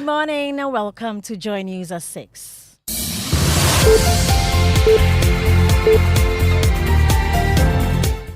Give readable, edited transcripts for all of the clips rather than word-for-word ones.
morning and welcome to Joy News at 6.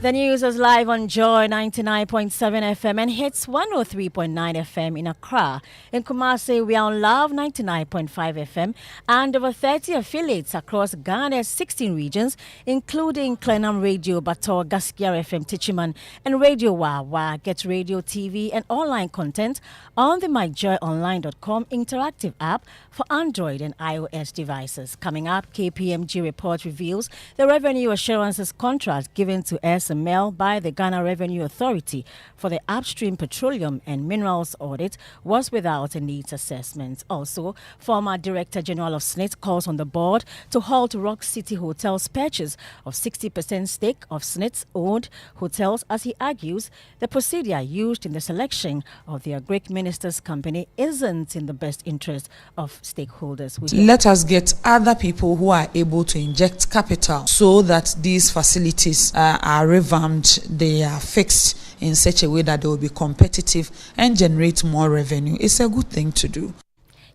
The news is live on Joy 99.7 FM and hits 103.9 FM in Accra. In Kumasi, we are on Love 99.5 FM and over 30 affiliates across Ghana's 16 regions, including Clenham Radio, Bator, Gaskiar FM, Tichiman, and Radio Wawa. Get radio, TV, and online content on the myjoyonline.com interactive app for Android and iOS devices. Coming up, KPMG report reveals the revenue assurances contract given to SML by the Ghana Revenue Authority for the upstream petroleum and minerals audit was without a needs assessment. Also, former Director General of SNIT calls on the board to halt Rock City Hotel's purchase of 60% stake of SNIT's owned hotels, as he argues the procedure used in the selection of the Greek minister's company isn't in the best interest of stakeholders. Let us get other people who are able to inject capital so that these facilities are revamped, they are fixed in such a way that they will be competitive and generate more revenue. It's a good thing to do.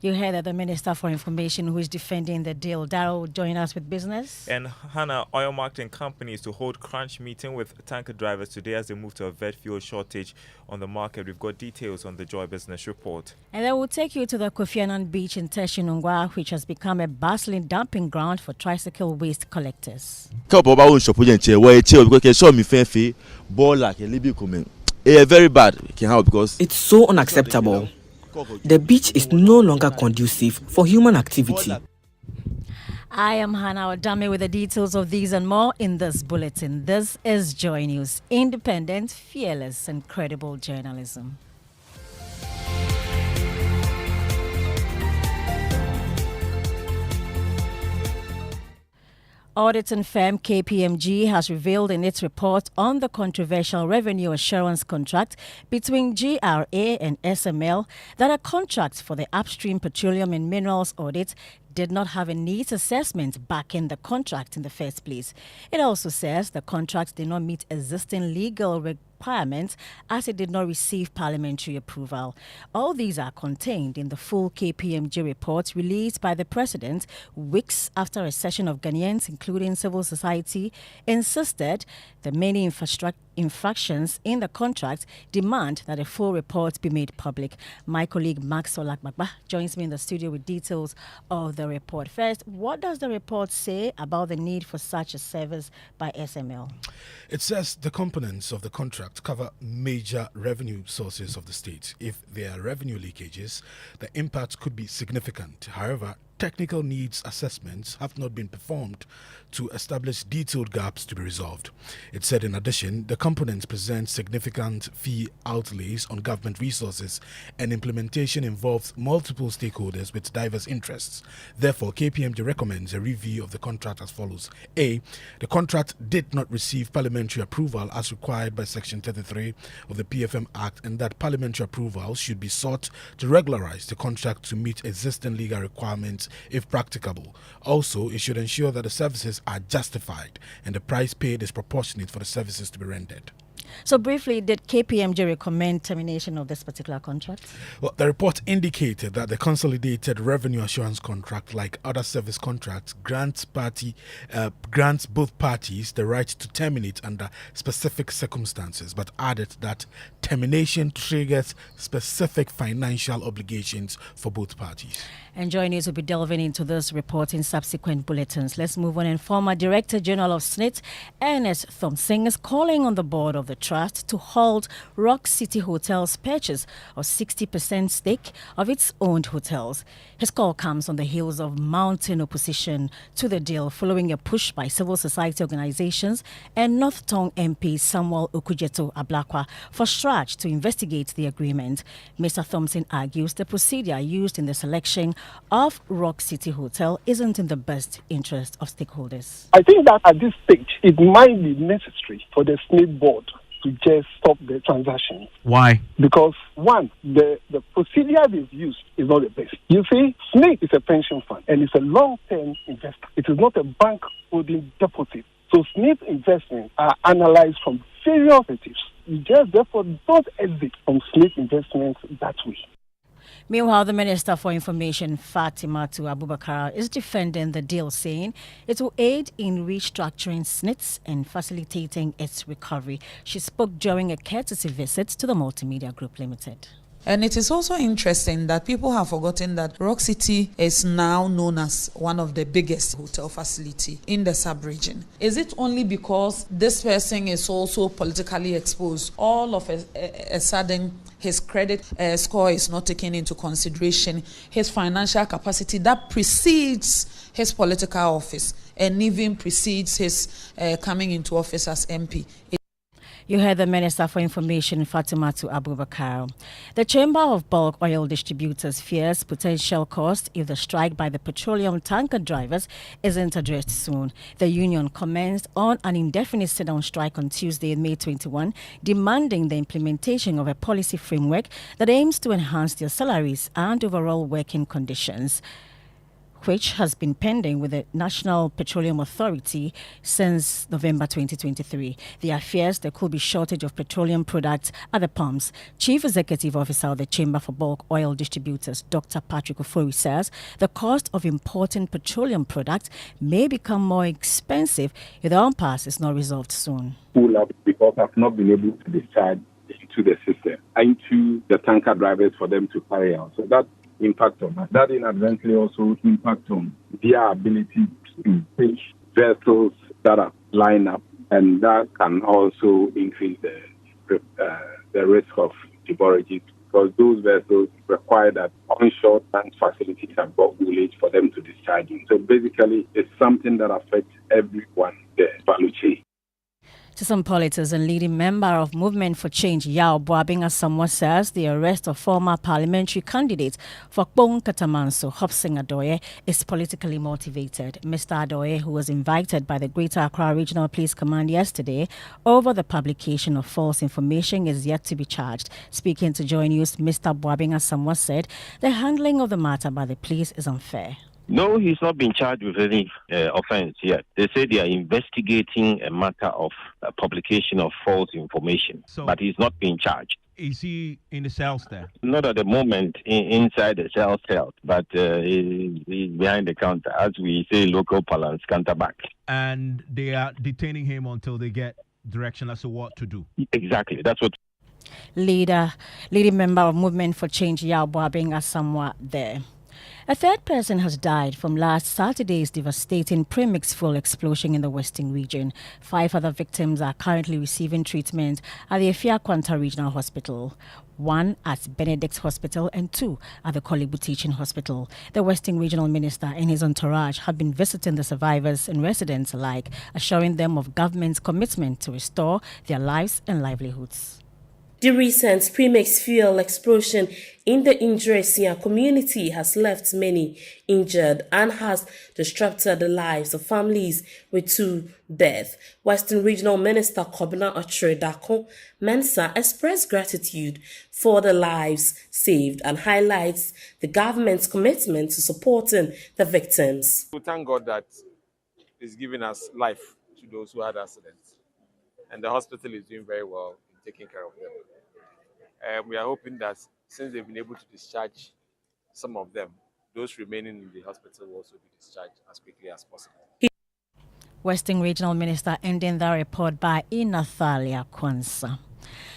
You heard that the Minister for Information, who is defending the deal, Darrell, join us with business. And Hannah, oil marketing companies to hold crunch meeting with tanker drivers today as they move to avert fuel shortage on the market. We've got details on the Joy Business Report. And then we'll take you to the Kofi Annan beach in Teshinungwa, which has become a bustling dumping ground for tricycle waste collectors. Very bad because it's so unacceptable. The beach is no longer conducive for human activity. I am Hannah Odame with the details of these and more in this bulletin. This is Joy News, independent, fearless, and credible journalism. Auditing firm KPMG has revealed in its report on the controversial revenue assurance contract between GRA and SML that a contract for the upstream petroleum and minerals audit did not have a needs assessment back in the contract in the first place. It also says the contract did not meet existing legal requirements as it did not receive parliamentary approval. All these are contained in the full KPMG report released by the President weeks after a session of Ghanaians, including civil society, insisted the many infractions in the contract demand that a full report be made public. My colleague Max Olakbagba joins me in the studio with details of the report. First, what does the report say about the need for such a service by SML? It says the components of the contract cover major revenue sources of the state. If there are revenue leakages, the impact could be significant. However, technical needs assessments have not been performed to establish detailed gaps to be resolved. It said, in addition, the components present significant fee outlays on government resources, and implementation involves multiple stakeholders with diverse interests. Therefore, KPMG recommends a review of the contract as follows. A. The contract did not receive parliamentary approval as required by Section 33 of the PFM Act, and that parliamentary approval should be sought to regularize the contract to meet existing legal requirements if practicable. Also, it should ensure that the services are justified and the price paid is proportionate for the services to be rendered. So briefly, did KPMG recommend termination of this particular contract? Well, the report indicated that the consolidated revenue assurance contract, like other service contracts, grants both parties the right to terminate under specific circumstances, but added that termination triggers specific financial obligations for both parties. And Joy News will be delving into this report in subsequent bulletins. Let's move on. And former Director General of SNIT, Ernest Thompson, is calling on the board of the trust to halt Rock City Hotel's purchase of 60% stake of its owned hotels. His call comes on the heels of mounting opposition to the deal following a push by civil society organizations and North Tongue MP Samuel Okujeto Ablakwa for Strach to investigate the agreement. Mr. Thompson argues the procedure used in the selection of Rock City Hotel isn't in the best interest of stakeholders. I think that at this stage, it might be necessary for the SNIT board to just stop the transaction. Why? Because, one, the procedure they've used is not the best. You see, SNIT is a pension fund and it's a long-term investor. It is not a bank holding deposit. So SNIT investments are analyzed from various perspectives. You just therefore don't exit from SNIT investments that way. Meanwhile, the Minister for Information, Fatimatu Abubakar, is defending the deal, saying it will aid in restructuring SNITs and facilitating its recovery. She spoke during a courtesy visit to the Multimedia Group Limited. And it is also interesting that people have forgotten that Rock City is now known as one of the biggest hotel facility in the sub-region. Is it only because this person is also politically exposed? All of a sudden, his credit score is not taken into consideration, his financial capacity that precedes his political office and even precedes his coming into office as MP. You heard the Minister for Information, Fatimatu Abubakar. The Chamber of Bulk Oil Distributors fears potential cost if the strike by the petroleum tanker drivers isn't addressed soon. The union commenced on an indefinite sit-down strike on Tuesday, May 21, demanding the implementation of a policy framework that aims to enhance their salaries and overall working conditions, which has been pending with the National Petroleum Authority since November 2023. There fears there could be shortage of petroleum products at the pumps. Chief Executive Officer of the Chamber for Bulk Oil Distributors, Dr. Patrick Ofori, says the cost of importing petroleum products may become more expensive if the impasse is not resolved soon. Pull up because I've not been able to discharge into the system, into the tanker drivers for them to carry out. So that impact on that. That inadvertently also impact on their ability to pitch vessels that are lined up, and that can also increase the risk of demurrages because those vessels require that onshore tank facilities have got haulage for them to discharge in. So basically, it's something that affects everyone, the value chain. To some politics, and leading member of Movement for Change, Yao Boabing Asamoah, says the arrest of former parliamentary candidate for Kpong Katamanso, Hobson Adoye, is politically motivated. Mr. Adoye, who was invited by the Greater Accra Regional Police Command yesterday over the publication of false information, is yet to be charged. Speaking to Joy News, Mr. Boabing Asamoah said the handling of the matter by the police is unfair. No, he's not been charged with any offense yet. They say they are investigating a matter of publication of false information, but he's not being charged. Is he in the cells there? Not at the moment inside the cell, but he's behind the counter. As we say, local parlance, counter back. And they are detaining him until they get direction as to what to do. Exactly, that's what. Leading member of Movement for Change, Yao Boabing Asamoah there. A third person has died from last Saturday's devastating Premix fuel explosion in the Western region. 5 other victims are currently receiving treatment at the Efia-Kwanta Regional Hospital, 1 at Benedict's Hospital and 2 at the Kolebu Teaching Hospital. The Western Regional Minister and his entourage have been visiting the survivors and residents alike, assuring them of government's commitment to restore their lives and livelihoods. The recent Premix fuel explosion in the Injurisia community has left many injured and has disrupted the lives of families with 2 deaths. Western Regional Minister Kobina Ochre-Dako Manasseh expressed gratitude for the lives saved and highlights the government's commitment to supporting the victims. We thank God that He's giving us life to those who had accidents, and the hospital is doing very well in taking care of them. We are hoping that since they've been able to discharge some of them, those remaining in the hospital will also be discharged as quickly as possible. Western Regional Minister ending the report by Inathalia Kwanzaa.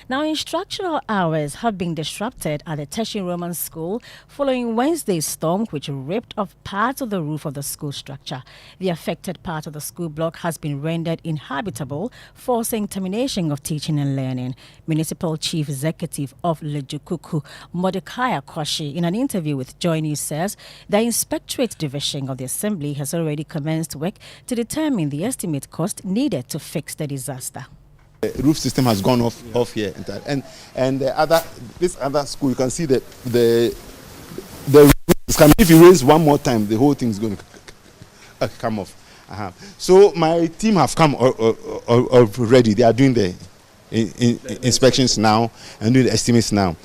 Now, instructional hours have been disrupted at the Tertiary Roman School following Wednesday's storm, which ripped off part of the roof of the school structure. The affected part of the school block has been rendered inhabitable, forcing termination of teaching and learning. Municipal Chief Executive of Lejukuku, Mordecai Akwashi, in an interview with Joy News, says the Inspectorate Division of the Assembly has already commenced work to determine the estimate cost needed to fix the disaster. The roof system has gone off here, and this other school, you can see that the roof is coming. If you raise one more time, the whole thing is going to come off. So my team have come already. They are doing the inspections now and doing the estimates now.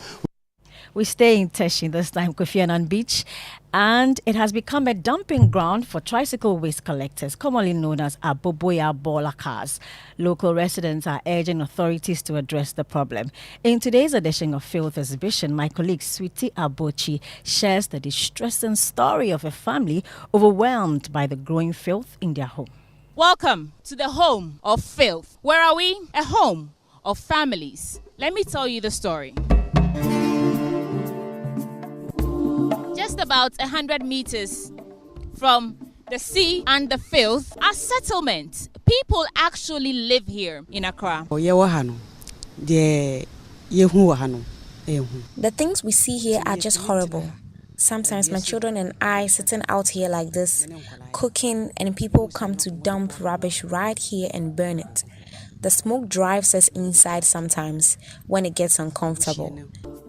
We stay in Teshin, this time Kofi Annan Beach, and it has become a dumping ground for tricycle waste collectors, commonly known as Aboboya Bola cars. Local residents are urging authorities to address the problem. In today's edition of Filth Exhibition, my colleague Sweetie Abochi shares the distressing story of a family overwhelmed by the growing filth in their home. Welcome to the home of filth. Where are we? A home of families. Let me tell you the story. Just about 100 meters from the sea and the filth, our settlement. People actually live here in Accra. The things we see here are just horrible. Sometimes my children and I sitting out here like this, cooking, and people come to dump rubbish right here and burn it. The smoke drives us inside sometimes when it gets uncomfortable.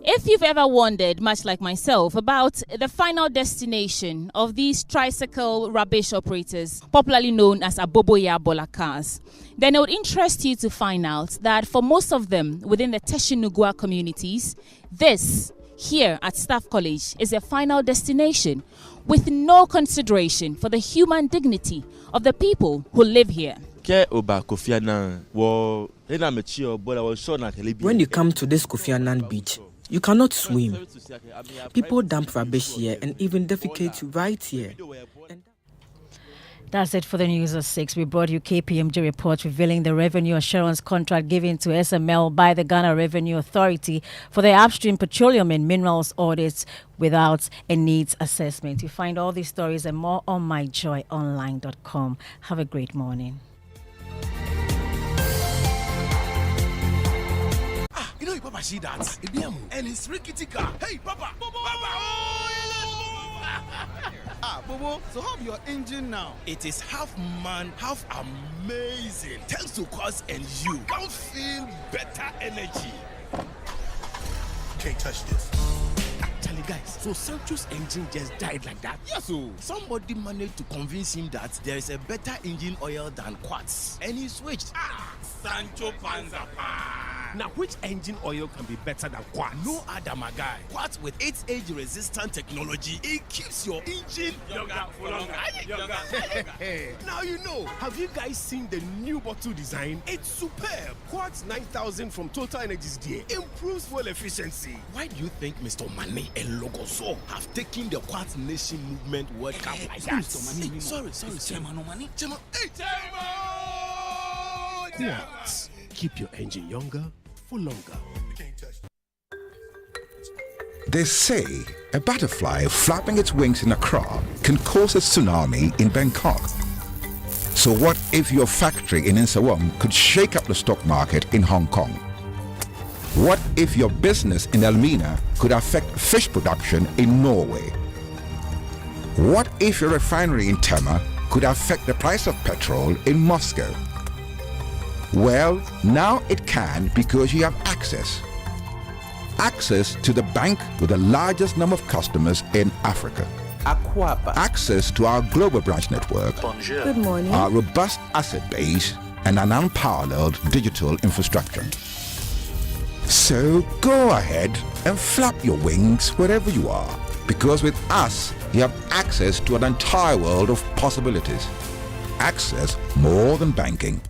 If you've ever wondered, much like myself, about the final destination of these tricycle rubbish operators, popularly known as Aboboya Bola cars, then it would interest you to find out that for most of them within the Teshinugua communities, this here at Staff College is a final destination with no consideration for the human dignity of the people who live here. When you come to this Kofi Annan beach, you cannot swim. People dump rubbish here and even defecate right here. That's it for the news at 6. We brought you KPMG report revealing the revenue assurance contract given to SML by the Ghana Revenue Authority for the upstream petroleum and minerals audits without a needs assessment. You find all these stories and more on myjoyonline.com. Have a great morning. You know, Papa, see that? And it's rickety car. Hey, Papa! Bobo, so how your engine now? It is half man, half amazing. Thanks to Quartz and you can feel better energy. Can't touch this. Actually, guys, so Sancho's engine just died like that? Yes, so somebody managed to convince him that there is a better engine oil than Quartz, and he switched. Sancho Panzapa. Now, which engine oil can be better than Quartz? No other, my guy. Quartz with its age-resistant technology, it keeps your engine younger for longer. Now you know. Have you guys seen the new bottle design? It's superb. Quartz 9000 from Total Energies there improves fuel efficiency. Why do you think Mr. Mane and Logoso have taken the Quartz Nation Movement World Cup like that? Hey, sorry. Chairman. Quartz. Keep your engine younger for longer. They say a butterfly flapping its wings in Accra can cause a tsunami in Bangkok. So what if your factory in Insawam could shake up the stock market in Hong Kong? What if your business in Elmina could affect fish production in Norway? What if your refinery in Tema could affect the price of petrol in Moscow? Well, now it can because you have access. Access to the bank with the largest number of customers in Africa. Access to our global branch network. Bonjour. Good morning. Our robust asset base and an unparalleled digital infrastructure. So go ahead and flap your wings wherever you are, because with us, you have access to an entire world of possibilities. Access more than banking.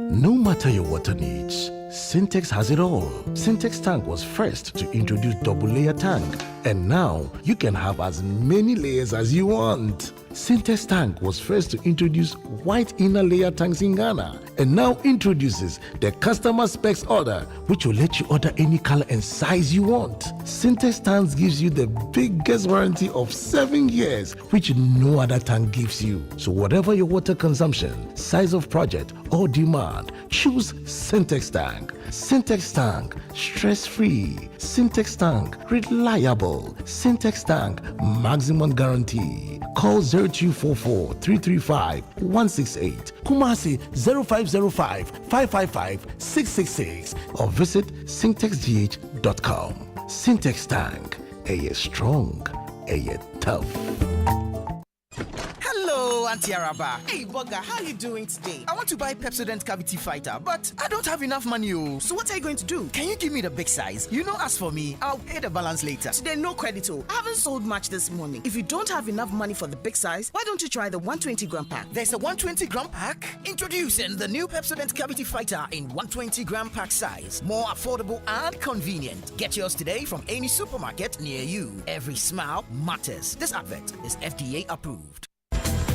No matter your water needs, Sintex has it all. Sintex tank was first to introduce double layer tank, and now you can have as many layers as you want. Sintex tank was first to introduce white inner layer tanks in Ghana, and now introduces the customer specs order, which will let you order any color and size you want. Sintex tanks gives you the biggest warranty of 7 years, which no other tank gives you. So whatever your water consumption, size of project, or demand, choose Sintex tank. Sintex tank, stress-free. Sintex tank, reliable. Sintex tank, maximum guarantee. Call 0244 335 168, Kumasi 0505 555 666, or visit sintexgh.com. Sintex tank, a strong, a tough. Hello, Tiaraba. Hey, Bugger, how are you doing today? I want to buy Pepsodent Cavity Fighter, but I don't have enough money. Oh. So what are you going to do? Can you give me the big size? You know, as for me, I'll pay the balance later. Today, no credit. I haven't sold much this morning. If you don't have enough money for the big size, why don't you try the 120-gram pack? There's a 120-gram pack? Introducing the new Pepsodent Cavity Fighter in 120-gram pack size. More affordable and convenient. Get yours today from any supermarket near you. Every smile matters. This advert is FDA approved.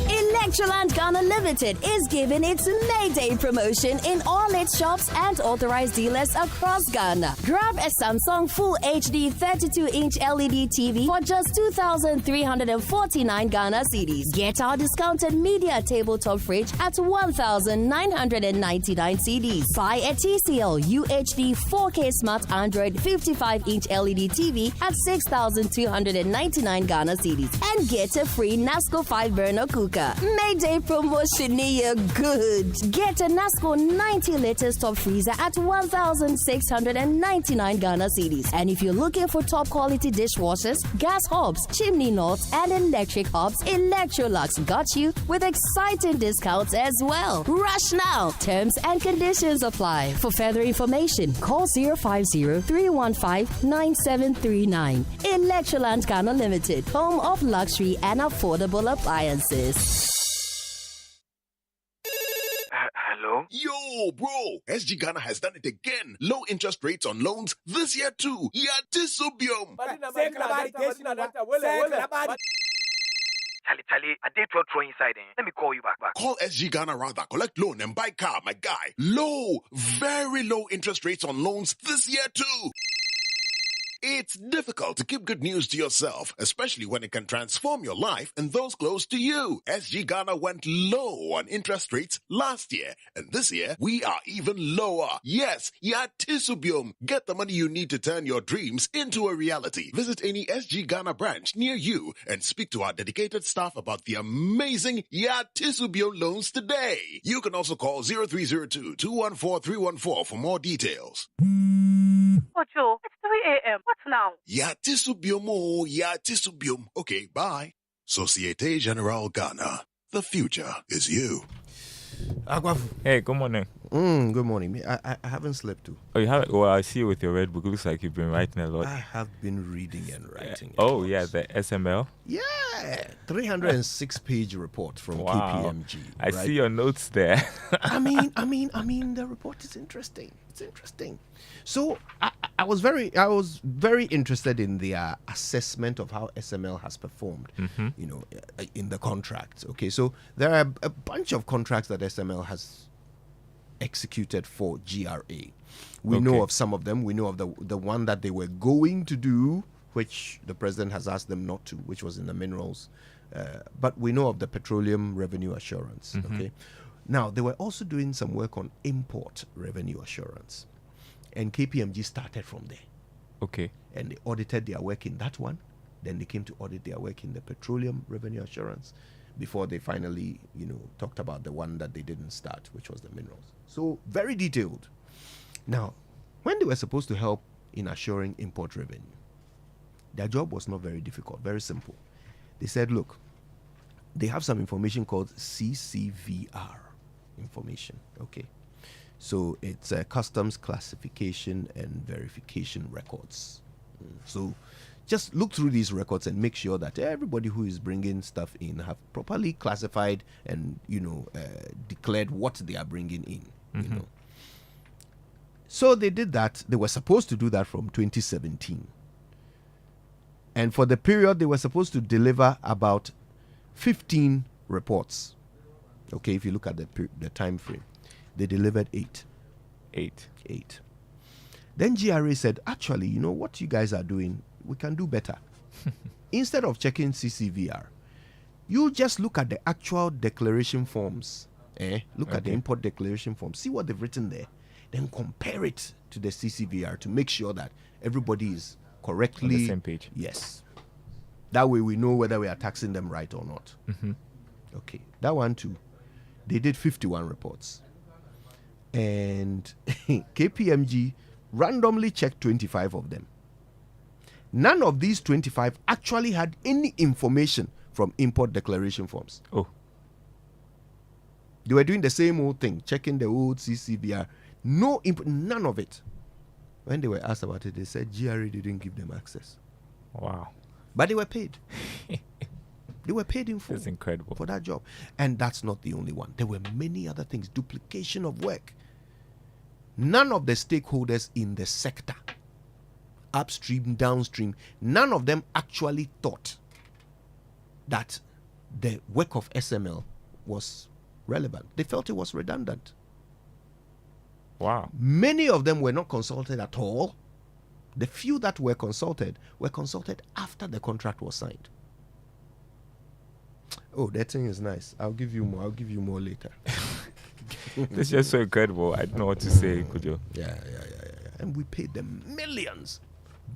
Electroland Ghana Limited is giving its Mayday promotion in all its shops and authorized dealers across Ghana. Grab a Samsung Full HD 32-inch LED TV for just 2,349 Ghana cedis. Get our discounted media tabletop fridge at 1,999 cedis. Buy a TCL UHD 4K Smart Android 55-inch LED TV at 6,299 Ghana cedis and get a free Nasco 5-burner cooker. Mayday promotion near good. Get a Nasco 90-liter top freezer at 1,699 Ghana cedis. And if you're looking for top quality dishwashers, gas hobs, chimney knots, and electric hobs, Electrolux got you with exciting discounts as well. Rush now. Terms and conditions apply. For further information, call 050-315-9739. Electroland Ghana Limited, home of luxury and affordable appliances. Hello? Yo, bro! SG Ghana has done it again. Low interest rates on loans this year too. Yatisubium. Charlie, I did throw inside. Let me call you back. Call SG Ghana rather. Collect loan and buy car, my guy. Very low interest rates on loans this year too. It's difficult to keep good news to yourself, especially when it can transform your life and those close to you. SG Ghana went low on interest rates last year, and this year we are even lower. Yes, Yatisubium. Get the money you need to turn your dreams into a reality. Visit any SG Ghana branch near you and speak to our dedicated staff about the amazing Yatisubium loans today. You can also call 0302-214-314 for more details. Ojo, it's 3 a.m. What now? Yatisubium. Okay, bye. Societe Generale Ghana. The future is you. Hey, good morning. Good morning. I haven't slept too. Oh, you have? Well, I see you with your red book. Looks like you've been writing a lot. I have been reading and writing. Oh, yeah, the SML. Yeah, 306-page report from KPMG. I see your notes there. I mean, the report is interesting. It's interesting. So I was very interested in the assessment of how SML has performed. You know, in the contracts. Okay, so there are a bunch of contracts that SML has executed for GRA. We know of some of them. We know of the one that they were going to do, which the president has asked them not to, which was in the minerals. But we know of the Petroleum Revenue Assurance. Okay. Now, they were also doing some work on import revenue assurance. And KPMG started from there. Okay. And they audited their work in that one. Then they came to audit their work in the Petroleum Revenue Assurance before they finally, talked about the one that they didn't start, which was the minerals. So, very detailed. Now, when they were supposed to help in assuring import revenue, their job was not very difficult, very simple. They said, look, they have some information called CCVR information, okay? So it's customs classification and verification records. So just look through these records and make sure that everybody who is bringing stuff in have properly classified and, declared what they are bringing in, you know. So they did that. They were supposed to do that from 2017. And for the period, they were supposed to deliver about 15 reports. Okay, if you look at the time frame, they delivered 8. 8. Then GRA said, actually, what you guys are doing, we can do better. Instead of checking CCVR, you just look at the actual declaration forms. Look at the import declaration form. See what they've written there. Then compare it to the CCVR to make sure that everybody is correctly on the same page. Yes. That way we know whether we are taxing them right or not. Okay. That one too. They did 51 reports. And KPMG randomly checked 25 of them. None of these 25 actually had any information from import declaration forms. Oh. They were doing the same old thing, checking the old CCVR. None of it. When they were asked about it, they said GRA didn't give them access. Wow. But they were paid. They were paid in full. That's incredible. For that job. And that's not the only one. There were many other things. Duplication of work. None of the stakeholders in the sector, upstream, downstream, none of them actually thought that the work of SML was relevant. They felt it was redundant. Wow. Many of them were not consulted at all. The few that were consulted after the contract was signed. Oh, that thing is nice. I'll give you more later. This is just so incredible. I don't know what to say, could you? Yeah. And we paid them millions.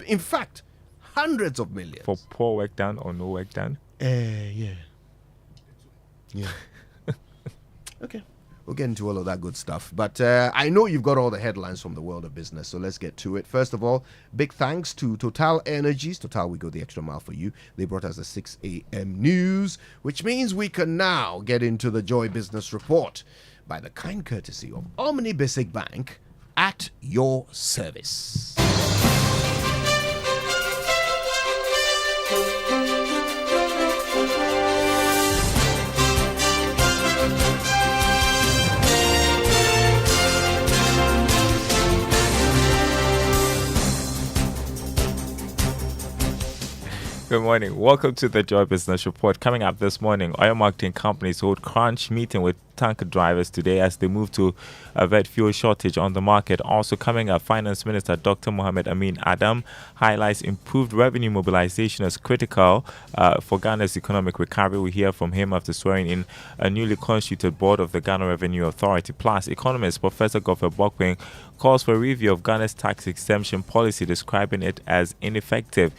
In fact, hundreds of millions. For poor work done or no work done? Yeah. Okay. We'll get into all of that good stuff. But I know you've got all the headlines from the world of business, so let's get to it. First of all, big thanks to Total Energies. Total, we go the extra mile for you. They brought us the 6 a.m. news, which means we can now get into the Joy Business Report by the kind courtesy of Omni Basic Bank, at your service. Good morning. Welcome to the Joy Business Report. Coming up this morning, oil marketing companies hold crunch meeting with tanker drivers today as they move to avert fuel shortage on the market. Also coming up, Finance Minister Dr. Mohamed Amin Adam highlights improved revenue mobilization as critical for Ghana's economic recovery. We hear from him after swearing in a newly constituted board of the Ghana Revenue Authority. Plus, economist Professor Godfrey Bokwing calls for a review of Ghana's tax exemption policy, describing it as ineffective.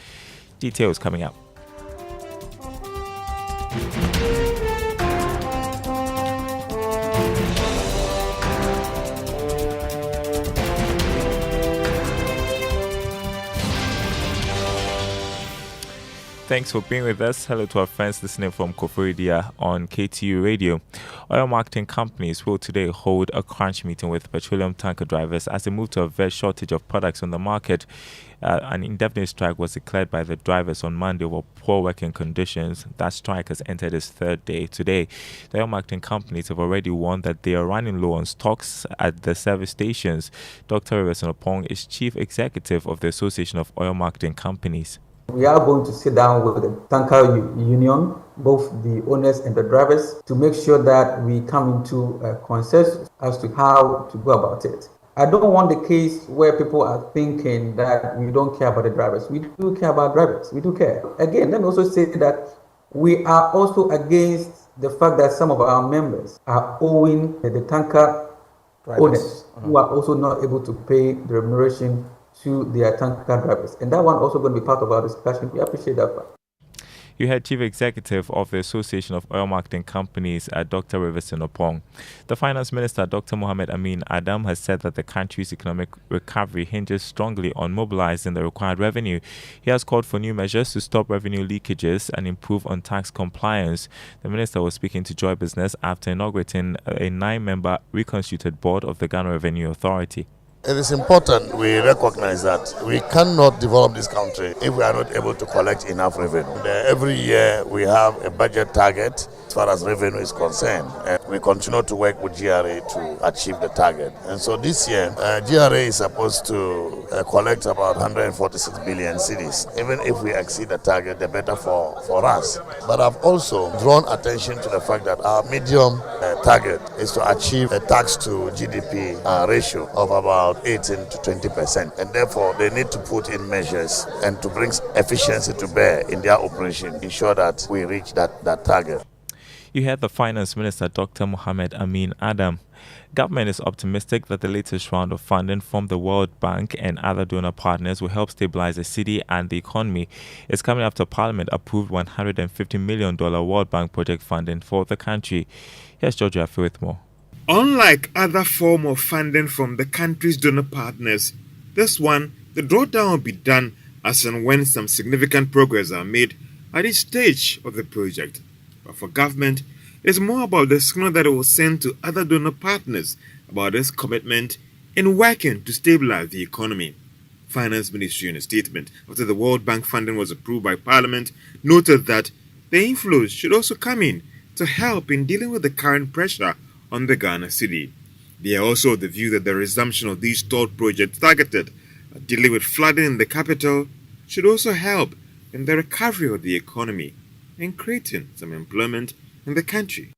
Details coming up. Thanks for being with us. Hello to our friends listening from Koforidia on KTU Radio. Oil marketing companies will today hold a crunch meeting with petroleum tanker drivers as they move to avert shortage of products on the market. An indefinite strike was declared by the drivers on Monday over poor working conditions. That strike has entered its third day today. The oil marketing companies have already warned that they are running low on stocks at the service stations. Dr. Rivers Opong is chief executive of the Association of Oil Marketing Companies. We are going to sit down with the tanker union, both the owners and the drivers, to make sure that we come into a consensus as to how to go about it. I don't want the case where people are thinking that we don't care about the drivers. We do care about drivers. We do care. Again, let me also say that we are also against the fact that some of our members are owing the tanker owners who are also not able to pay the remuneration to their tanker drivers. And that one also going to be part of our discussion. We appreciate that part. You heard Chief Executive of the Association of Oil Marketing Companies, Dr. Rivers Opong. The Finance Minister, Dr. Mohamed Amin Adam, has said that the country's economic recovery hinges strongly on mobilizing the required revenue. He has called for new measures to stop revenue leakages and improve on tax compliance. The Minister was speaking to Joy Business after inaugurating a 9-member reconstituted board of the Ghana Revenue Authority. It is important we recognize that we cannot develop this country if we are not able to collect enough revenue. Every year we have a budget target as far as revenue is concerned, and we continue to work with GRA to achieve the target. And so this year, GRA is supposed to collect about 146 billion cedis. Even if we exceed the target, the better for us. But I've also drawn attention to the fact that our medium target is to achieve a tax to GDP ratio of about 18 to 20%, and therefore they need to put in measures and to bring efficiency to bear in their operation, ensure that we reach that target. You heard the Finance Minister, Dr. Mohamed Amin Adam. Government is optimistic that the latest round of funding from the World Bank and other donor partners will help stabilize the city and the economy. It's coming after Parliament approved $150 million World Bank project funding for the country. Here's Georgia Afi with more. Unlike other form of funding from the country's donor partners, this one, the drawdown will be done as and when some significant progress are made at each stage of the project. But for government, It's more about the signal that it will send to other donor partners about its commitment in working to stabilize the economy. Finance Ministry, in a statement after the World Bank funding was approved by Parliament, noted that the inflows should also come in to help in dealing with the current pressure on the Ghana cedi. They are also of the view that the resumption of these stalled projects targeted at dealing with flooding in the capital should also help in the recovery of the economy and creating some employment in the country.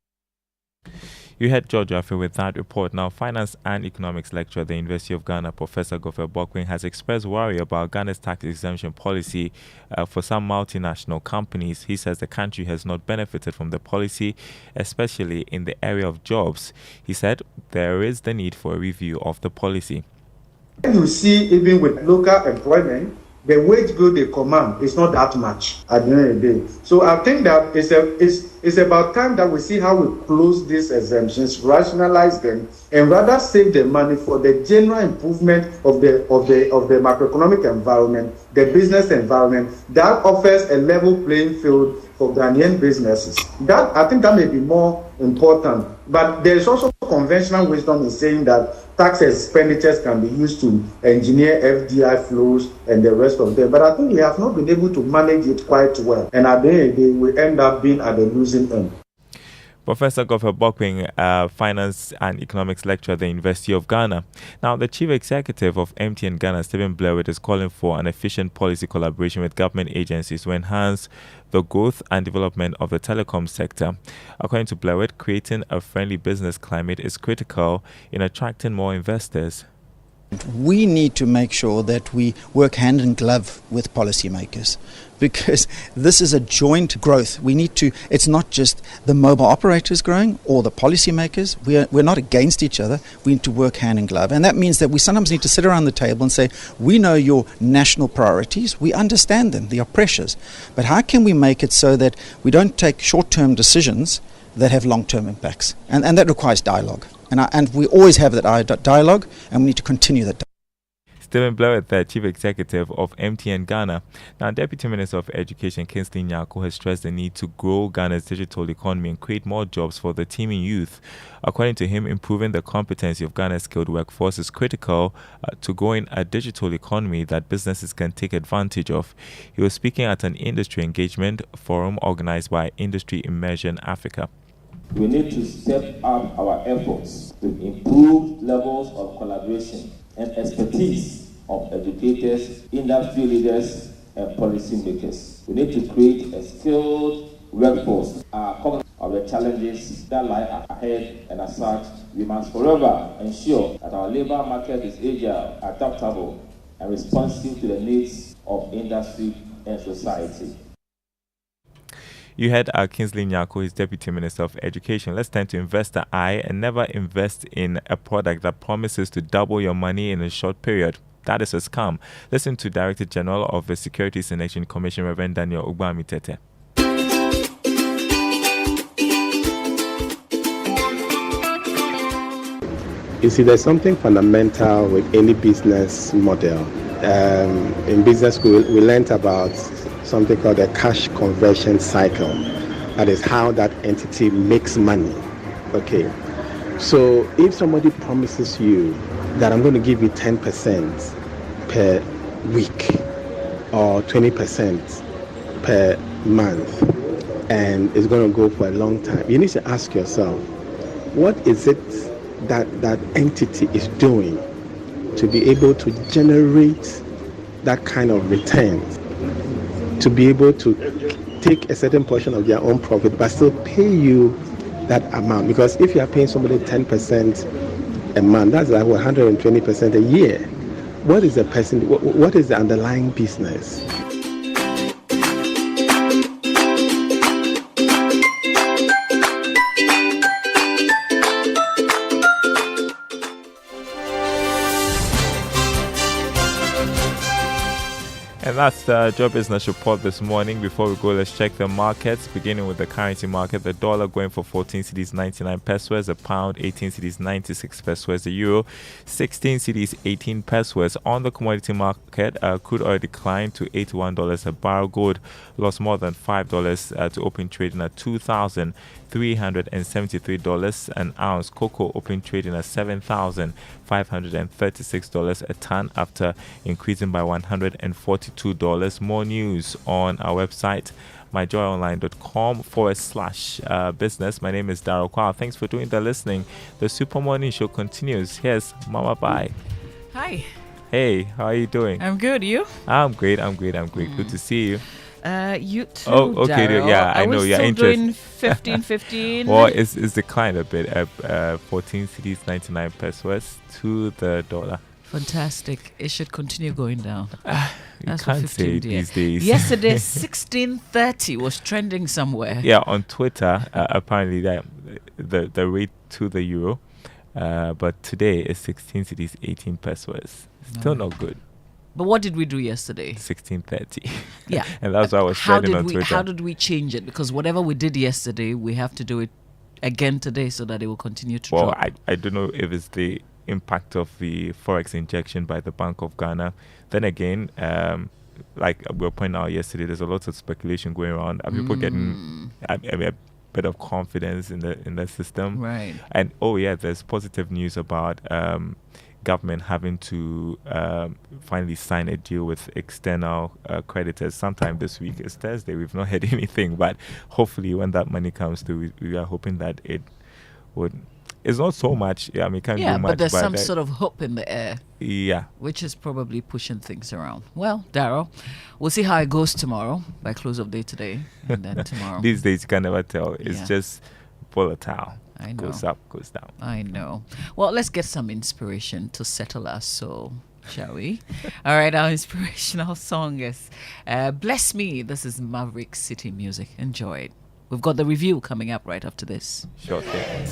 You heard George Affe with that report. Now, finance and economics lecturer at the University of Ghana, Professor Godfrey Bokwing, has expressed worry about Ghana's tax exemption policy for some multinational companies. He says the country has not benefited from the policy, especially in the area of jobs. He said there is the need for a review of the policy. You see, even with local employment, the wage bill they command is not that much at the end of the day. So I think that it's about time that we see how we close these exemptions, rationalize them, and rather save the money for the general improvement of the macroeconomic environment, the business environment that offers a level playing field for Ghanaian businesses. That I think that may be more important. But there is also conventional wisdom in saying that tax expenditures can be used to engineer FDI flows and the rest of them. But I think we have not been able to manage it quite well. And at the end of the day, we end up being at the losing end. Professor Godfrey Bokwing, finance and economics lecturer at the University of Ghana. Now, the chief executive of MTN Ghana, Stephen Blairwood, is calling for an efficient policy collaboration with government agencies to enhance the growth and development of the telecom sector. According to Blairwood, creating a friendly business climate is critical in attracting more investors. We need to make sure that we work hand in glove with policymakers, because this is a joint growth. We need to, it's not just the mobile operators growing or the policymakers. We're not against each other. We need to work hand in glove. And that means that we sometimes need to sit around the table and say, we know your national priorities. We understand them. There are pressures. But how can we make it so that we don't take short-term decisions that have long-term impacts? And that requires dialogue. And we always have that dialogue, and we need to continue that dialogue. Stephen Blairwood, the chief executive of MTN Ghana. Now, Deputy Minister of Education Kingsley Nyako has stressed the need to grow Ghana's digital economy and create more jobs for the teeming youth. According to him, improving the competency of Ghana's skilled workforce is critical to growing a digital economy that businesses can take advantage of. He was speaking at an industry engagement forum organized by Industry Immersion Africa. We need to step up our efforts to improve levels of collaboration and expertise of educators, industry leaders, and policymakers. We need to create a skilled workforce, cognizant of the challenges that lie ahead, and as such, we must forever ensure that our labor market is agile, adaptable, and responsive to the needs of industry and society. You heard Kingsley Nyako, his Deputy Minister of Education. Let's turn to investor eye and never invest in a product that promises to double your money in a short period. That is a scam. Listen to Director General of the Securities and Exchange Commission, Reverend Daniel Ugbamitete. You see, there's something fundamental with any business model. In business school, we learned about something called a cash conversion cycle. That is how that entity makes money. Okay. So if somebody promises you that I'm going to give you 10% per week or 20% per month, and it's going to go for a long time, you need to ask yourself, what is it that that entity is doing to be able to generate that kind of return, to be able to take a certain portion of their own profit but still pay you that amount? Because if you are paying somebody 10% a month, that's like 120% a year. What is what is the underlying business? And that's the Job Business Report this morning. Before we go, let's check the markets, beginning with the currency market. The dollar going for 14 cedis 99 pesos, the pound 18 cedis 96 pesos, the euro 16 cedis 18 pesos. On the commodity market, crude oil declined to $81 a barrel. Gold lost more than $5 to open trading at $2,373 an ounce. Cocoa open trading at $7,536 a ton after increasing by $142. More news on our website, myjoyonline.com/business. My name is Daryl Kwao. Thanks for doing the listening. The Super Morning Show continues. Here's Mama Bye. Hi. Hey, how are you doing? I'm good. You? I'm great. Good to see you. You too. Oh, okay. Daryl. Yeah, I know. Yeah, doing 15. Well, it's declined a bit. 14 cedis 99 pesos to the dollar. Fantastic. It should continue going down. You can't say these days. Yesterday, 1630 was trending somewhere. Yeah, on Twitter, apparently that the rate to the euro, but today is 16 cedis 18 pesos. Still not good. But what did we do yesterday? 1630. Yeah. And that's why I was trending on Twitter. How did we change it? Because whatever we did yesterday, we have to do it again today so that it will continue to drop. Well, I don't know if it's the impact of the forex injection by the Bank of Ghana. Then again, like we were pointing out yesterday, there's a lot of speculation going around. Are people getting a bit of confidence in the system? Right. And there's positive news about government having to finally sign a deal with external creditors sometime this week. It's Thursday. We've not heard anything, but hopefully when that money comes through, we are hoping that it would. It's not so much. Yeah, I mean, can't do much. But there's some sort of hope in the air. Yeah. Which is probably pushing things around. Well, Daryl, we'll see how it goes tomorrow by close of day today. And then tomorrow. These days, you can never tell. It's just volatile. I know. Goes up, goes down. I know. Well, let's get some inspiration to settle us. So, shall we? All right, our inspirational song is Bless Me. This is Maverick City Music. Enjoy it. We've got the review coming up right after this. Sure thing.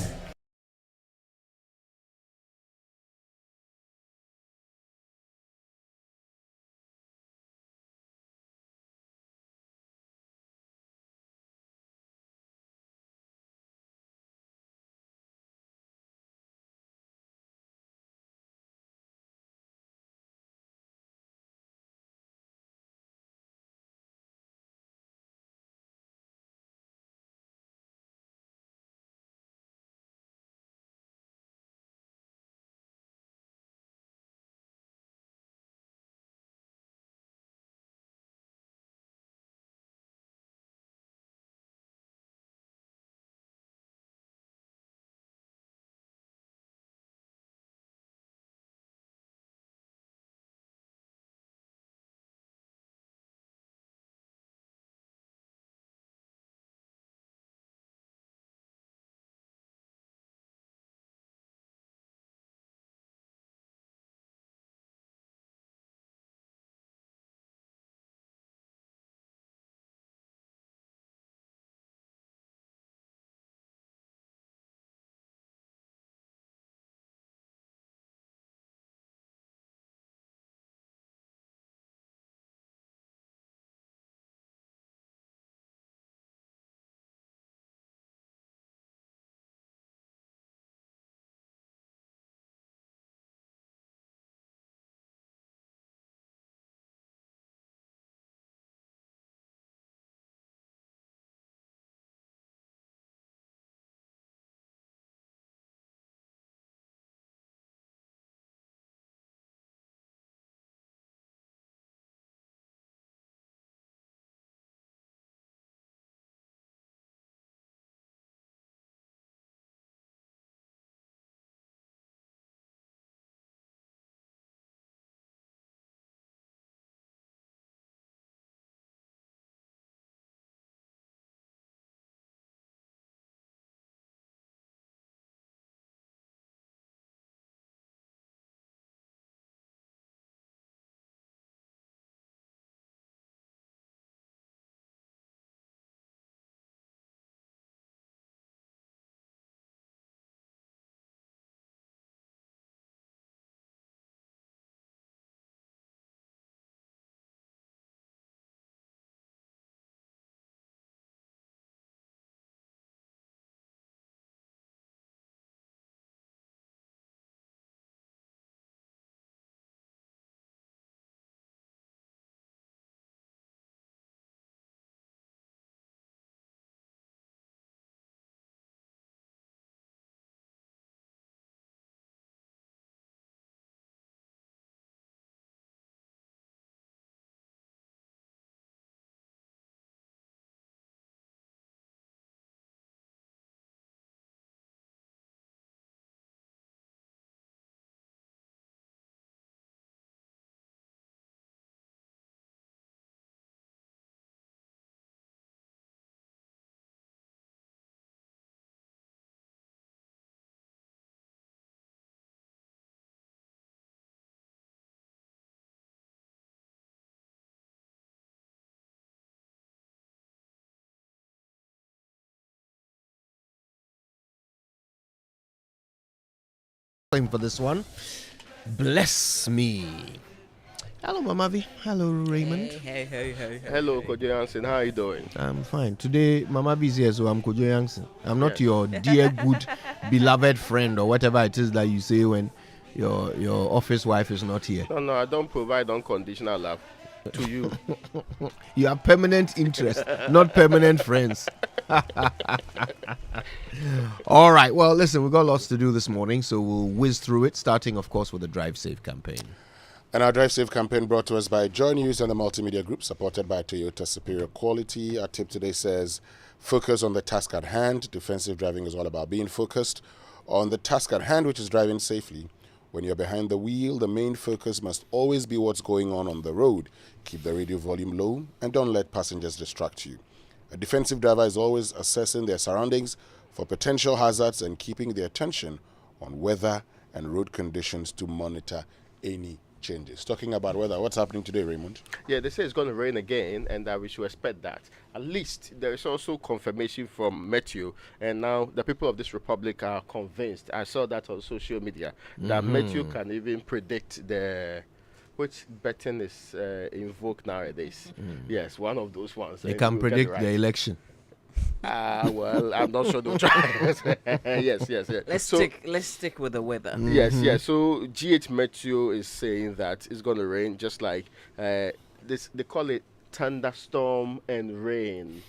him for this one. Bless me. Hello, Mamavi. Hello, Raymond. Hey. Hello, Kojo Hansen. How are you doing? I'm fine. Today, Mamavi is here, so I'm Kojo Hansen. I'm not your dear, good, beloved friend or whatever it is that you say when your office wife is not here. No, I don't provide unconditional love to you. You have permanent interest, not permanent friends. All right. Well, listen, we've got lots to do this morning, so we'll whiz through it, starting, of course, with the Drive Safe campaign. And our Drive Safe campaign brought to us by Joy News and the Multimedia Group, supported by Toyota Superior Quality. Our tip today says, focus on the task at hand. Defensive driving is all about being focused on the task at hand, which is driving safely. When you're behind the wheel, the main focus must always be what's going on the road. Keep the radio volume low and don't let passengers distract you. A defensive driver is always assessing their surroundings for potential hazards and keeping their attention on weather and road conditions to monitor any changes. Talking about weather, what's happening today, Raymond? Yeah, they say it's going to rain again, and we should expect that. At least there is also confirmation from Meteo, and now the people of this republic are convinced. I saw that on social media that Meteo can even predict which betting is invoked nowadays. Yes, one of those ones. They can predict the election. Well, I'm not sure they'll try. yes. Let's stick with the weather. Yes. So GH Meteo is saying that it's going to rain, just like this. They call it thunderstorm and rain.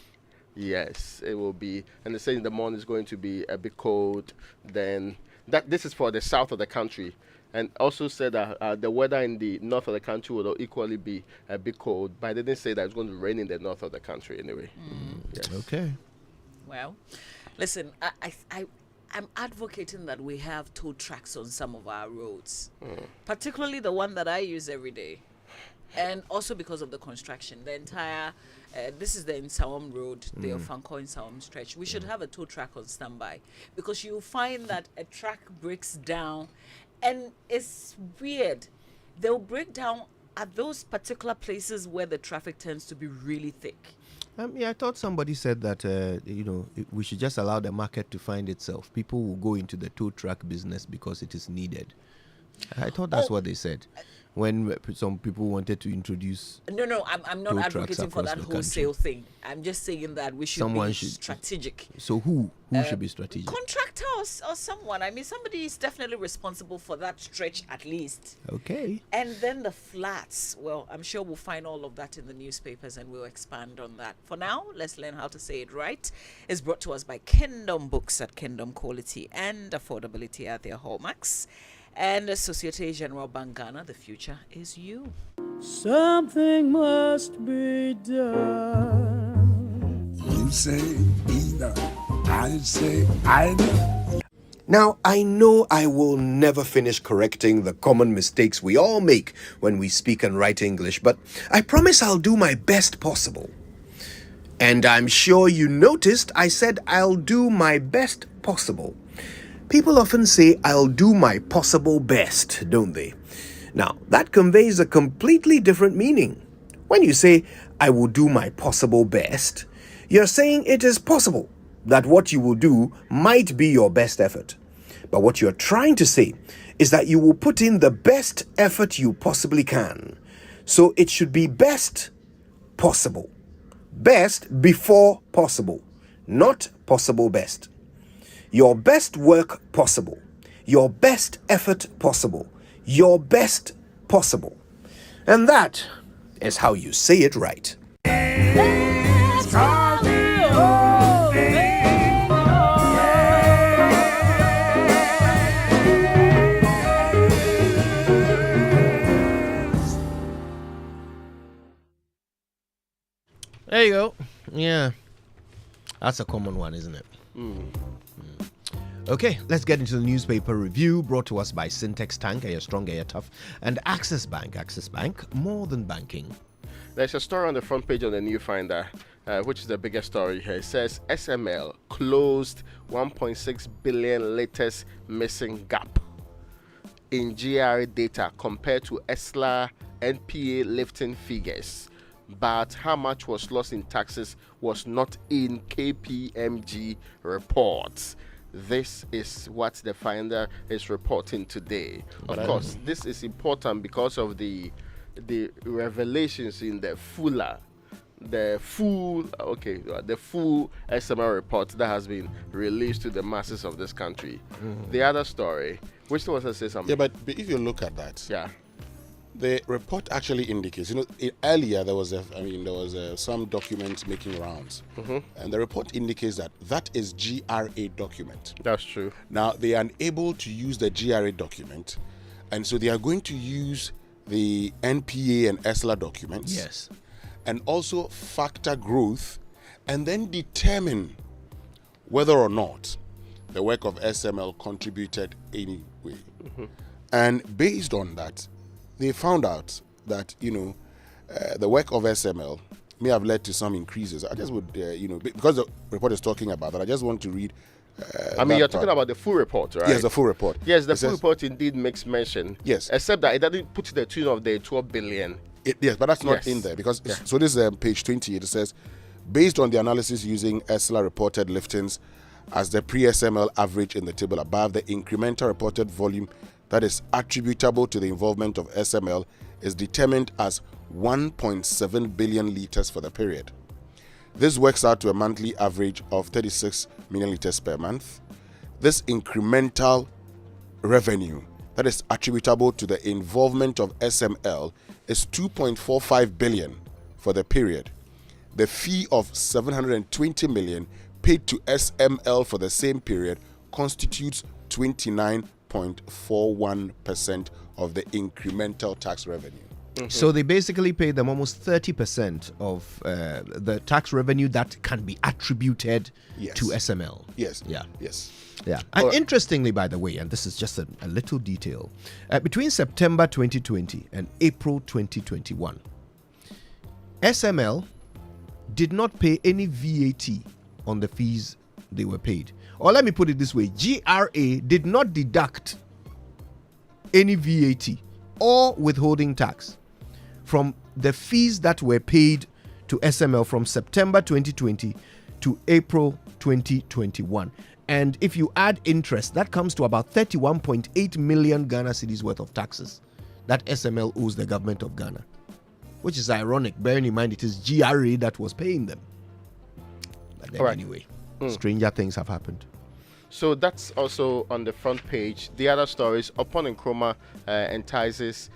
Yes, it will be. And they say in the morning it's going to be a bit cold. Then this is for the south of the country. And also said that the weather in the north of the country will equally be a bit cold, but I didn't say that it's going to rain in the north of the country anyway. Yes. Okay. Well, listen, I'm advocating that we have tow tracks on some of our roads, particularly the one that I use every day, and also because of the construction. The entire this is the Insawam Road, the Ofanko Insawam stretch. We should have a tow track on standby, because you find that a track breaks down. And it's weird. They'll break down at those particular places where the traffic tends to be really thick. I thought somebody said that, we should just allow the market to find itself. People will go into the tow truck business because it is needed. I thought that's what they said. When some people wanted to introduce... No, I'm not advocating for that wholesale thing. I'm just saying that we should be strategic. So who should be strategic? Contractor or someone. I mean, somebody is definitely responsible for that stretch at least. Okay. And then the flats. Well, I'm sure we'll find all of that in the newspapers and we'll expand on that. For now, let's learn how to say it right. It's brought to us by Kingdom Books at Kingdom Quality and Affordability at their hallmarks. And Societe Generale Bank Ghana, the future is you. Something must be done. You say either, I say either. Now, I know I will never finish correcting the common mistakes we all make when we speak and write English, but I promise I'll do my best possible. And I'm sure you noticed I said I'll do my best possible. People often say, I'll do my possible best, don't they? Now, that conveys a completely different meaning. When you say, I will do my possible best, you're saying it is possible that what you will do might be your best effort. But what you're trying to say is that you will put in the best effort you possibly can. So it should be best possible. Best before possible, not possible best. Your best work possible. Your best effort possible. Your best possible. And that is how you say it right. There you go. Yeah. That's a common one, isn't it? Okay, let's get into the newspaper review brought to us by Syntex Tank, You're Strong, You're Tough, and Access Bank. Access Bank, more than banking. There's a story on the front page of the New Finder, which is the biggest story here. It says SML closed 1.6 billion liters missing gap in GRA data compared to ESLA NPA lifting figures. But how much was lost in taxes was not in KPMG reports. this is what the finder is reporting today. Of course, this is important because of the revelations in the full SML report that has been released to the masses of this country. The other story, which wants to say something? Yeah, but if you look at that, yeah, the report actually indicates. Earlier there was some document making rounds, and the report indicates that is GRA document. That's true. Now they are unable to use the GRA document, and so they are going to use the NPA and ESLA documents. Yes. And also factor growth, and then determine whether or not the work of SML contributed anyway. And based on that, they found out that the work of SML may have led to some increases. I just would because the report is talking about that, I just want to read. You're talking about the full report, right? Yes, the full report. Yes, the full report indeed makes mention. Yes, except that it doesn't put the tune of the 12 billion. Yes, but that's not in there because so this is page 20. It says, based on the analysis using ESLA reported liftings as the pre-SML average in the table above, the incremental reported volume that is attributable to the involvement of SML is determined as 1.7 billion liters for the period. This works out to a monthly average of 36 million liters per month. This incremental revenue that is attributable to the involvement of SML is 2.45 billion for the period. The fee of 720 million paid to SML for the same period constitutes 29.41% of the incremental tax revenue. So they basically paid them almost 30% of the tax revenue that can be attributed to SML. Yes. Yeah. Yes. Yeah. And interestingly, by the way, and this is just a little detail, between September 2020 and April 2021, SML did not pay any VAT on the fees they were paid. Or let me put it this way, GRA did not deduct any VAT or withholding tax from the fees that were paid to SML from September 2020 to April 2021. And if you add interest, that comes to about 31.8 million Ghana cedis worth of taxes that SML owes the government of Ghana, which is ironic, bearing in mind it is GRA that was paying them. But then anyway, stranger things have happened. So that's also on the front page. The other stories, Upon Nkrumah entices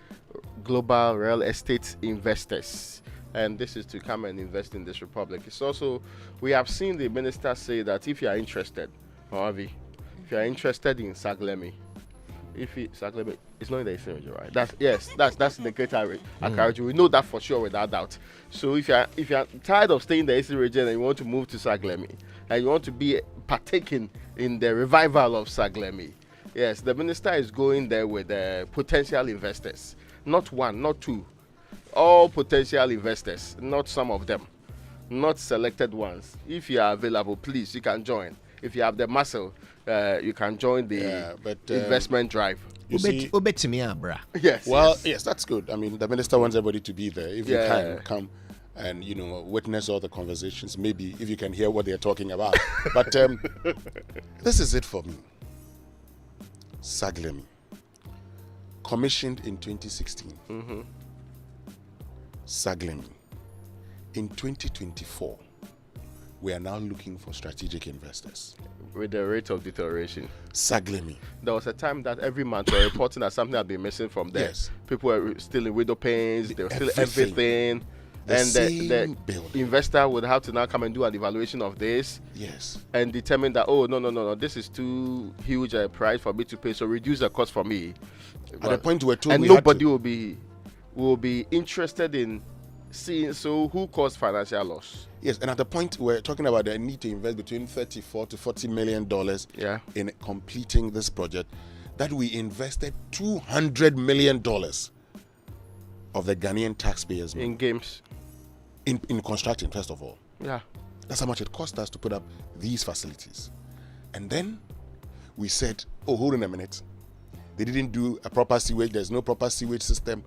global real estate investors. And this is to come and invest in this republic. It's also, we have seen the minister say that if you are interested, if you are interested in Saglemi, Saglemi, it's not in the Eastern region, right? That's in the Greater Accra region. We know that for sure without doubt. So if you are tired of staying in the Eastern region and you want to move to Saglemi and you want to be partaking in the revival of Saglemi, yes, the minister is going there with potential investors, not one, not two, all potential investors, not some of them, not selected ones. If you are available, please, you can join. If you have the muscle, you can join the investment drive. You see, yes. Well, yes, that's good. I mean, the minister wants everybody to be there. If you can come and witness all the conversations, maybe if you can hear what they're talking about. But this is it for me. Saglemi, commissioned in 2016. Saglemi, in 2024. We are now looking for strategic investors. With the rate of deterioration. Saglemi. There was a time that every month we were reporting that something had been missing from there. Yes. People were still in window panes, they were still everything. The investor would have to now come and do an evaluation of this. Yes. And determine that, no, this is too huge a price for me to pay, so reduce the cost for me. At the point we're told, and nobody will be interested in seeing, so who caused financial loss? Yes, and at the point we're talking about the need to invest between $34 to $40 million in completing this project, that we invested $200 million of the Ghanaian taxpayers' money. In games. In constructing, first of all. Yeah. That's how much it cost us to put up these facilities. And then we said, hold on a minute. They didn't do a proper sewage. There's no proper sewage system.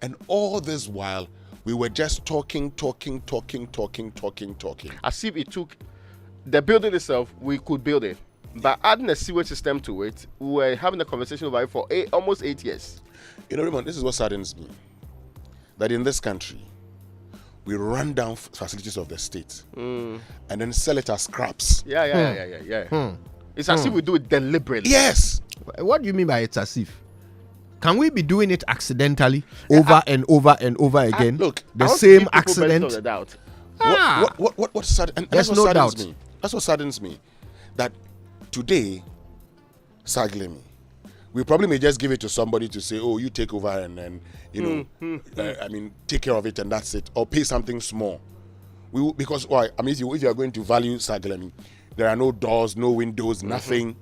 And all this while, we were just talking. As if it took the building itself, we could build it. By adding a sewage system to it, we were having a conversation about it for almost 8 years. You know, Raymond, this is what saddens me. That in this country, we run down facilities of the state and then sell it as scraps. Yeah. It's as if we do it deliberately. Yes. What do you mean by it's as if? Can we be doing it accidentally over and over and over again? Look, the same accident. Of the doubt. What saddens? There's no doubt. Me. That's what saddens me. That today, sadly, we probably may just give it to somebody to say, "Oh, you take over and then take care of it and that's it," or pay something small. Because why? I mean, if you are going to value Saglemi, there are no doors, no windows, nothing.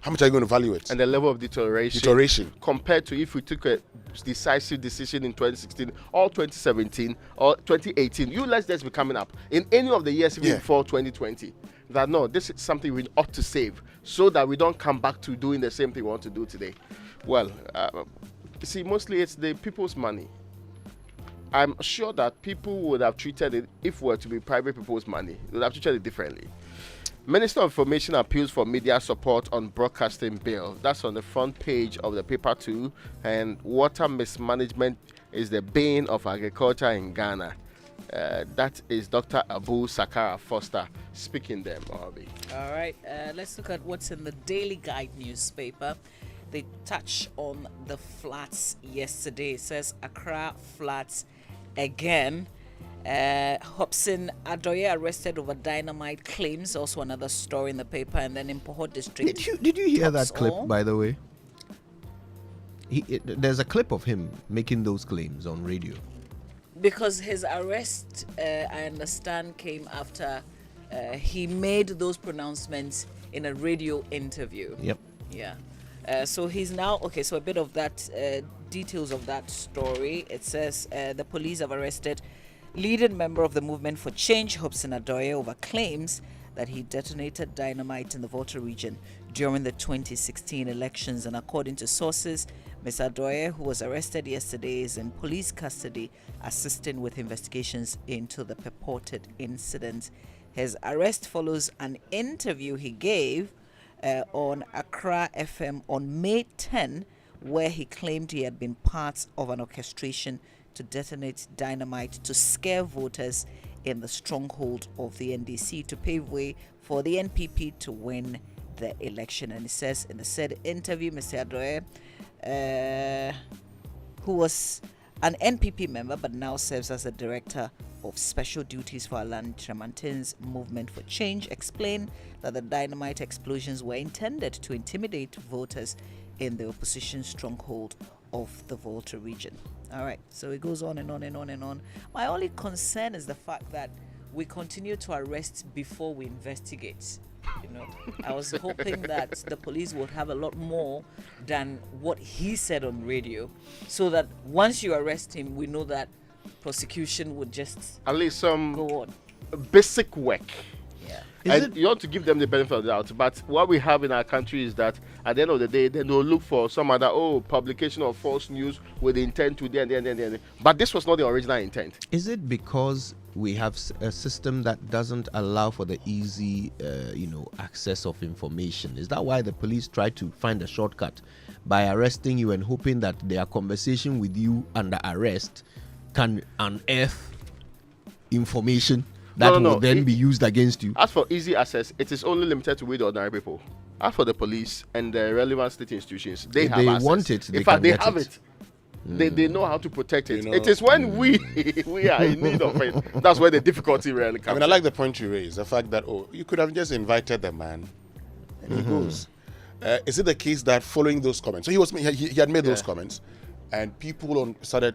How much are you going to value it? And the level of deterioration compared to if we took a decisive decision in 2016 or 2017 or 2018. Let's just be coming up in any of the years even before 2020. That no, this is something we ought to save so that we don't come back to doing the same thing we want to do today. Well, you see, mostly it's the people's money. I'm sure that people would have treated it, if it were to be private people's money, they would have treated it differently. Minister of Information appeals for media support on broadcasting bill. That's on the front page of the paper too. And water mismanagement is the bane of agriculture in Ghana. That is Dr. Abu Sakara Foster speaking them. All right, let's look at what's in the Daily Guide newspaper. They touch on the floods yesterday. It says Accra floods again. Hobson Adoye arrested over dynamite claims. Also another story in the paper. And then in Pohot District. Did you hear that clip, by the way? There's a clip of him making those claims on radio. Because his arrest, I understand, came after he made those pronouncements in a radio interview. Yep. Yeah. So he's now, okay, so a bit of that, details of that story. It says the police have arrested leading member of the Movement for Change, Hobson Adoye, over claims that he detonated dynamite in the Volta region during the 2016 elections. And according to sources, Mr. Adoye, who was arrested yesterday, is in police custody, assisting with investigations into the purported incident. His arrest follows an interview he gave on Accra FM on May 10, where he claimed he had been part of an orchestration to detonate dynamite to scare voters in the stronghold of the NDC to pave way for the NPP to win the election. And it says in the said interview, Mr. Adoye, who was an NPP member but now serves as the director of special duties for Alan Tramantin's Movement for Change, explained that the dynamite explosions were intended to intimidate voters in the opposition stronghold of the Volta region. All right, so it goes on and on and on and on. My only concern is the fact that we continue to arrest before we investigate. You know, I was hoping that the police would have a lot more than what he said on radio, so that once you arrest him, we know that prosecution would just at least some go on. Basic work. Yeah. And you want to give them the benefit of the doubt, but what we have in our country is that at the end of the day, then they'll look for some other publication of false news with the intent to then. But this was not the original intent. Is it because we have a system that doesn't allow for the easy, access of information? Is that why the police try to find a shortcut by arresting you and hoping that their conversation with you under arrest can unearth information that will then be used against you? As for easy access, it is only limited to the ordinary people. As for the police and the relevant state institutions, they have access. Want it, in fact, they have it. They know how to protect it. It is when we are in need of it. That's where the difficulty really comes. I mean, I like the point you raised, the fact that you could have just invited the man and he goes. Is it the case that following those comments, so he had made those comments, and people started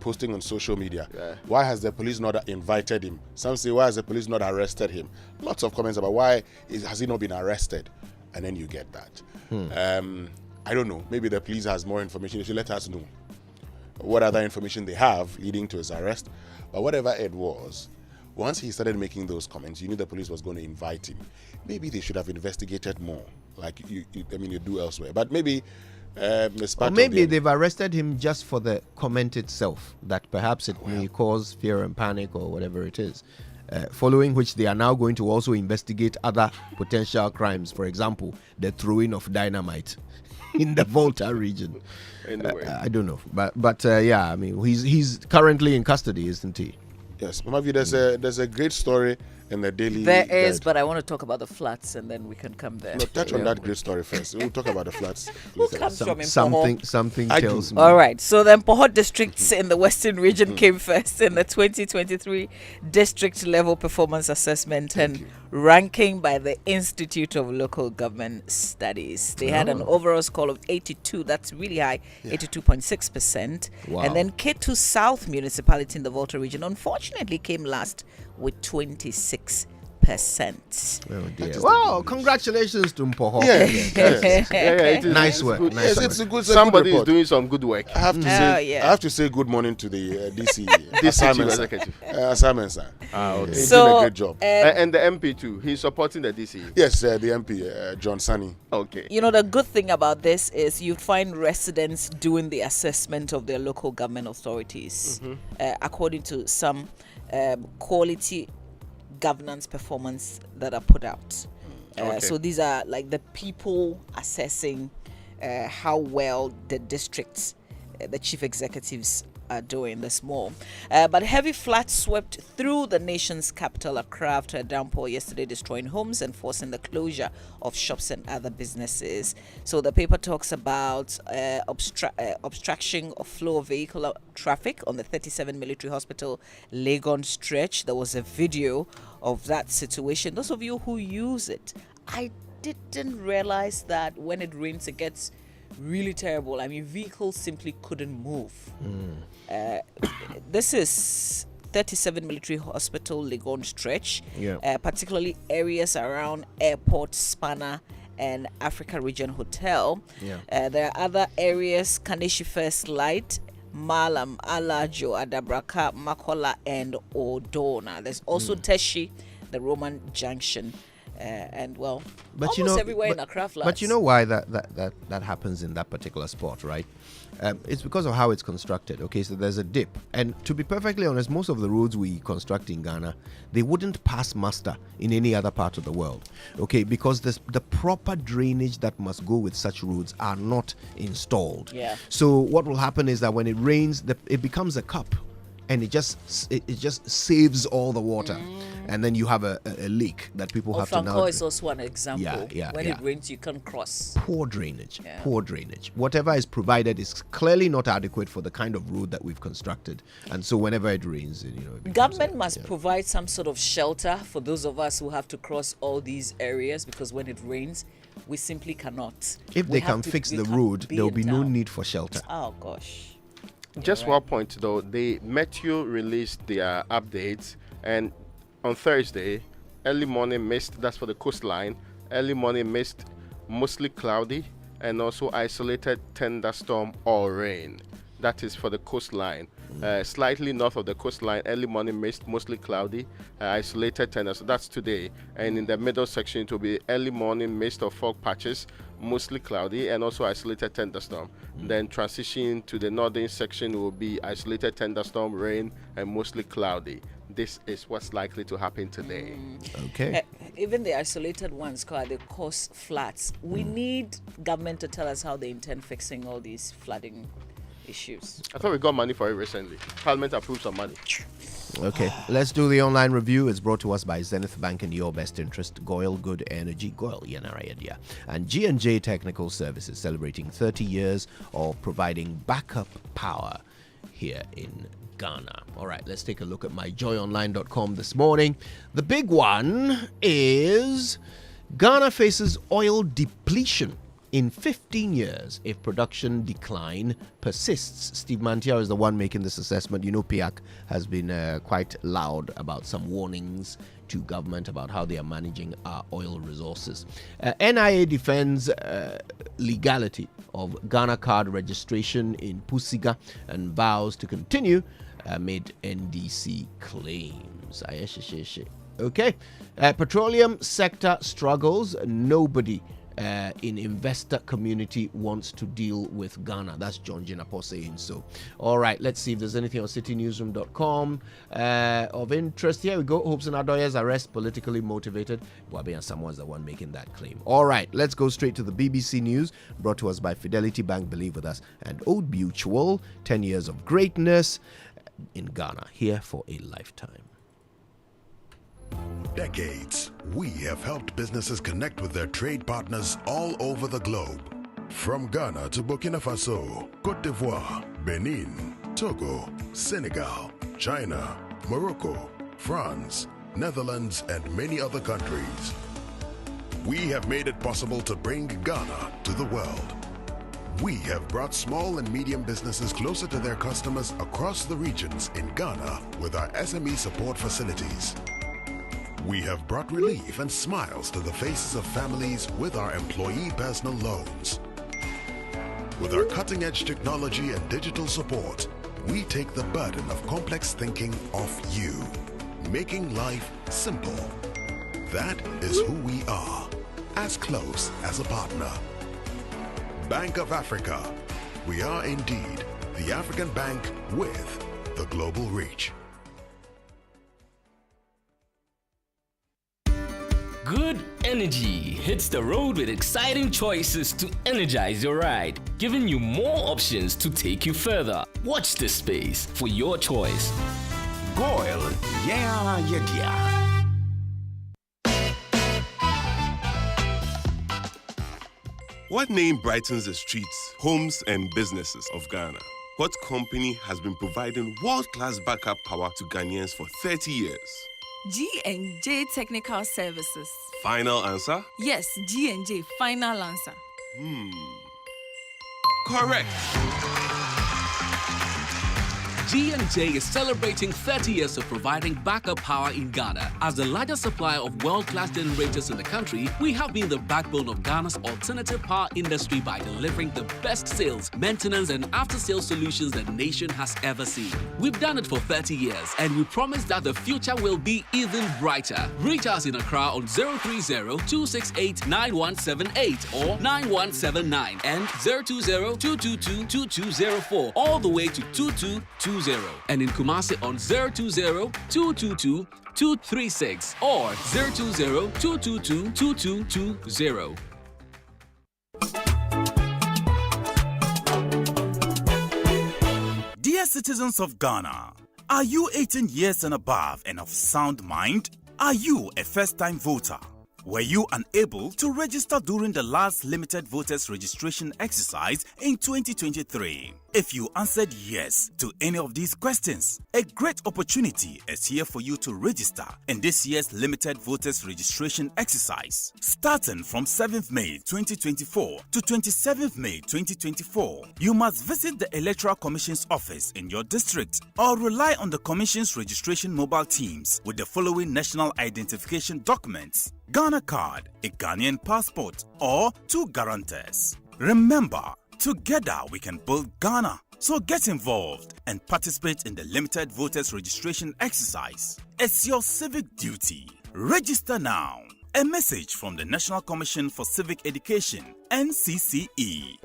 posting on social media, why has the police not invited him? Some say, why has the police not arrested him? Lots of comments about why has he not been arrested? And then you get that. I don't know. Maybe the police has more information. They should let us know what other information they have leading to his arrest. But whatever it was, once he started making those comments, you knew the police was going to invite him. Maybe they should have investigated more, like you do elsewhere. But maybe or maybe they've arrested him just for the comment itself, that perhaps it may cause fear and panic or whatever it is. following which they are now going to also investigate other potential crimes. For example, the throwing of dynamite in the Volta region. Anyway. I don't know, but yeah, I mean, he's currently in custody, isn't he? Yes, my view, there's a great story in the Daily. There is, Guide. but I want to talk about the floods, and then we can come there. No, touch on that great story first. We'll talk about the floods. Who comes from Something tells me. All right, so the Mpoho districts in the Western region came first in the 2023 district level performance assessment and ranking by the Institute of Local Government Studies. They had an overall score of 82. That's really high, 82.6%. Wow. And then K2 South Municipality in the Volta region unfortunately came last with 26%. Oh dear. Wow, congratulations to Mpoho. It is Nice work. Good. Nice work. It's a good Somebody is report. doing some good work. I have to say, I have to say good morning to the DC assignment executive. Assignment, sir. Okay. He's So, doing a great job. And the MP too. He's supporting the DC. Yes, the MP, John Sunny. Okay. You know, the good thing about this is you find residents doing the assessment of their local government authorities according to some quality governance performance that are put out. So these are like the people assessing how well the districts, the chief executives are doing this more. But heavy floods swept through the nation's capital Accra after a downpour yesterday, destroying homes and forcing the closure of shops and other businesses. So the paper talks about obstruction of flow of vehicular traffic on the 37 Military Hospital Legon stretch. There was a video of that situation. Those of you who use it, I didn't realize that when it rains it gets really terrible. I mean, vehicles simply couldn't move. This is 37 Military Hospital Legon stretch, particularly areas around Airport, Spanner and Africa Region Hotel. There are other areas, Kaneshi First Light, Malam, Alajo, Adabraka, Makola and Odona. There's also Teshi, the Roman Junction. And well, but almost you know, everywhere in Accra floods. But you know why that happens in that particular spot, right? It's because of how it's constructed. Okay, so there's a dip, and to be perfectly honest, most of the roads we construct in Ghana, they wouldn't pass muster in any other part of the world. Okay, because the proper drainage that must go with such roads are not installed. So what will happen is that when it rains, it becomes a cup. And it just saves all the water, and then you have a leak that people have to now. Franco is also an example. When it rains, you can cross. Poor drainage. Whatever is provided is clearly not adequate for the kind of road that we've constructed, and so whenever it rains, it government must provide some sort of shelter for those of us who have to cross all these areas, because when it rains, we simply cannot. If they can fix the road, there will be no need for shelter. Oh gosh. Just one point though, the Meteo released their updates, and on Thursday, early morning mist, that's for the coastline, early morning mist, mostly cloudy, and also isolated thunderstorm or rain. That is for the coastline. Slightly north of the coastline, early morning mist, mostly cloudy, isolated thunderstorm. That's today. And in the middle section, it will be early morning mist or fog patches, mostly cloudy, and also isolated thunderstorm. Then transition to the northern section will be isolated thunderstorm, rain, and mostly cloudy. This is what's likely to happen today. Okay. Even the isolated ones, they cause floods. We need government to tell us how they intend fixing all these flooding issues. I thought we got money for it recently. Parliament approved some money. Okay, let's do the online review. It's brought to us by Zenith Bank in your best interest, Goyle Good Energy, Goyle Yanarayadia, and G&J Technical Services, celebrating 30 years of providing backup power here in Ghana. All right, let's take a look at myjoyonline.com this morning. The big one is Ghana faces oil depletion in 15 years if production decline persists. Steve Mantiar is the one making this assessment. You know, PIAC has been quite loud about some warnings to government about how they are managing our oil resources. NIA defends legality of Ghana card registration in Pusiga and vows to continue amid NDC claims. Okay. Petroleum sector struggles. Nobody in investor community wants to deal with Ghana. That's John Jinapo saying so. All right, let's see if there's anything on citynewsroom.com of interest. Here we go. Hobson Adoya's arrest politically motivated. Boabe and someone's the one making that claim. All right, let's go straight to the BBC News, brought to us by Fidelity Bank, Believe With Us, and Old Mutual. 10 years of greatness in Ghana, here for a lifetime. Decades, we have helped businesses connect with their trade partners all over the globe. From Ghana to Burkina Faso, Côte d'Ivoire, Benin, Togo, Senegal, China, Morocco, France, Netherlands, and many other countries. We have made it possible to bring Ghana to the world. We have brought small and medium businesses closer to their customers across the regions in Ghana with our SME support facilities. We have brought relief and smiles to the faces of families with our employee personal loans. With our cutting-edge technology and digital support, we take the burden of complex thinking off you, making life simple. That is who we are, as close as a partner. Bank of Africa. We are indeed the African bank with the global reach. Good energy hits the road with exciting choices to energize your ride, giving you more options to take you further. Watch this space for your choice. Goil, yeah. What name brightens the streets, homes, and businesses of Ghana? What company has been providing world-class backup power to Ghanaians for 30 years? G&J Technical Services. Final answer? Yes, G&J, final answer. Correct. G&J is celebrating 30 years of providing backup power in Ghana. As the largest supplier of world-class generators in the country, we have been the backbone of Ghana's alternative power industry by delivering the best sales, maintenance, and after-sales solutions the nation has ever seen. We've done it for 30 years, and we promise that the future will be even brighter. Reach us in Accra on 030-268-9178 or 9179 and 020-222-2204 all the way to 2220. And in Kumasi on 020-222-236 or 020-222-2220. Dear citizens of Ghana, are you 18 years and above and of sound mind? Are you a first-time voter? Were you unable to register during the last limited voters registration exercise in 2023? If you answered yes to any of these questions, a great opportunity is here for you to register in this year's limited voters registration exercise. Starting from 7th May 2024 to 27th May 2024, you must visit the Electoral Commission's office in your district or rely on the Commission's registration mobile teams with the following national identification documents: Ghana card, a Ghanaian passport, or 2 guarantors. Remember, together we can build Ghana. So get involved and participate in the limited voters registration exercise. It's your civic duty. Register now. A message from the National Commission for Civic Education, NCCE.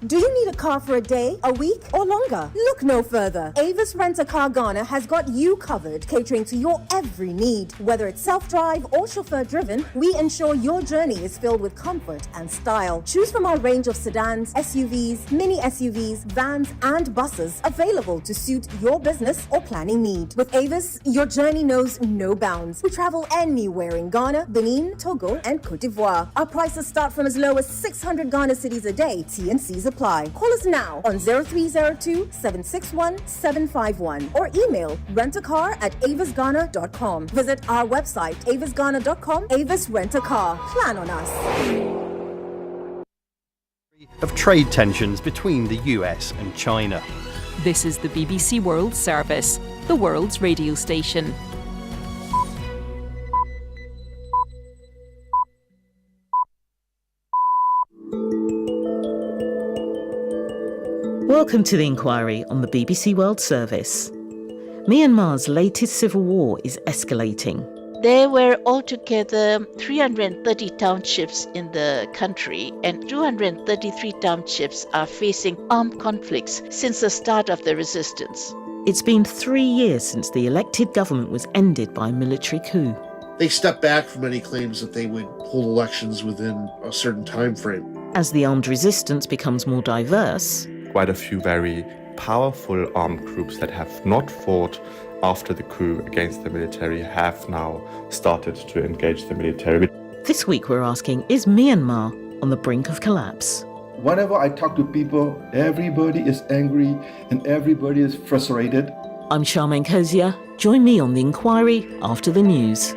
Do you need a car for a day, a week, or longer? Look no further. Avis Rent-A-Car Ghana has got you covered, catering to your every need. Whether it's self-drive or chauffeur-driven, we ensure your journey is filled with comfort and style. Choose from our range of sedans, SUVs, mini SUVs, vans, and buses available to suit your business or planning need. With Avis, your journey knows no bounds. We travel anywhere in Ghana, Benin, Togo, and Côte d'Ivoire. Our prices start from as low as 600 Ghana cedis a day. T&Cs apply. Call us now on 0302-761-751 or email rentacar@avisghana.com. Visit our website avisghana.com. Avis Rent-A-Car. Plan on us. Of trade tensions between the US and China. This is the BBC World Service, the world's radio station. Welcome to the inquiry on the BBC World Service. Myanmar's latest civil war is escalating. There were altogether 330 townships in the country, and 233 townships are facing armed conflicts since the start of the resistance. It's been 3 years since the elected government was ended by a military coup. They stepped back from any claims that they would hold elections within a certain time frame. As the armed resistance becomes more diverse, quite a few very powerful armed groups that have not fought after the coup against the military have now started to engage the military. This week we're asking, is Myanmar on the brink of collapse? Whenever I talk to people, everybody is angry and everybody is frustrated. I'm Charmaine Cozier. Join me on The Inquiry after the news.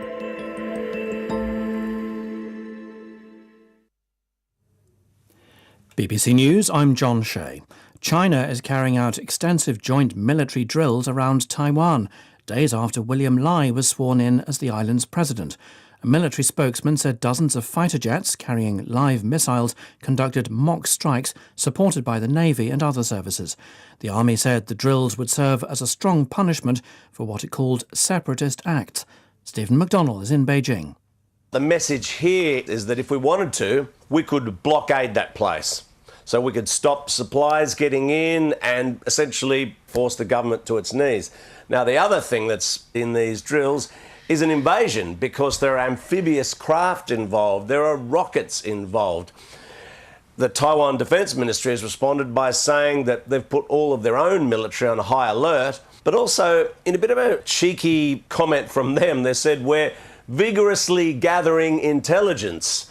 BBC News, I'm John Shea. China is carrying out extensive joint military drills around Taiwan, days after William Lai was sworn in as the island's president. A military spokesman said dozens of fighter jets carrying live missiles conducted mock strikes supported by the Navy and other services. The army said the drills would serve as a strong punishment for what it called separatist acts. Stephen McDonnell is in Beijing. The message here is that if we wanted to, we could blockade that place. So we could stop supplies getting in and essentially force the government to its knees. Now, the other thing that's in these drills is an invasion because there are amphibious craft involved, there are rockets involved. The Taiwan Defence Ministry has responded by saying that they've put all of their own military on high alert, but also in a bit of a cheeky comment from them, they said, we're vigorously gathering intelligence.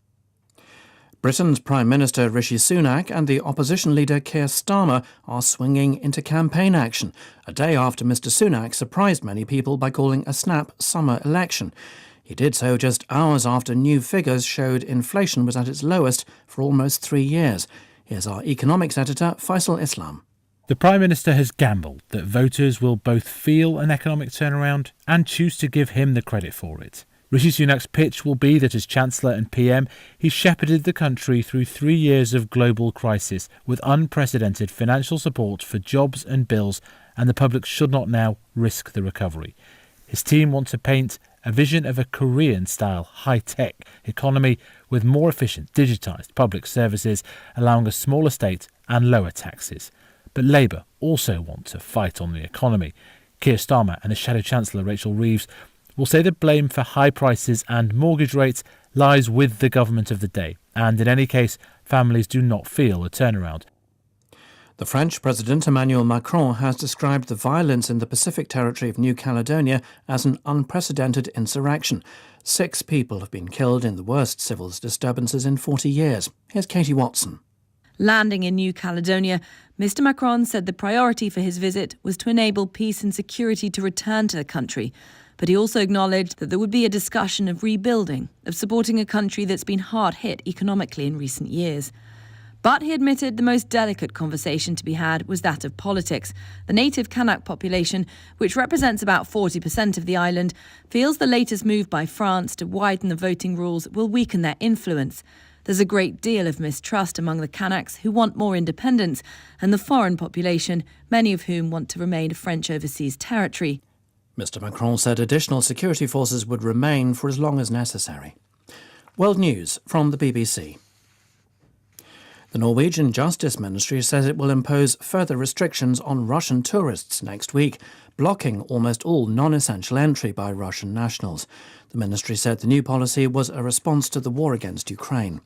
Britain's Prime Minister Rishi Sunak and the opposition leader Keir Starmer are swinging into campaign action, a day after Mr Sunak surprised many people by calling a snap summer election. He did so just hours after new figures showed inflation was at its lowest for almost 3 years. Here's our economics editor, Faisal Islam. The Prime Minister has gambled that voters will both feel an economic turnaround and choose to give him the credit for it. Rishi Sunak's pitch will be that as Chancellor and PM, he shepherded the country through 3 years of global crisis with unprecedented financial support for jobs and bills, and the public should not now risk the recovery. His team want to paint a vision of a Korean-style high-tech economy with more efficient, digitised public services, allowing a smaller state and lower taxes. But Labour also want to fight on the economy. Keir Starmer and his Shadow Chancellor Rachel Reeves will say the blame for high prices and mortgage rates lies with the government of the day, and in any case, families do not feel a turnaround. The French President Emmanuel Macron has described the violence in the Pacific territory of New Caledonia as an unprecedented insurrection. 6 people have been killed in the worst civil disturbances in 40 years. Here's Katie Watson. Landing in New Caledonia, Mr Macron said the priority for his visit was to enable peace and security to return to the country. But he also acknowledged that there would be a discussion of rebuilding, of supporting a country that's been hard hit economically in recent years. But he admitted the most delicate conversation to be had was that of politics. The native Kanak population, which represents about 40% of the island, feels the latest move by France to widen the voting rules will weaken their influence. There's a great deal of mistrust among the Kanaks who want more independence, and the foreign population, many of whom want to remain a French overseas territory. Mr Macron said additional security forces would remain for as long as necessary. World News from the BBC. The Norwegian Justice Ministry says it will impose further restrictions on Russian tourists next week, blocking almost all non-essential entry by Russian nationals. The ministry said the new policy was a response to the war against Ukraine.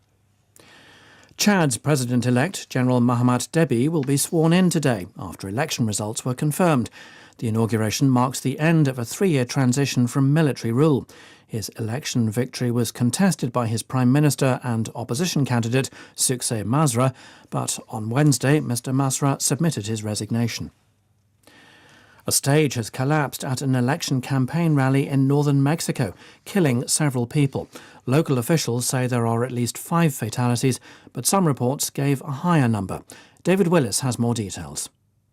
Chad's president-elect, General Mahamat Deby, will be sworn in today after election results were confirmed. The inauguration marks the end of a 3-year transition from military rule. His election victory was contested by his Prime Minister and opposition candidate, Sukseh Masra, but on Wednesday, Mr Masra submitted his resignation. A stage has collapsed at an election campaign rally in northern Mexico, killing several people. Local officials say there are at least 5 fatalities, but some reports gave a higher number. David Willis has more details.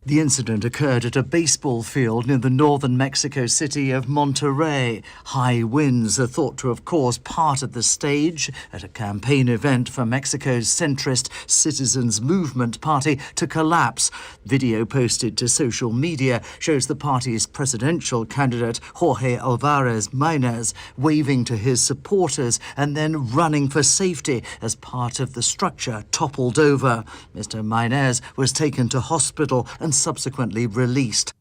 The incident occurred at a baseball field near the northern Mexico city of Monterrey. High winds are thought to have caused part of the stage at a campaign event for Mexico's centrist Citizens Movement Party to collapse. Video posted to social media shows the party's presidential candidate Jorge Alvarez Maínez waving to his supporters and then running for safety as part of the structure toppled over. Mr. Maínez was taken to hospital and subsequently released.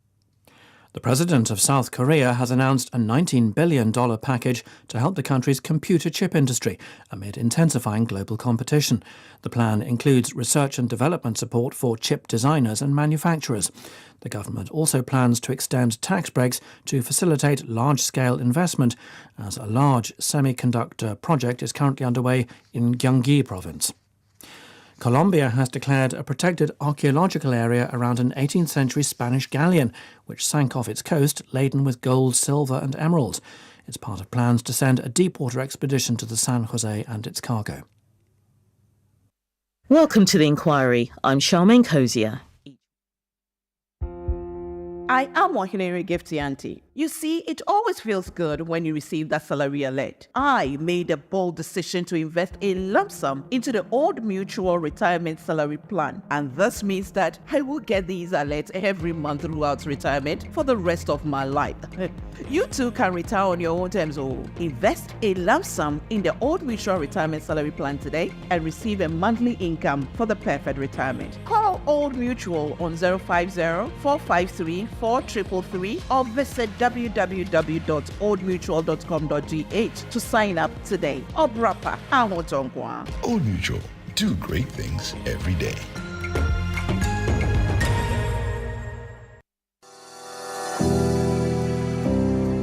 The president of South Korea has announced a $19 billion package to help the country's computer chip industry amid intensifying global competition. The plan includes research and development support for chip designers and manufacturers. The government also plans to extend tax breaks to facilitate large-scale investment, as a large semiconductor project is currently underway in Gyeonggi province. Colombia has declared a protected archaeological area around an 18th century Spanish galleon, which sank off its coast laden with gold, silver and emeralds. It's part of plans to send a deep-water expedition to the San Jose and its cargo. Welcome to The Inquiry. I'm Charmaine Cozier. I am Wahinere Gifty Auntie. You see, it always feels good when you receive that salary alert. I made a bold decision to invest a lump sum into the Old Mutual Retirement Salary Plan. And this means that I will get these alerts every month throughout retirement for the rest of my life. You too can retire on your own terms. Invest a lump sum in the Old Mutual Retirement Salary Plan today and receive a monthly income for the perfect retirement. Call Old Mutual on 050-453-4333 or visit www.oldmutual.com.gh to sign up today. Obrapa, Ahotongwa. Old Mutual, do great things every day.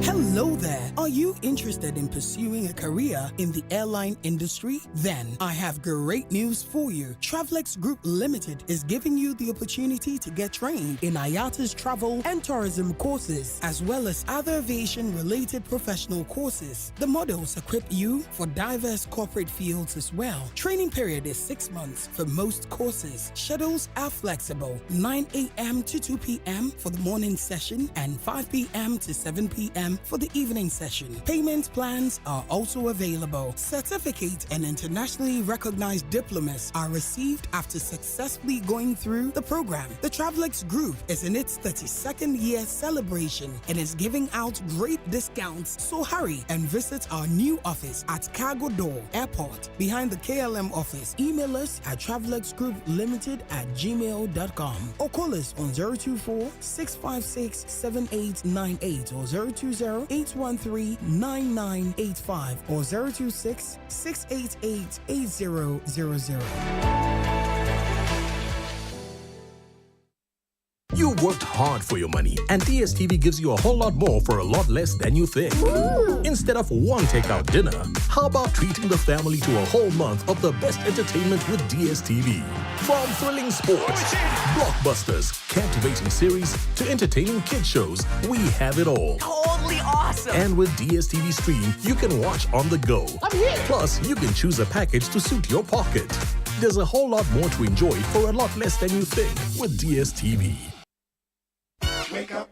Hello there. Are you interested in pursuing a career in the airline industry? Then I have great news for you. Travelex Group Limited is giving you the opportunity to get trained in IATA's travel and tourism courses, as well as other aviation-related professional courses. The modules equip you for diverse corporate fields as well. Training period is 6 months for most courses. Schedules are flexible, 9 a.m. to 2 p.m. for the morning session and 5 p.m. to 7 p.m. for the evening session. Payment plans are also available. Certificate and internationally recognized diplomas are received after successfully going through the program. The Travelex Group is in its 32nd year celebration and is giving out great discounts. So hurry and visit our new office at Cargo Door Airport behind the KLM office. Email us at travelex.grouplimited@gmail.com or call us on 024-656-7898 or 020-813-9985 or 026-688-8000. You worked hard for your money, and DSTV gives you a whole lot more for a lot less than you think. Ooh. Instead of one takeout dinner, how about treating the family to a whole month of the best entertainment with DSTV? From thrilling sports, blockbusters, captivating series, to entertaining kid shows, we have it all. Totally awesome! And with DSTV Stream, you can watch on the go. I'm here! Plus, you can choose a package to suit your pocket. There's a whole lot more to enjoy for a lot less than you think with DSTV. Wake up,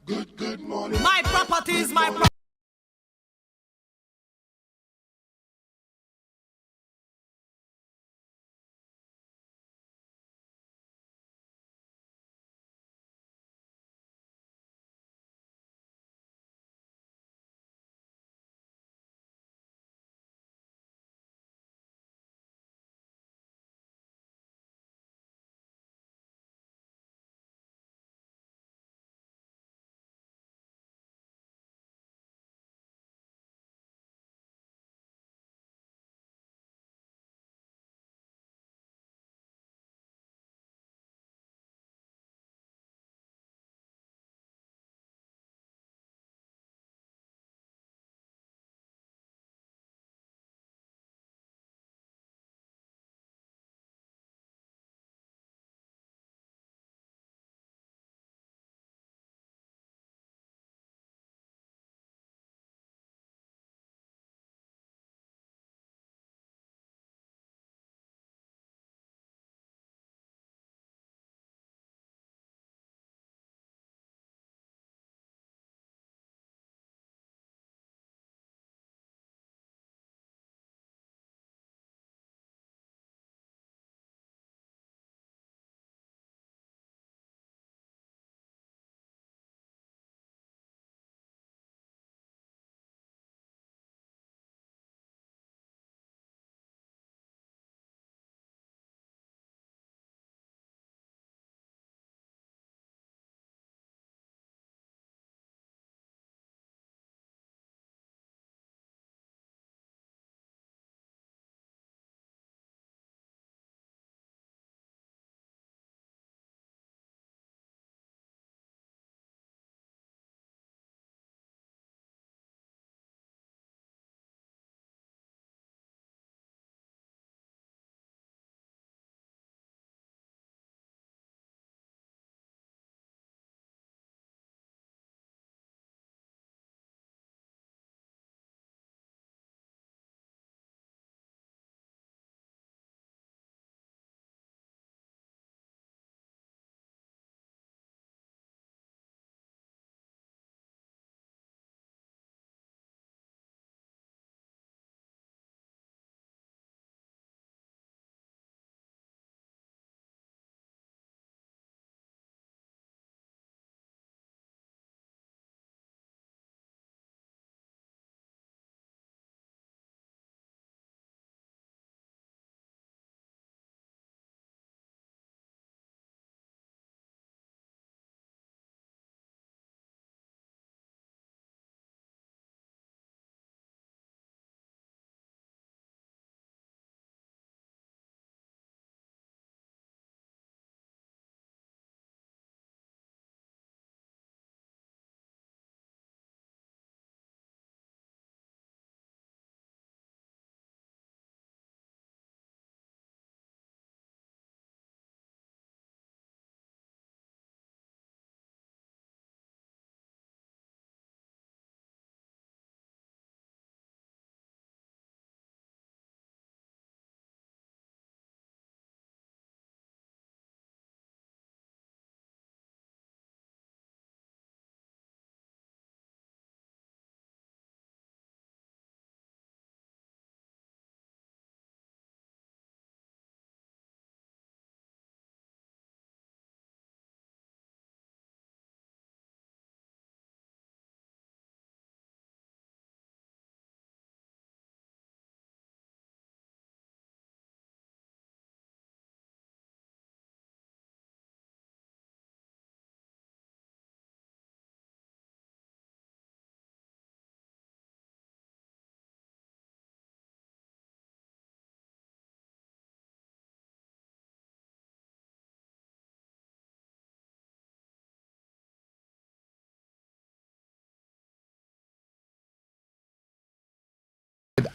good morning. My properties, my property.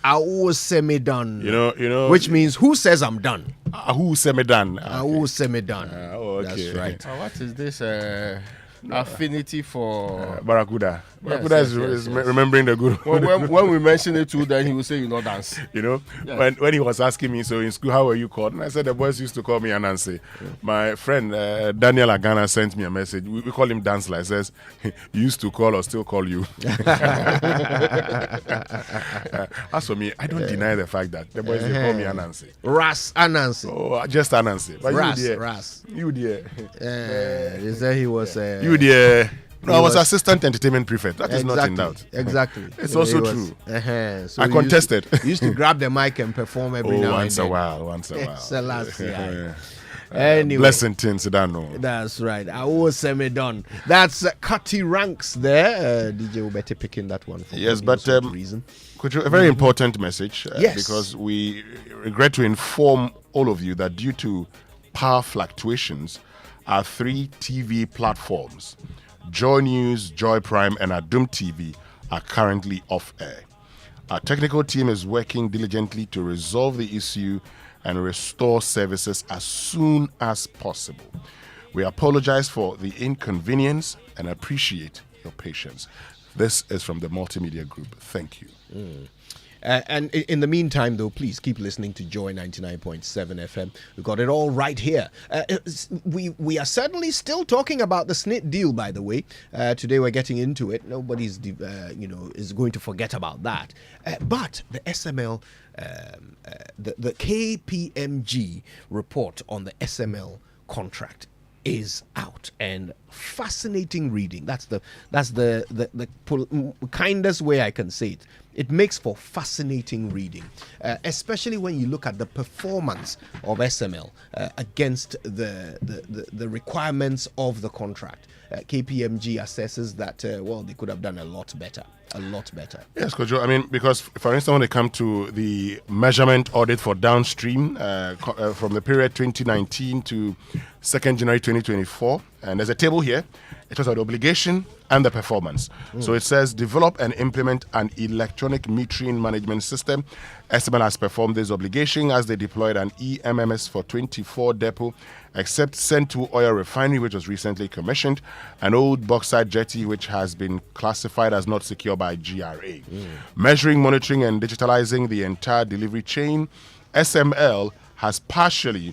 I will semi-done. You know. Which means who says I'm done? Who semi-done? Who semi-done. Okay. That's right. What is this affinity for Barracuda? Barracuda is remembering the good. When we mention it too, then he will say, you know, dance. You know, Yes. when he was asking me, so in school, how were you called? And I said the boys used to call me Anansi. My friend Daniel Agana sent me a message. We call him Dansla. He says, he used to call or still call you. As for me, I don't deny the fact that the boys they call me Anansi. Ras Anansi. Oh, just Anansi. But Ras. You dear. They say he was. You dear. No, I was assistant entertainment prefect. That is not in doubt. Exactly. It's also true. So I contested. You used to grab the mic and perform every now and then. Once a while. Selassie. Anyway. Blessing things, Dano. That's right. I was semi-done. That's Cutty Ranks there. DJ Ubete picking that one for yes, but reason. A very important message. Yes. Because we regret to inform all of you that due to power fluctuations, our 3 TV platforms, Joy News, Joy Prime, and Adum TV, are currently off air. Our technical team is working diligently to resolve the issue and restore services as soon as possible. We apologize for the inconvenience and appreciate your patience. This is from the Multimedia Group. Thank you. And in the meantime, though, please keep listening to Joy 99.7 FM. We've got it all right here. We are certainly still talking about the SNIT deal, by the way. Today we're getting into it. Nobody's, is going to forget about that. But the SML, the KPMG report on the SML contract is out, and fascinating reading. That's the kindest way I can say it. It makes for fascinating reading, especially when you look at the performance of SML against the requirements of the contract. KPMG assesses that they could have done a lot better. Yes, Kojo. I mean, because for instance, when it comes to the measurement audit for downstream from the period 2019 to 2nd January 2024, and there's a table here. It was the obligation and the performance. So it says, develop and implement an electronic metering management system. SML has performed this obligation as they deployed an EMMS for 24 depot, except Centu Oil Refinery, which was recently commissioned, an old bauxite jetty, which has been classified as not secure by GRA. Measuring, monitoring, and digitalizing the entire delivery chain, SML has partially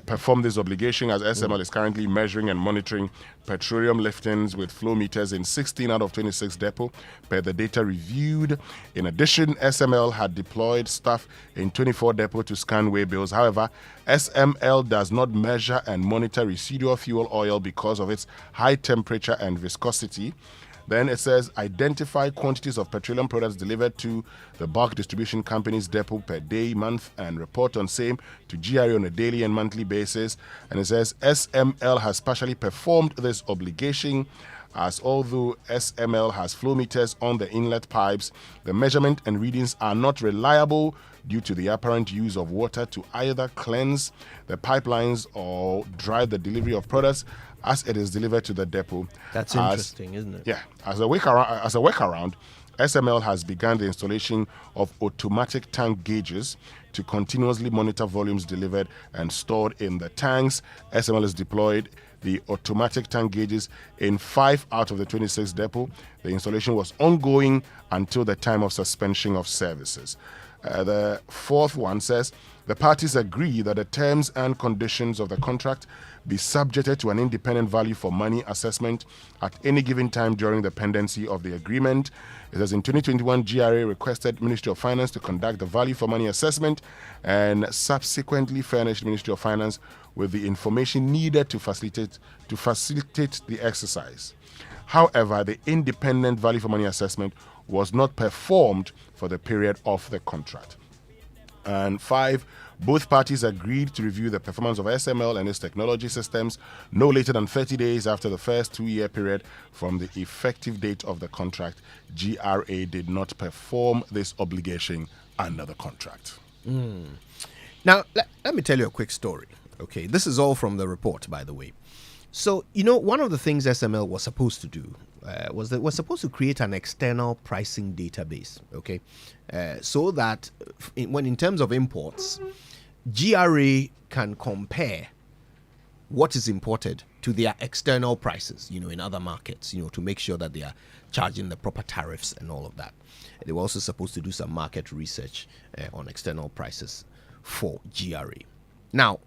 perform this obligation, as SML is currently measuring and monitoring petroleum liftings with flow meters in 16 out of 26 depot per the data reviewed. In addition, SML had deployed staff in 24 depot to scan weigh bills. However, SML does not measure and monitor residual fuel oil because of its high temperature and viscosity. Then it says, identify quantities of petroleum products delivered to the bulk distribution company's depot per day, month, and report on same to GRA on a daily and monthly basis. And it says, SML has partially performed this obligation, as although SML has flow meters on the inlet pipes, the measurement and readings are not reliable due to the apparent use of water to either cleanse the pipelines or drive the delivery of products as it is delivered to the depot. That's interesting, isn't it? Yeah. As a workaround, SML has begun the installation of automatic tank gauges to continuously monitor volumes delivered and stored in the tanks. SML has deployed the automatic tank gauges in 5 out of the 26 depot. The installation was ongoing until the time of suspension of services. The fourth one says, the parties agree that the terms and conditions of the contract be subjected to an independent value for money assessment at any given time during the pendency of the agreement. It says in 2021, GRA requested Ministry of Finance to conduct the value for money assessment and subsequently furnished Ministry of Finance with the information needed to facilitate the exercise. However, the independent value for money assessment was not performed for the period of the contract. And 5, both parties agreed to review the performance of SML and its technology systems no later than 30 days after the first 2-year period from the effective date of the contract. GRA did not perform this obligation under the contract. Now, let me tell you a quick story. Okay, this is all from the report, by the way. So, you know, one of the things SML was supposed to do was supposed to create an external pricing database, okay? So that in terms of imports, GRA can compare what is imported to their external prices, you know, in other markets, you know, to make sure that they are charging the proper tariffs and all of that. They were also supposed to do some market research on external prices for GRA. Now,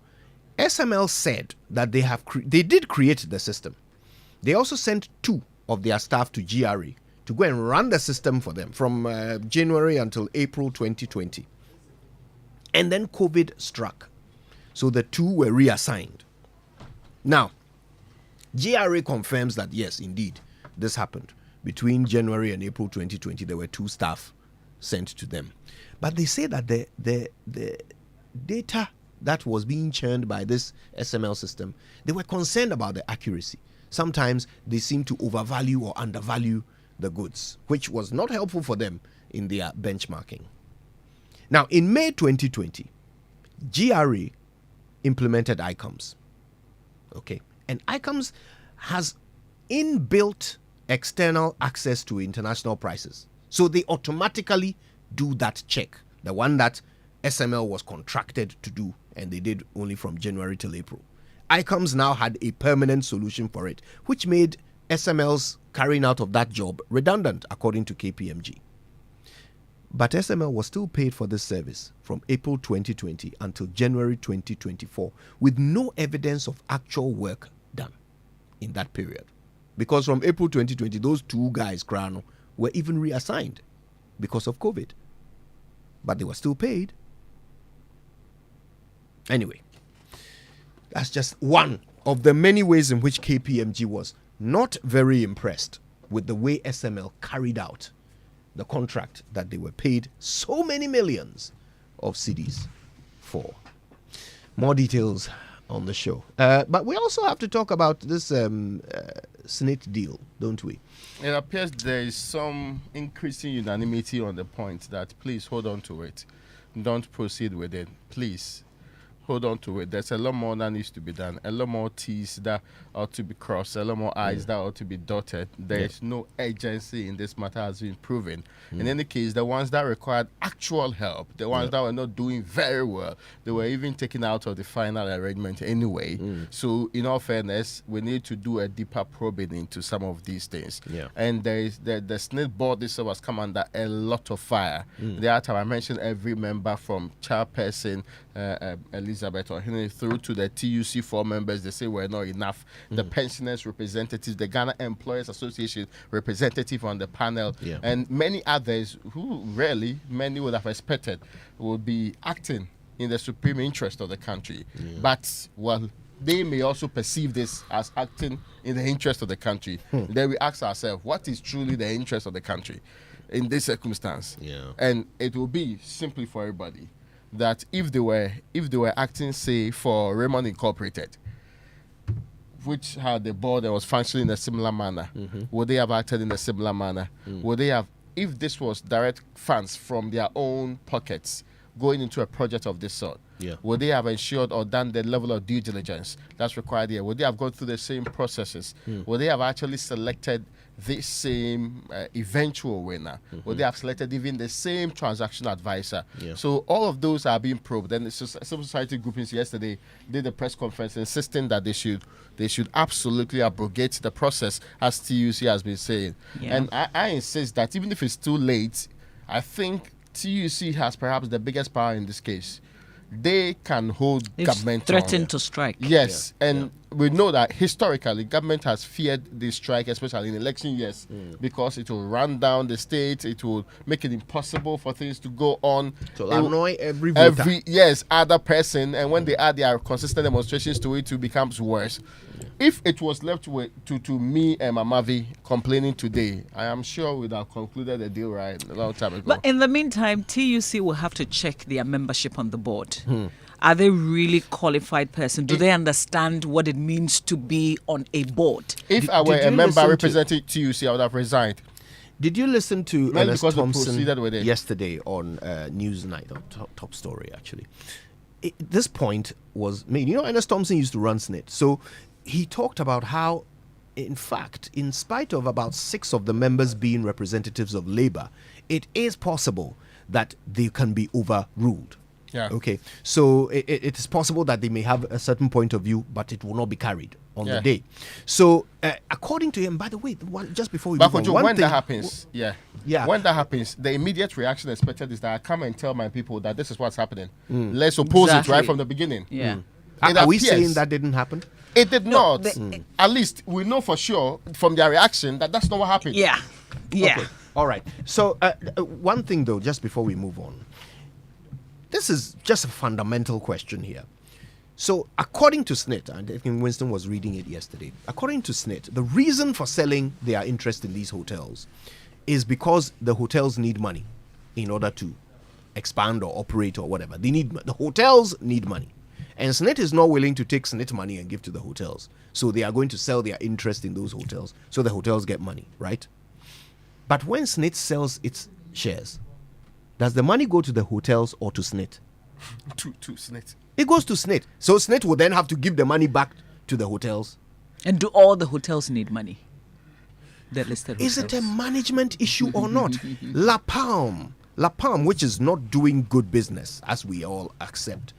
SML said that they did create the system. They also sent 2 of their staff to GRA to go and run the system for them from January until April 2020. And then COVID struck. So the 2 were reassigned. Now, GRA confirms that yes, indeed, this happened. Between January and April 2020, there were 2 staff sent to them. But they say that the data that was being churned by this SML system, they were concerned about the accuracy. Sometimes they seem to overvalue or undervalue the goods, which was not helpful for them in their benchmarking. Now, in May 2020, GRA implemented ICOMS. Okay, and ICOMS has inbuilt external access to international prices. So they automatically do that check, the one that SML was contracted to do, and they did only from January till April. ICOMS now had a permanent solution for it, which made SML's carrying out of that job redundant, according to KPMG. But SML was still paid for this service from April 2020 until January 2024 with no evidence of actual work done in that period. Because from April 2020, those 2 guys, Krano, were even reassigned because of COVID. But they were still paid. Anyway, that's just one of the many ways in which KPMG was not very impressed with the way SML carried out the contract that they were paid so many millions of cedis for. More details on the show. But we also have to talk about this SNIT deal, don't we? It appears there is some increasing unanimity on the point that please hold on to it. Don't proceed with it. Please hold on to it. There's a lot more that needs to be done, a lot more T's that ought to be crossed, a lot more I's that ought to be dotted. There is no urgency in this matter has been proven. In any case, the ones that required actual help, the ones that were not doing very well, they were even taken out of the final arrangement anyway. So in all fairness, we need to do a deeper probing into some of these things. And there is the SNIT board this was come under a lot of fire. The other time I mentioned every member from chairperson Elizabeth or Henry through to the TUC 4 members, they say were not enough. The pensioners representatives, the Ghana Employers Association representative on the panel, and many others who many would have expected would be acting in the supreme interest of the country. But, well, they may also perceive this as acting in the interest of the country. Then we ask ourselves, what is truly the interest of the country in this circumstance? And it will be simply for everybody that if they were acting, say, for Raymond Incorporated, which had the board that was functioning in a similar manner, would they have acted in a similar manner? Would they have, if this was direct funds from their own pockets going into a project of this sort, would they have ensured or done the level of due diligence that's required here? Would they have gone through the same processes? Would they have actually selected the same eventual winner? Would they have selected even the same transaction advisor? So all of those are being probed. And the civil society groupings yesterday did a press conference insisting that they should absolutely abrogate the process, as TUC has been saying. And I insist that even if it's too late, I think TUC has perhaps the biggest power in this case. They can hold government threaten to strike. Yes, and we know that historically government has feared the strike, especially in election years, because it will run down the state, it will make it impossible for things to go on. To annoy every voter. Other person, and when they add their consistent demonstrations to it, it becomes worse. If it was left to me and Mamavi complaining today, I am sure we'd have concluded the deal a long time ago. But in the meantime, TUC will have to check their membership on the board. Are they really qualified person? Do they understand what it means to be on a board? If I were a member representing TUC, I would have resigned. Did you listen to Ernest Thompson yesterday on Newsnight, on Top Story, actually? This point was made. You know, Ernest Thompson used to run SNIT. So he talked about how, in fact, in spite of about 6 of the members being representatives of Labour, it is possible that they can be overruled. Yeah. Okay. So it is possible that they may have a certain point of view, but it will not be carried on the day. So according to him, by the way, just before we move on, when that happens, when that happens, the immediate reaction expected is that I come and tell my people that this is what's happening. Let's oppose it right from the beginning. Yeah. Are we saying that didn't happen? It did not. At least we know for sure from their reaction that that's not what happened. Yeah. Okay. All right. So one thing though, just before we move on, this is just a fundamental question here. So according to SNIT, and I think Winston was reading it yesterday, according to SNIT, the reason for selling their interest in these hotels is because the hotels need money in order to expand or operate or whatever. The hotels need money. And SNIT is not willing to take SNIT money and give to the hotels. So they are going to sell their interest in those hotels so the hotels get money, right? But when SNIT sells its shares, does the money go to the hotels or to SNIT? To SNIT. It goes to SNIT. So SNIT will then have to give the money back to the hotels. And do all the hotels need money? The listed Is hotels. it a management issue or not? La Palme, which is not doing good business, as we all accept,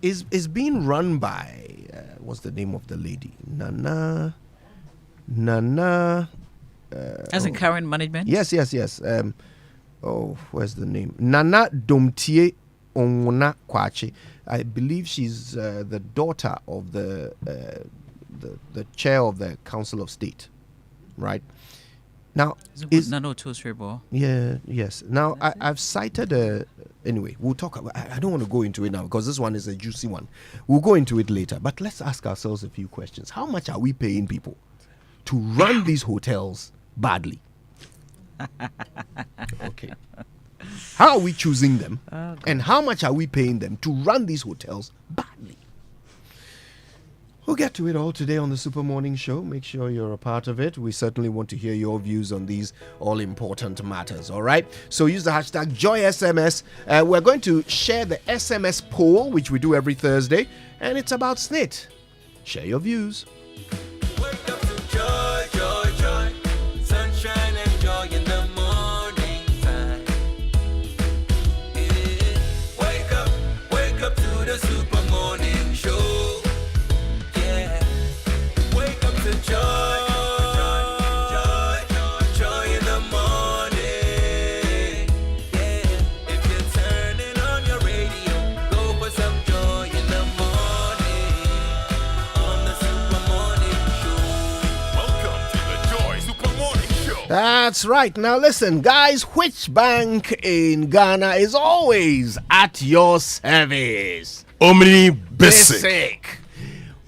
is being run by, what's the name of the lady? Nana. As in current management? Yes. Where's the name? Nana Domtie Onwuna Kwache. I believe she's the daughter of the chair of the Council of State, right? Now, yes. Now, I've cited anyway, we'll talk about, I don't want to go into it now because this one is a juicy one. We'll go into it later, but let's ask ourselves a few questions. How much are we paying people to run these hotels badly? Okay. How are we choosing them? And how much are we paying them to run these hotels badly? We'll get to it all today on the Super Morning Show. Make sure you're a part of it. We certainly want to hear your views on these all-important matters, all right? So use the hashtag JoySMS. We're going to share the SMS poll, which we do every Thursday, and it's about SNIT. Share your views. That's right. Now listen, guys, which bank in Ghana is always at your service? Omni Basic.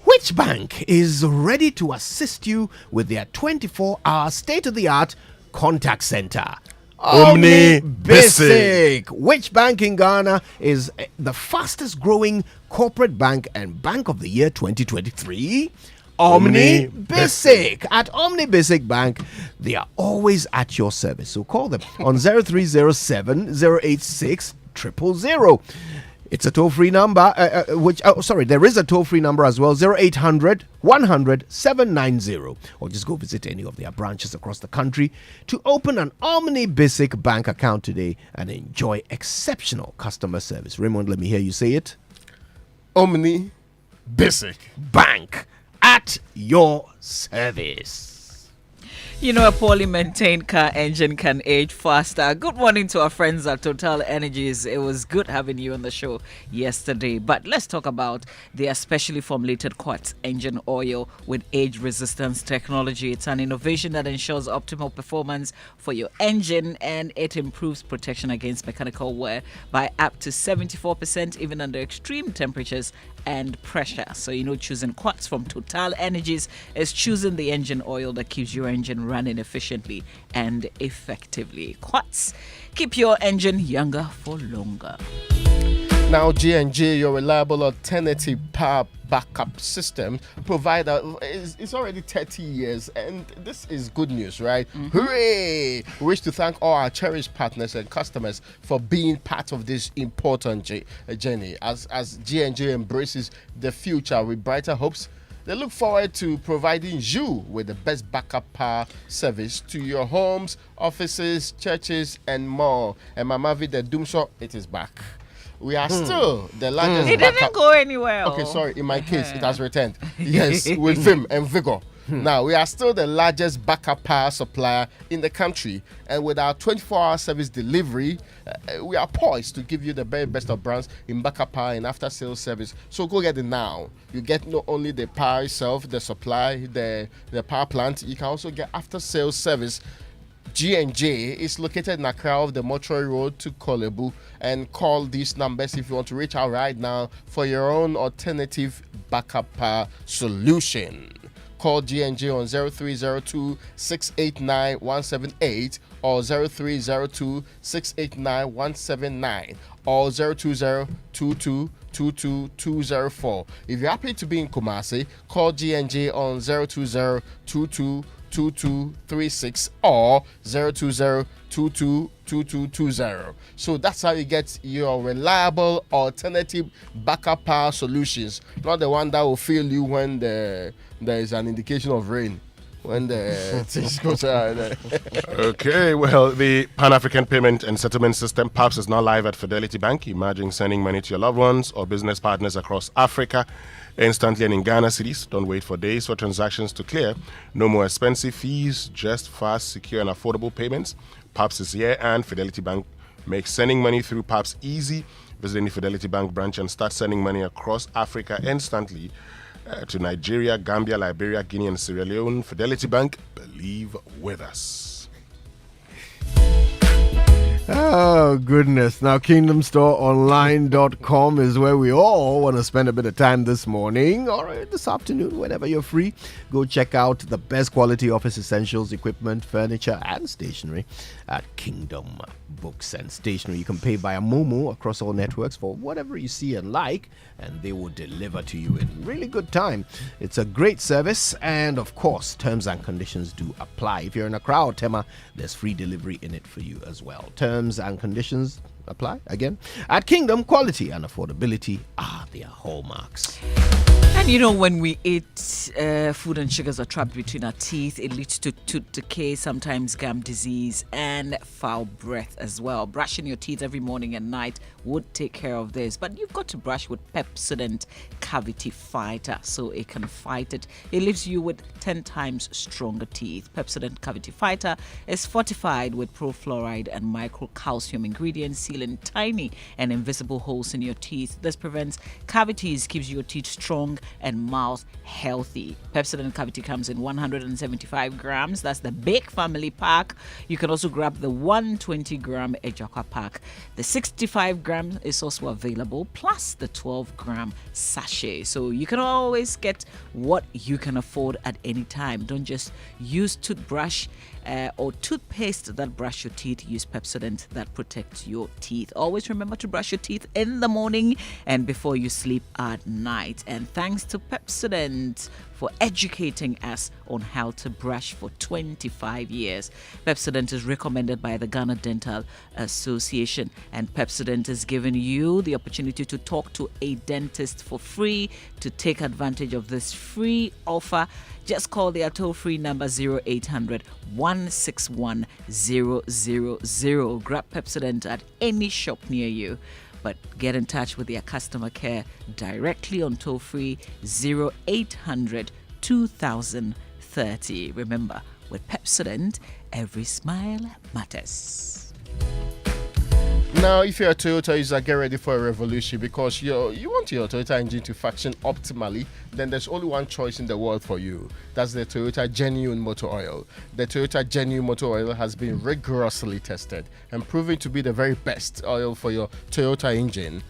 Which bank is ready to assist you with their 24-hour state-of-the-art contact center? Omni Basic. Which bank in Ghana is the fastest growing corporate bank and bank of the year 2023? Omni Basic. At Omni Basic Bank, they are always at your service. So call them on 0307 086 000. It's a toll-free number, there is a toll-free number as well, 0800 100 790. Or just go visit any of their branches across the country to open an Omni Basic Bank account today and enjoy exceptional customer service. Raymond, let me hear you say it. Omni Basic Bank. At your service. You know, a poorly maintained car engine can age faster. Good morning to our friends at Total Energies. It was good having you on the show yesterday. But let's talk about their specially formulated quartz engine oil with age resistance technology. It's an innovation that ensures optimal performance for your engine, and it improves protection against mechanical wear by up to 74%, even under extreme temperatures and pressure. So, choosing quartz from Total Energies is choosing the engine oil that keeps your engine running efficiently and effectively. Quartz, keep your engine younger for longer. Now, G&G, your reliable alternative power backup system provider, it's already 30 years, and this is good news, right? Hooray! We wish to thank all our cherished partners and customers for being part of this important journey as G&G embraces the future with brighter hopes They look forward to providing you with the best backup power service to your homes, offices, churches, and more. And Mamavi, the Doomshaw, it is back. We are still the largest It backup. didn't go anywhere. Okay, sorry. In my case, it has returned. Yes, with vim and vigor. Now, we are still the largest backup power supplier in the country. And with our 24-hour service delivery, we are poised to give you the very best of brands in backup power and after-sales service. So go get it now. You get not only the power itself, the supply, the power plant, you can also get after-sales service. G&J is located in Accra off the Mortuary Road to Kolebu, and call these numbers if you want to reach out right now for your own alternative backup power solution. Call G&J on 0302 689 178 or 0302 689 179 or 020 22 If you're happy to be in Kumasi, call G&J on 020 2236 or 020-222220. So that's how you get your reliable alternative backup power solutions, not the one that will fail you when there is an indication of rain. When the things go to Okay, well, the Pan-African Payment and Settlement System, PAPS, is now live at Fidelity Bank. Imagine sending money to your loved ones or business partners across Africa instantly and in Ghana cities. Don't wait for days for transactions to clear. No more expensive fees, just fast, secure, and affordable payments. PAPS is here, and Fidelity Bank makes sending money through PAPS easy. Visit any Fidelity Bank branch and start sending money across Africa instantly. To Nigeria, Gambia, Liberia, Guinea, and Sierra Leone. Fidelity Bank, believe with us. Oh, goodness. Now, KingdomStoreOnline.com is where we all want to spend a bit of time this morning or this afternoon, whenever you're free. Go check out the best quality office essentials, equipment, furniture, and stationery at Kingdom Books and Stationery. You can pay via Momo across all networks for whatever you see and like, and they will deliver to you in really good time. It's a great service, and of course, terms and conditions do apply. If you're in Accra or Tema, there's free delivery in it for you as well. Terms and conditions apply. Again, at Kingdom, quality and affordability are their hallmarks. And you know, when we eat, food and sugars are trapped between our teeth. It leads to tooth decay, sometimes gum disease, and foul breath as well. Brushing your teeth every morning and night would take care of this, but you've got to brush with Pepsodent Cavity Fighter so it can fight it. It leaves you with 10 times stronger teeth. Pepsodent Cavity Fighter is fortified with profluoride and microcalcium ingredients, sealing tiny and invisible holes in your teeth. This prevents cavities, keeps your teeth strong and mouth healthy. Pepsodent Cavity comes in 175 grams. That's the big family pack. You can also grab the 120-gram Ejaka pack. The 65 grams is also available, plus the 12-gram sachet. So you can always get what you can afford at any time. Don't just use toothbrush or toothpaste that brush your teeth. Use Pepsodent that protects your teeth. Always remember to brush your teeth in the morning and before you sleep at night. And thanks to Pepsodent for educating us on how to brush for 25 years. Pepsodent is recommended by the Ghana Dental Association, and Pepsodent is giving you the opportunity to talk to a dentist for free. To take advantage of this free offer, just call their toll-free number 0800 161 000. Grab Pepsodent at any shop near you, but get in touch with their customer care directly on toll-free 0800 2030. Remember, with Pepsodent, every smile matters. Now, if you're a Toyota user, get ready for a revolution, because you want your Toyota engine to function optimally. Then there's only one choice in the world for you. That's the Toyota Genuine Motor Oil. The Toyota Genuine Motor Oil has been rigorously tested and proven to be the very best oil for your Toyota engine.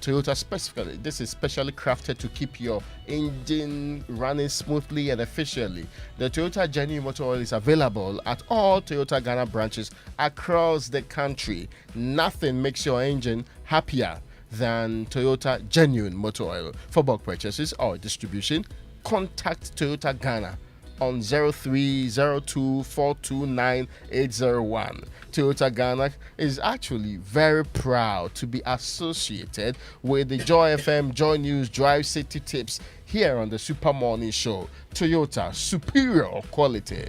Toyota specifically, this is specially crafted to keep your engine running smoothly and efficiently. The Toyota Genuine Motor Oil is available at all Toyota Ghana branches across the country. Nothing makes your engine happier than Toyota Genuine Motor Oil. For bulk purchases or distribution, contact Toyota Ghana on 0302429801. Toyota Ghana is actually very proud to be associated with the Joy FM, Joy News, Drive City Tips here on the Super Morning Show. Toyota, superior quality.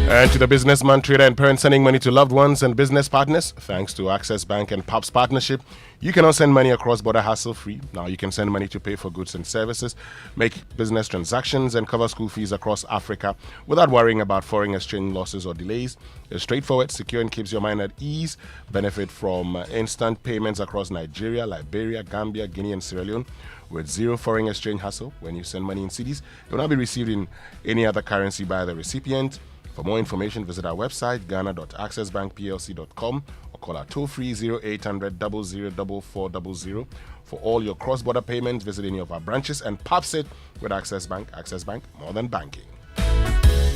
And to the businessman, trader, and parent sending money to loved ones and business partners, thanks to Access Bank and PAP's partnership, you can now send money across border hassle-free. Now you can send money to pay for goods and services, make business transactions, and cover school fees across Africa without worrying about foreign exchange losses or delays. It's straightforward, secure, and keeps your mind at ease. Benefit from instant payments across Nigeria, Liberia, Gambia, Guinea, and Sierra Leone with zero foreign exchange hassle. When you send money in cedis, it will not be received in any other currency by the recipient. For more information, visit our website, ghana.accessbankplc.com, or call our toll-free 0800 004400. For all your cross-border payments, visit any of our branches and pops it with Access Bank. Access Bank, more than banking.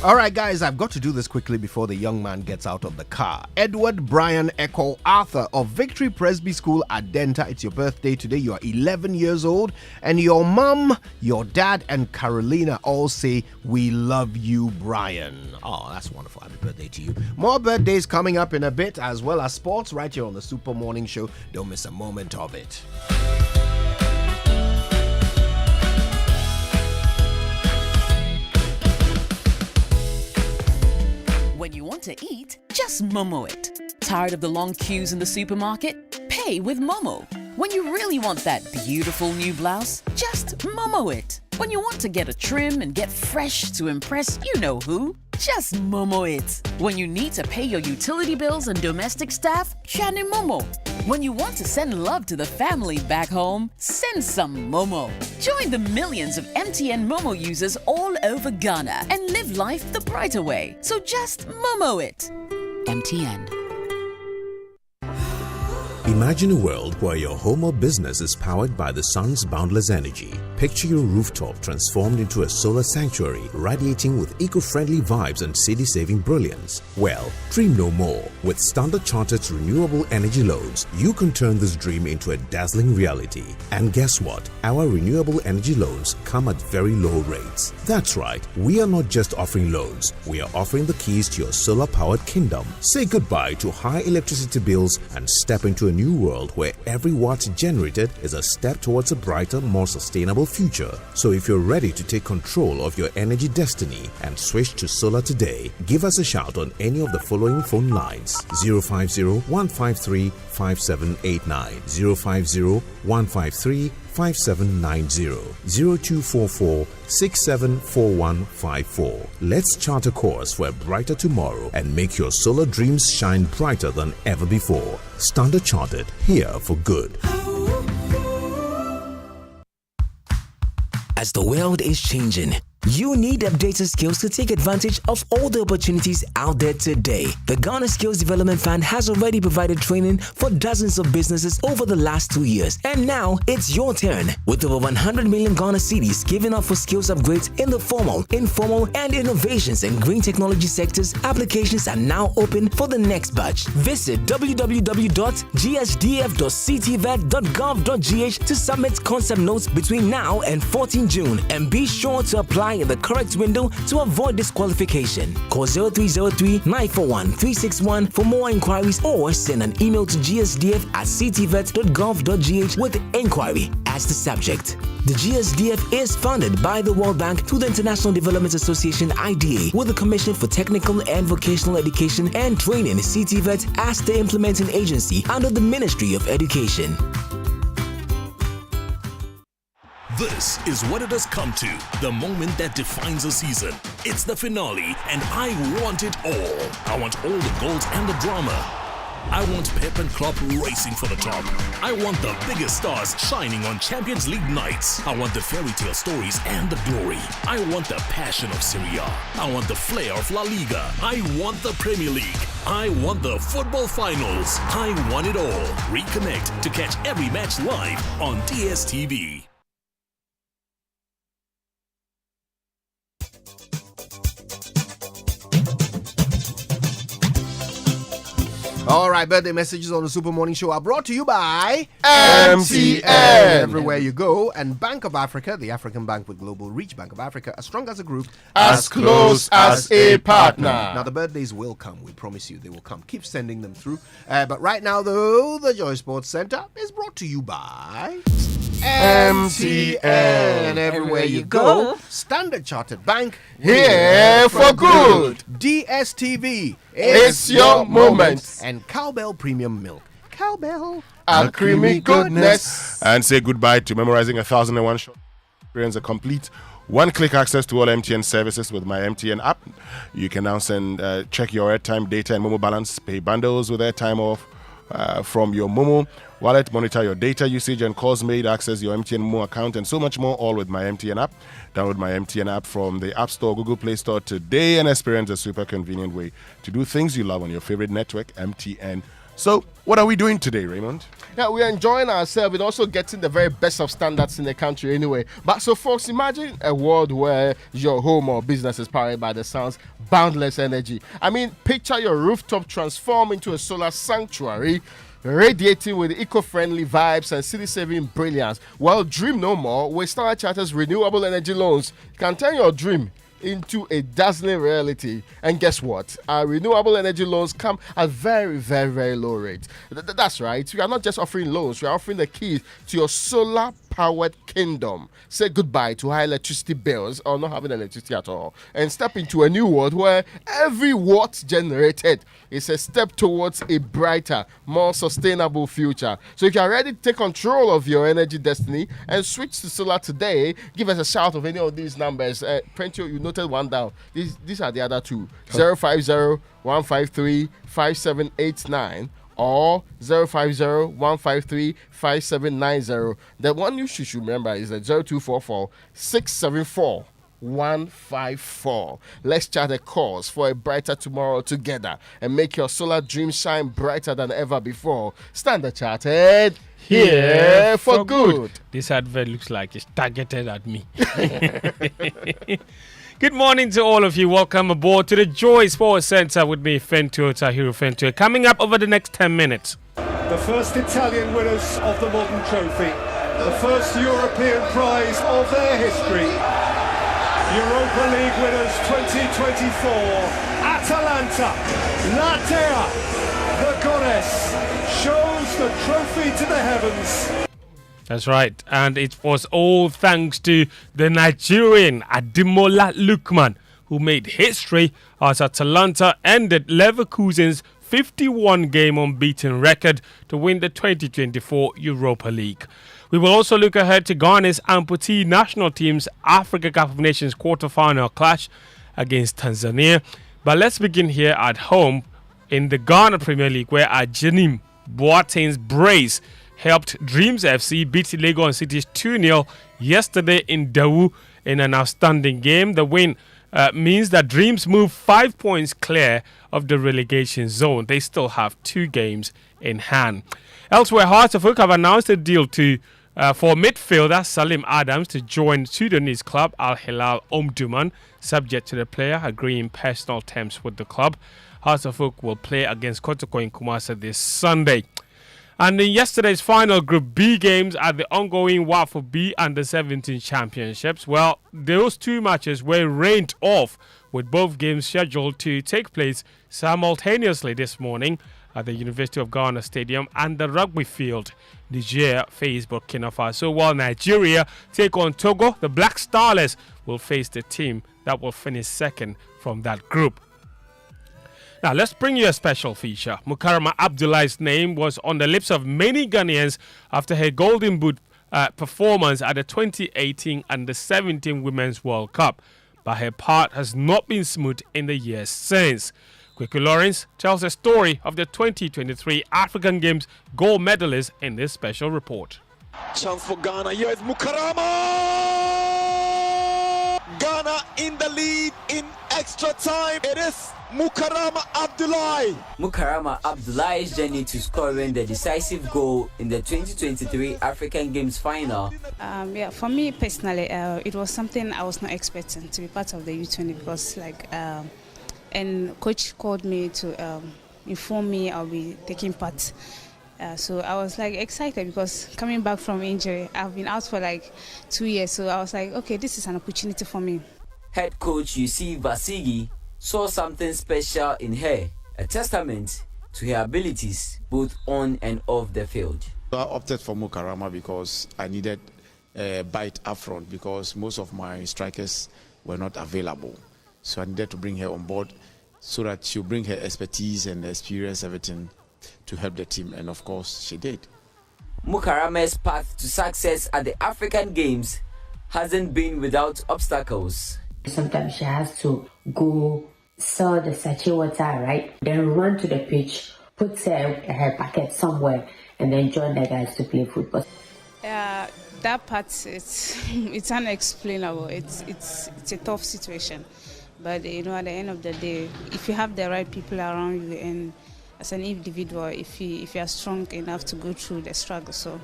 All right, guys, I've got to do this quickly before the young man gets out of the car. Edward Brian Echo Arthur of Victory Presby School at Denta. It's your birthday today. You are 11 years old. And your mom, your dad, and Carolina all say, "We love you, Brian." Oh, that's wonderful. Happy birthday to you. More birthdays coming up in a bit, as well as sports right here on the Super Morning Show. Don't miss a moment of it. When you want to eat, just Momo it. Tired of the long queues in the supermarket? Pay with Momo. When you really want that beautiful new blouse, just Momo it. When you want to get a trim and get fresh to impress you know who, just Momo it. When you need to pay your utility bills and domestic staff, Shani Momo. When you want to send love to the family back home, send some Momo. Join the millions of MTN Momo users all over Ghana and live life the brighter way. So just Momo it. MTN. Imagine a world where your home or business is powered by the sun's boundless energy. Picture your rooftop transformed into a solar sanctuary, radiating with eco-friendly vibes and city-saving brilliance. Well, dream no more. With Standard Chartered's renewable energy loans, you can turn this dream into a dazzling reality. And guess what? Our renewable energy loans come at very low rates. That's right, we are not just offering loans, we are offering the keys to your solar-powered kingdom. Say goodbye to high electricity bills and step into a new world where every watt generated is a step towards a brighter, more sustainable future. So if you're ready to take control of your energy destiny and switch to solar today, give us a shout on any of the following phone lines: 050-153-5789, 050-153-5790, 0244-674154. Let's chart a course for a brighter tomorrow and make your solar dreams shine brighter than ever before. Standard Chartered, here for good. As the world is changing, you need updated skills to take advantage of all the opportunities out there today. The Ghana Skills Development Fund has already provided training for dozens of businesses over the last 2 years. And now it's your turn. With over 100 million Ghana cedis given up for skills upgrades in the formal, informal, and innovations and green technology sectors, applications are now open for the next batch. Visit www.gsdf.ctvet.gov.gh to submit concept notes between now and 14 June. And be sure to apply in the correct window to avoid disqualification. Call 0303-941-361 for more inquiries or send an email to gsdf@ctvet.gov.gh with inquiry as the subject. The GSDF is funded by the World Bank through the International Development Association IDA with the Commission for Technical and Vocational Education and Training CTVET as the implementing agency under the Ministry of Education. This is what it has come to, the moment that defines a season. It's the finale, and I want it all. I want all the goals and the drama. I want Pep and Klopp racing for the top. I want the biggest stars shining on Champions League nights. I want the fairy tale stories and the glory. I want the passion of Serie A. I want the flair of La Liga. I want the Premier League. I want the football finals. I want it all. Reconnect to catch every match live on DSTV. All right, birthday messages on the Super Morning Show are brought to you by MTN. Everywhere you go, and Bank of Africa, the African bank with global reach. Bank of Africa, as strong as a group, as close as a partner. Now, the birthdays will come. We promise you they will come. Keep sending them through. But right now, though, the Joy Sports Center is brought to you by MTN. And everywhere you go, Standard Chartered Bank, here for good. DSTV, it's your moment. And Cowbell Premium Milk. Cowbell, a creamy goodness. And say goodbye to memorizing 1001 short. Experience a complete one-click access to all MTN services with my MTN app. You can now check your airtime, data, and Momo balance, pay bundles with airtime off from your Momo wallet, monitor your data usage and calls made, access your MTN Momo account, and so much more, all with my MTN app. Download my MTN app from the App Store, Google Play Store today and experience a super convenient way to do things you love on your favorite network, MTN. So, what are we doing today, Raymond? Yeah, we're enjoying ourselves and also getting the very best of standards in the country anyway. But so, folks, imagine a world where your home or business is powered by the sun's boundless energy. I mean, picture your rooftop transform into a solar sanctuary, radiating with eco-friendly vibes and city-saving brilliance. Well, dream no more with Standard Chartered's renewable energy loans. You can turn your dream into a dazzling reality. And guess what? Our renewable energy loans come at very, very, very low rates. That's right. We are not just offering loans. We are offering the keys to your solar-powered kingdom. Say goodbye to high electricity bills or not having electricity at all, and step into a new world where every watt generated is a step towards a brighter, more sustainable future. So if you are ready to take control of your energy destiny and switch to solar today, give us a shout of any of these numbers. Prentio, you noted one down. These are the other two. 050-153-5789 or 050-153-5790. The one you should remember is the 0244-674-154. Let's chart a course for a brighter tomorrow together and make your solar dream shine brighter than ever before. Standard Chartered, here for good. This advert looks like it's targeted at me. Good morning to all of you. Welcome aboard to the Joy Sports Center with me, Fentua Tahiru Fentua. Coming up over the next 10 minutes. The first Italian winners of the Modern Trophy. The first European prize of their history. Europa League winners 2024. Atalanta, Latea, the goddess, shows the trophy to the heavens. That's right, and it was all thanks to the Nigerian Ademola Lookman, who made history as Atalanta ended Leverkusen's 51-game unbeaten record to win the 2024 Europa League. We will also look ahead to Ghana's amputee national team's Africa Cup of Nations quarter-final clash against Tanzania. But let's begin here at home in the Ghana Premier League, where Ajanim Boateng's brace helped Dreams FC beat Legon Cities 2-0 yesterday in Dawu in an outstanding game. The win means that Dreams move 5 points clear of the relegation zone. They still have 2 games in hand. Elsewhere, Hearts of Oak have announced a deal for midfielder Salim Adams to join Sudanese club Al Hilal Omdurman, subject to the player agreeing personal terms with the club. Hearts of Oak will play against Kotoko in Kumasi this Sunday. And in yesterday's final Group B games at the ongoing WAFO B Under-17 Championships, well, those 2 matches were rained off, with both games scheduled to take place simultaneously this morning at the University of Ghana Stadium and the rugby field. Niger face Burkina Faso, while Nigeria take on Togo. The Black Starlets will face the team that will finish second from that group. Now, let's bring you a special feature. Mukarama Abdullah's name was on the lips of many Ghanaians after her Golden Boot performance at the 2018 Under-17 Women's World Cup. But her part has not been smooth in the years since. Kweku Lawrence tells a story of the 2023 African Games gold medalist in this special report. Chance for Ghana. Here is Mukarama! Ghana in the lead in extra time. It is Mukarama Abdullahi. Mukarama Abdullahi's journey to scoring the decisive goal in the 2023 African Games final. For me personally, it was something I was not expecting to be part of the U20 because and coach called me to informed me I'll be taking part. So I was like excited because coming back from injury, I've been out for like 2 years. So I was like, okay, this is an opportunity for me. Head coach Yusuf Basigi saw something special in her, a testament to her abilities both on and off the field. I opted for Mukarama because I needed a bite up front because most of my strikers were not available. So I needed to bring her on board so that she'll bring her expertise and experience, everything, to help the team, and of course she did. Mukarama's path to success at the African Games hasn't been without obstacles. Sometimes she has to go sell the sachet water, right? Then run to the pitch, put her packet somewhere, and then join the guys to play football. That part, it's unexplainable. It's a tough situation, but at the end of the day, if you have the right people around you, and as an individual, if you are strong enough to go through the struggle, so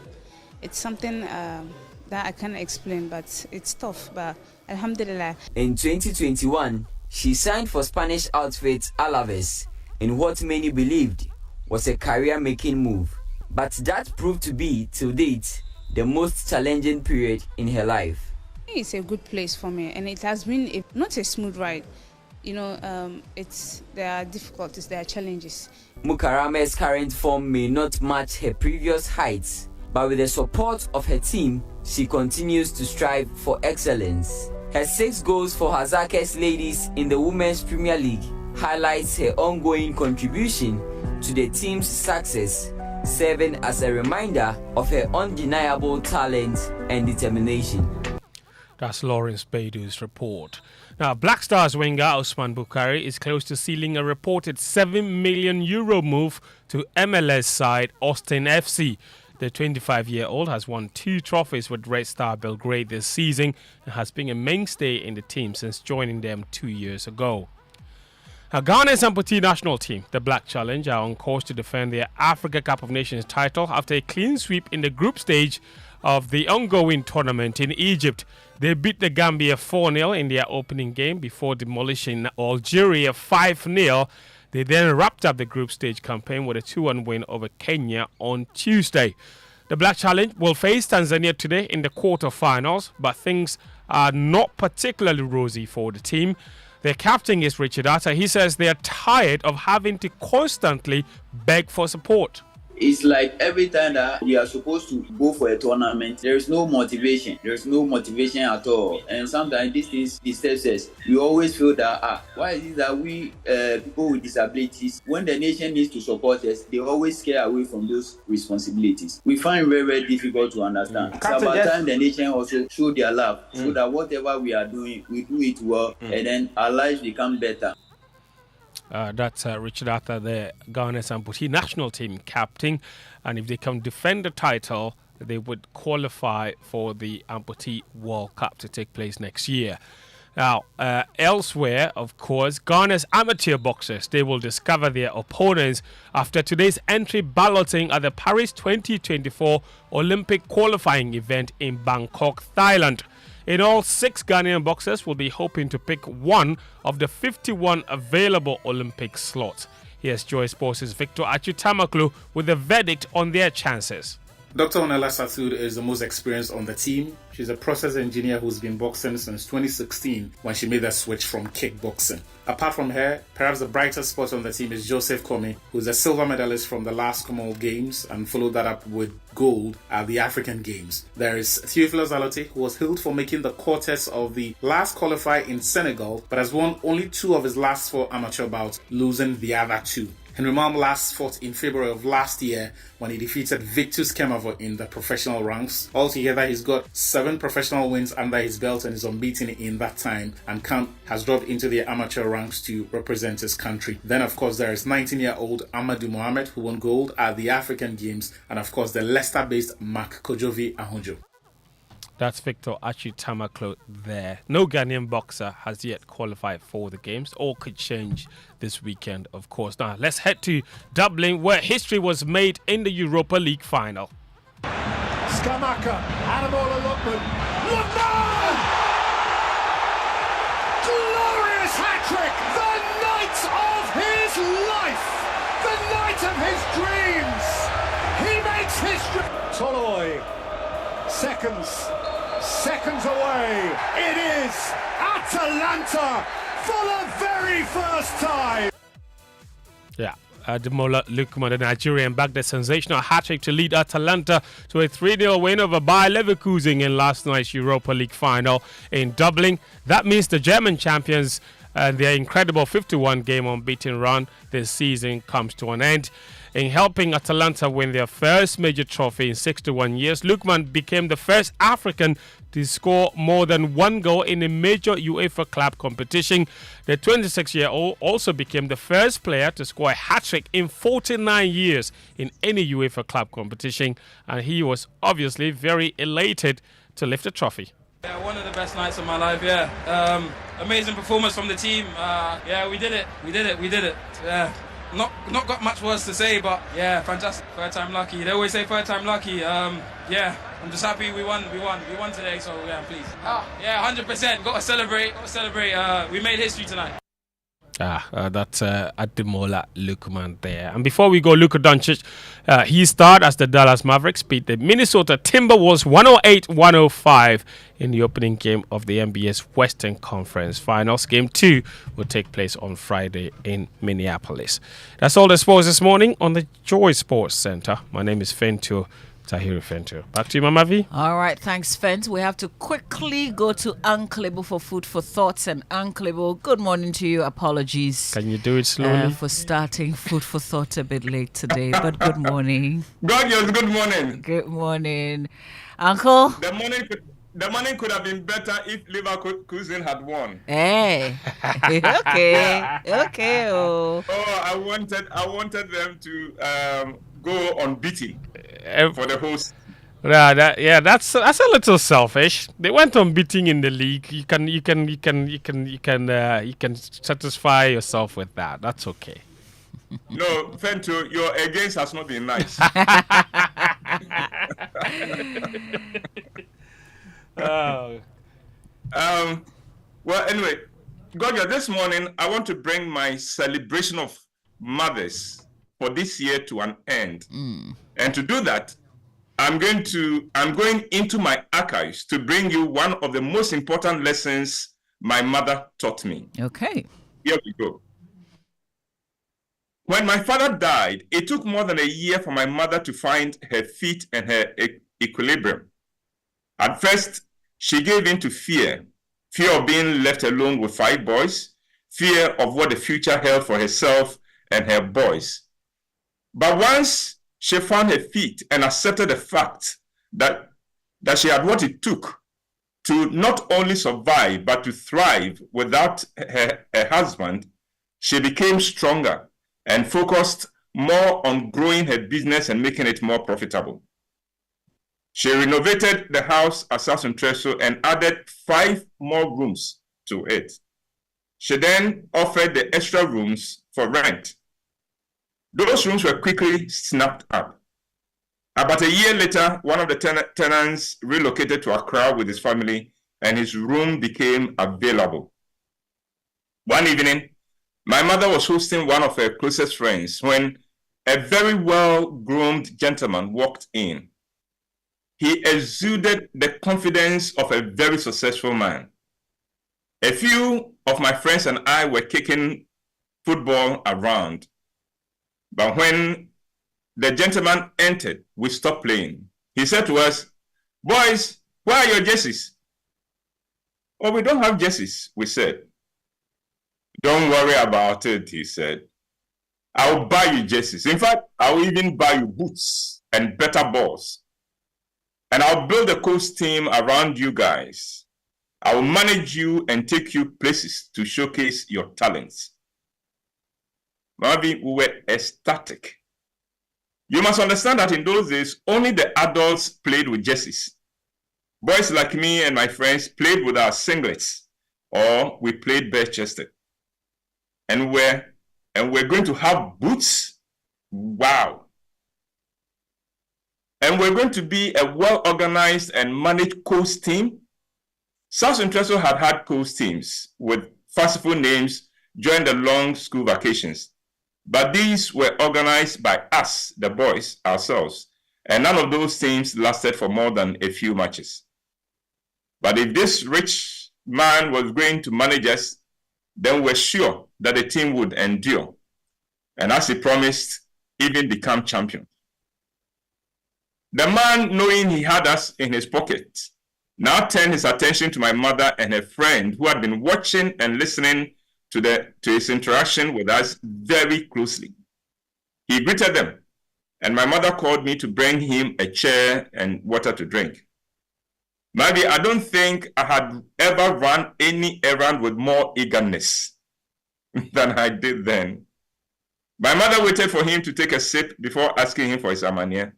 it's something that I can't explain, but it's tough. But alhamdulillah. In 2021, she signed for Spanish outfit Alaves in what many believed was a career-making move, but that proved to be, till date, the most challenging period in her life. It's a good place for me, and it has been not a smooth ride. There are difficulties, there are challenges. Mukarama's current form may not match her previous heights, but with the support of her team, she continues to strive for excellence. Her 6 goals for Hazakes ladies in the Women's Premier League highlights her ongoing contribution to the team's success, serving as a reminder of her undeniable talent and determination. That's Lawrence Baidu's report. Now, Black Stars winger Usman Bukhari is close to sealing a reported €7 million move to MLS side Austin FC. The 25-year-old has won 2 trophies with Red Star Belgrade this season and has been a mainstay in the team since joining them 2 years ago. Now, Ghana's amputee national team, the Black Challenge, are on course to defend their Africa Cup of Nations title after a clean sweep in the group stage of the ongoing tournament in Egypt. They beat the Gambia 4-0 in their opening game before demolishing Algeria 5-0. They then wrapped up the group stage campaign with a 2-1 win over Kenya on Tuesday. The Black Challenge will face Tanzania today in the quarter-finals, but things are not particularly rosy for the team. Their captain is Richard Atta. He says they are tired of having to constantly beg for support. It's like every time that we are supposed to go for a tournament, there is no motivation. There is no motivation at all. And sometimes these things disturb us. We always feel that, why is it that we people with disabilities, when the nation needs to support us, they always scare away from those responsibilities. We find very, very difficult to understand. It's about time the nation also show their love, so that whatever we are doing, we do it well, and then our lives become better. That's Richard Atta, the Ghana's amputee national team captain. And if they can defend the title, they would qualify for the Amputee World Cup to take place next year. Now, elsewhere, of course, Ghana's amateur boxers, they will discover their opponents after today's entry balloting at the Paris 2024 Olympic qualifying event in Bangkok, Thailand. In all, 6 Ghanaian boxers will be hoping to pick one of the 51 available Olympic slots. Here's Joy Sports' Victor Achutamaklu with a verdict on their chances. Dr. Onela Satud is the most experienced on the team. She's a process engineer who's been boxing since 2016 when she made that switch from kickboxing. Apart from her, perhaps the brightest spot on the team is Joseph Kome, who's a silver medalist from the last Commonwealth Games and followed that up with gold at the African Games. There is Theophilus Alote, who was hailed for making the quarters of the last qualifier in Senegal, but has won only 2 of his last 4 amateur bouts, losing the other 2. Henry Malm last fought in February of last year when he defeated Victus Kemavo in the professional ranks. Altogether, he's got 7 professional wins under his belt and is unbeaten in that time, and has dropped into the amateur ranks to represent his country. Then, of course, there is 19-year-old Amadou Mohamed, who won gold at the African Games, and of course, the Leicester-based Mark Kojovi Ahunjo. That's Victor Achutamaklo there. No Ghanaian boxer has yet qualified for the games. All could change this weekend, of course. Now, let's head to Dublin, where history was made in the Europa League final. Skamaka, Anamola Lookman. Lookman! Glorious hat-trick! The night of his life! The night of his dreams. He makes history. Toloi, seconds away. It is Atalanta for the very first time. Yeah. Ademola Lookman, the Nigerian, backed a sensational hat-trick to lead Atalanta to a 3-0 win over Bayer Leverkusen in last night's Europa League final in Dublin. That means the German champions and their incredible 51-game unbeaten run this season comes to an end. In helping Atalanta win their first major trophy in 61 years, Lookman became the first African to score more than one goal in a major UEFA club competition. The 26-year-old also became the first player to score a hat-trick in 49 years in any UEFA club competition, and he was obviously very elated to lift the trophy. Yeah, one of the best nights of my life, yeah. Amazing performance from the team. Yeah, we did it. Yeah. Not got much words to say, but yeah, fantastic. Third time lucky. They always say third time lucky. Yeah, I'm just happy we won today, so yeah, please. Yeah, 100%. Got to celebrate. We made history tonight. That's Ademola Lookman there. And before we go, Luka Doncic, he starred as the Dallas Mavericks beat the Minnesota Timberwolves 108-105 in the opening game of the NBA's Western Conference Finals. Game 2 will take place on Friday in Minneapolis. That's all the sports this morning on the Joy Sports Center. My name is Fentu Tahiri Fentu. Back to you, Mama V. All right, thanks, Fent. We have to quickly go to Unclable for food for thoughts. And Unclable, good morning to you. Apologies. Can you do it slowly? For starting food for thought a bit late today, but good morning. Gorgeous, good morning. Good morning. Uncle? The morning could have been better if Leverkusen had won. Hey. Okay. Oh, I wanted them to go unbeaten for the host. That's a little selfish. They went unbeaten in the league. You can satisfy yourself with that. That's okay. No, Fento, your against has not been nice. Well, anyway, Gogia, this morning I want to bring my celebration of mothers for this year to an end. And to do that, I'm going into my archives to bring you one of the most important lessons my mother taught me. Okay. Here we go. When my father died, it took more than a year for my mother to find her feet and her equilibrium. At first, she gave in to fear of being left alone with 5 boys, fear of what the future held for herself and her boys. But once she found her feet and accepted the fact that she had what it took to not only survive, but to thrive without her husband, she became stronger and focused more on growing her business and making it more profitable. She renovated the house at South Central and added 5 more rooms to it. She then offered the extra rooms for rent. Those rooms were quickly snapped up. About a year later, one of the tenants relocated to Accra with his family, and his room became available. One evening, my mother was hosting one of her closest friends when a very well-groomed gentleman walked in. He exuded the confidence of a very successful man. A few of my friends and I were kicking football around. But when the gentleman entered, we stopped playing. He said to us, "Boys, where are your jerseys?" "Oh, we don't have jerseys," we said. "Don't worry about it," he said. "I'll buy you jerseys. In fact, I'll even buy you boots and better balls. And I'll build a coach team around you guys. I'll manage you and take you places to showcase your talents." Maybe we were ecstatic. You must understand that in those days, only the adults played with jerseys. Boys like me and my friends played with our singlets, or we played bare-chested. And we're going to have boots? Wow. And we're going to be a well-organized and managed coach team? South Central had coach teams with fanciful names during the long school vacations. But these were organized by us, the boys, ourselves, and none of those teams lasted for more than a few matches. But if this rich man was going to manage us, then we're sure that the team would endure, and as he promised, even become champions. The man, knowing he had us in his pocket, now turned his attention to my mother and her friend who had been watching and listening to his interaction with us very closely. He greeted them, and my mother called me to bring him a chair and water to drink. Maybe I don't think I had ever run any errand with more eagerness than I did then. My mother waited for him to take a sip before asking him for his amania.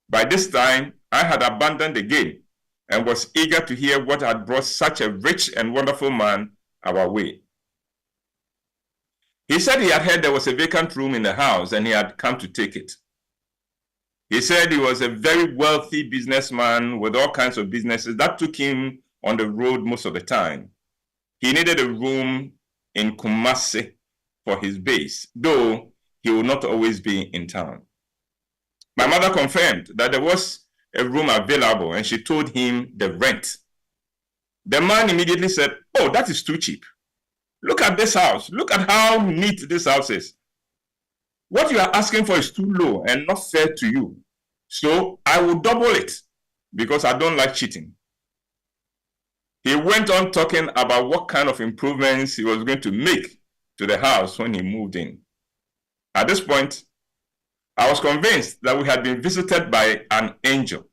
By this time, I had abandoned the game and was eager to hear what had brought such a rich and wonderful man our way. He said he had heard there was a vacant room in the house and he had come to take it. He said he was a very wealthy businessman with all kinds of businesses that took him on the road most of the time. He needed a room in Kumasi for his base, though he would not always be in town. My mother confirmed that there was a room available and she told him the rent. The man immediately said, "Oh, that is too cheap. Look at this house. Look at how neat this house is. What you are asking for is too low and not fair to you. So I will double it because I don't like cheating." He went on talking about what kind of improvements he was going to make to the house when he moved in. At this point, I was convinced that we had been visited by an angel.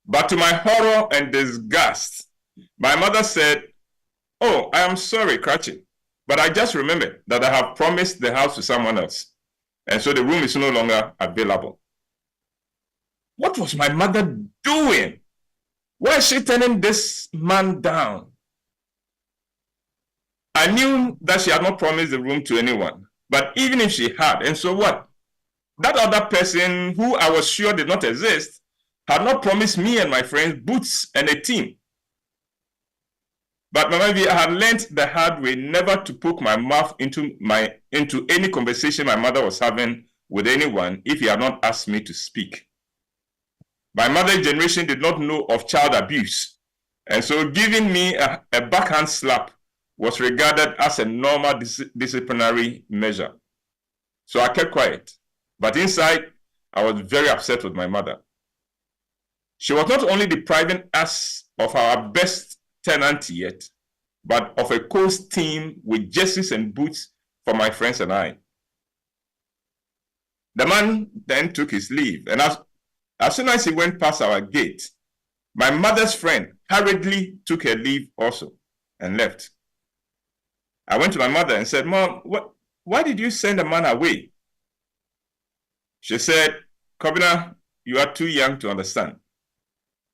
But to my horror and disgust, my mother said, "Oh, I am sorry, Cratchit, but I just remembered that I have promised the house to someone else, and so the room is no longer available." What was my mother doing? Why is she turning this man down? I knew that she had not promised the room to anyone, but even if she had, and so what? That other person who I was sure did not exist had not promised me and my friends boots and a team. But maybe I had learned the hard way never to poke my mouth into any conversation my mother was having with anyone if he had not asked me to speak. My mother's generation did not know of child abuse, and so giving me a backhand slap was regarded as a normal disciplinary measure. So I kept quiet, but inside I was very upset with my mother. She was not only depriving us of our best tenant yet, but of a coast team with jerseys and boots for my friends and I. The man then took his leave, and as soon as he went past our gate, my mother's friend hurriedly took her leave also and left. I went to my mother and said, "Mom, why did you send the man away?" She said, "Kobina, you are too young to understand."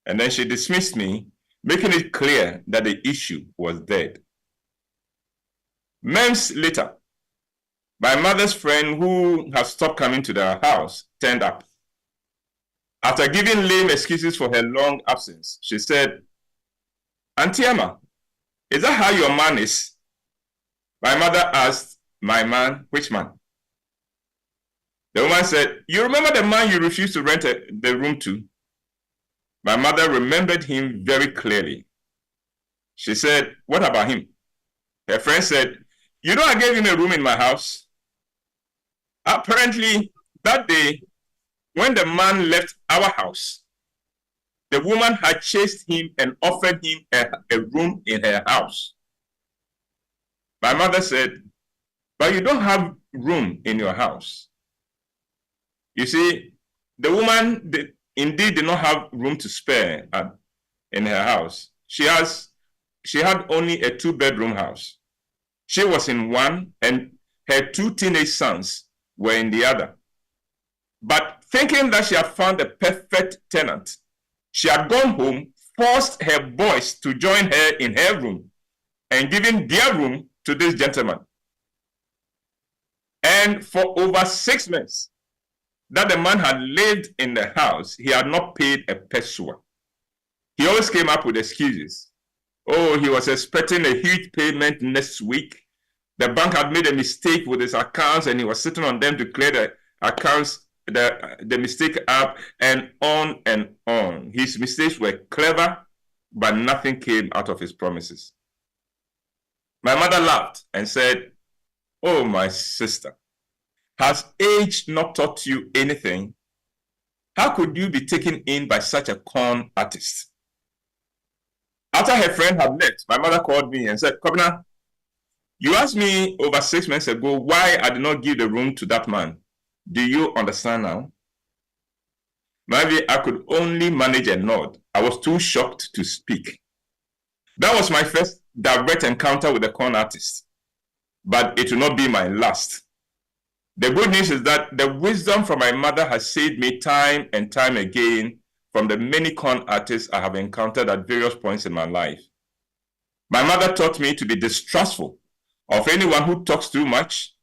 And then she dismissed me, making it clear that the issue was dead. Months later, my mother's friend, who had stopped coming to the house, turned up. After giving lame excuses for her long absence, she said, "Auntie Emma, is that how your man is?" My mother asked, "My man? Which man?" The woman said, "You remember the man you refused to rent the room to?" My mother remembered him very clearly. She said, "What about him?" Her friend said, "You know I gave him a room in my house." Apparently, that day, when the man left our house, the woman had chased him and offered him a room in her house. My mother said, "But you don't have room in your house." You see, the woman indeed did not have room to spare in her house. She had only a 2-bedroom house. She was in one, and her 2 teenage sons were in the other. But thinking that she had found a perfect tenant, she had gone home, forced her boys to join her in her room, and given their room to this gentleman. And for over 6 months that the man had lived in the house, he had not paid a peso. He always came up with excuses. Oh, he was expecting a huge payment next week, the bank had made a mistake with his accounts and he was sitting on them to clear the accounts, the mistake up, and on and on. His mistakes were clever, but nothing came out of his promises. My mother laughed and said, "Oh, my sister, has age not taught you anything? How could you be taken in by such a con artist?" After her friend had left, my mother called me and said, "Kobina, you asked me over 6 months ago why I did not give the room to that man. Do you understand now?" Maybe I could only manage a nod. I was too shocked to speak. That was my first direct encounter with a con artist, but it will not be my last. The good news is that the wisdom from my mother has saved me time and time again from the many con artists I have encountered at various points in my life. My mother taught me to be distrustful of anyone who talks too much,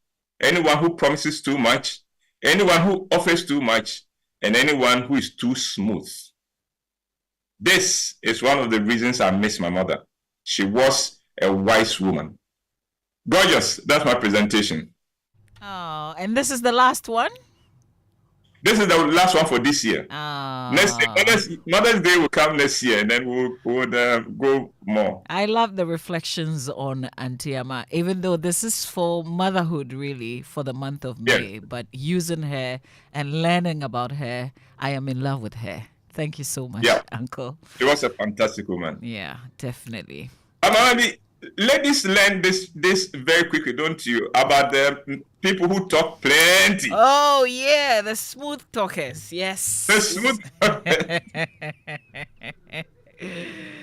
anyone who promises too much, anyone who offers too much, and anyone who is too smooth. This is one of the reasons I miss my mother. She was a wise woman. Gorgeous, that's my presentation. Oh, and this is the last one? This is the last one for this year. Oh. Next year, Mother's Day will come next year, and then we'll go more. I love the reflections on Auntie Amma, even though this is for motherhood, really, for the month of May. Yeah. But using her and learning about her, I am in love with her. Thank you so much, Uncle. She was a fantastic woman. Yeah, definitely. Ladies learn this very quickly, don't you? About the people who talk plenty. Oh, yeah, the smooth talkers. Yes. The smooth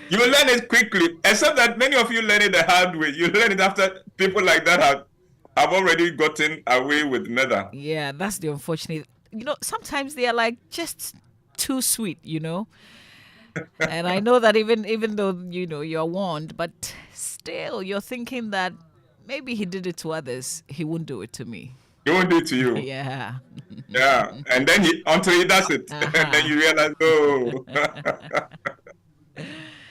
You will learn it quickly, except that many of you learn it the hard way. You learn it after people like that have already gotten away with murder. Yeah, that's the unfortunate. Sometimes they are like just too sweet, And I know that even though, you're warned, but still you're thinking that maybe he did it to others, he won't do it to me. He won't do it to you. Yeah. Yeah. And then until he does it, and then you realize, oh.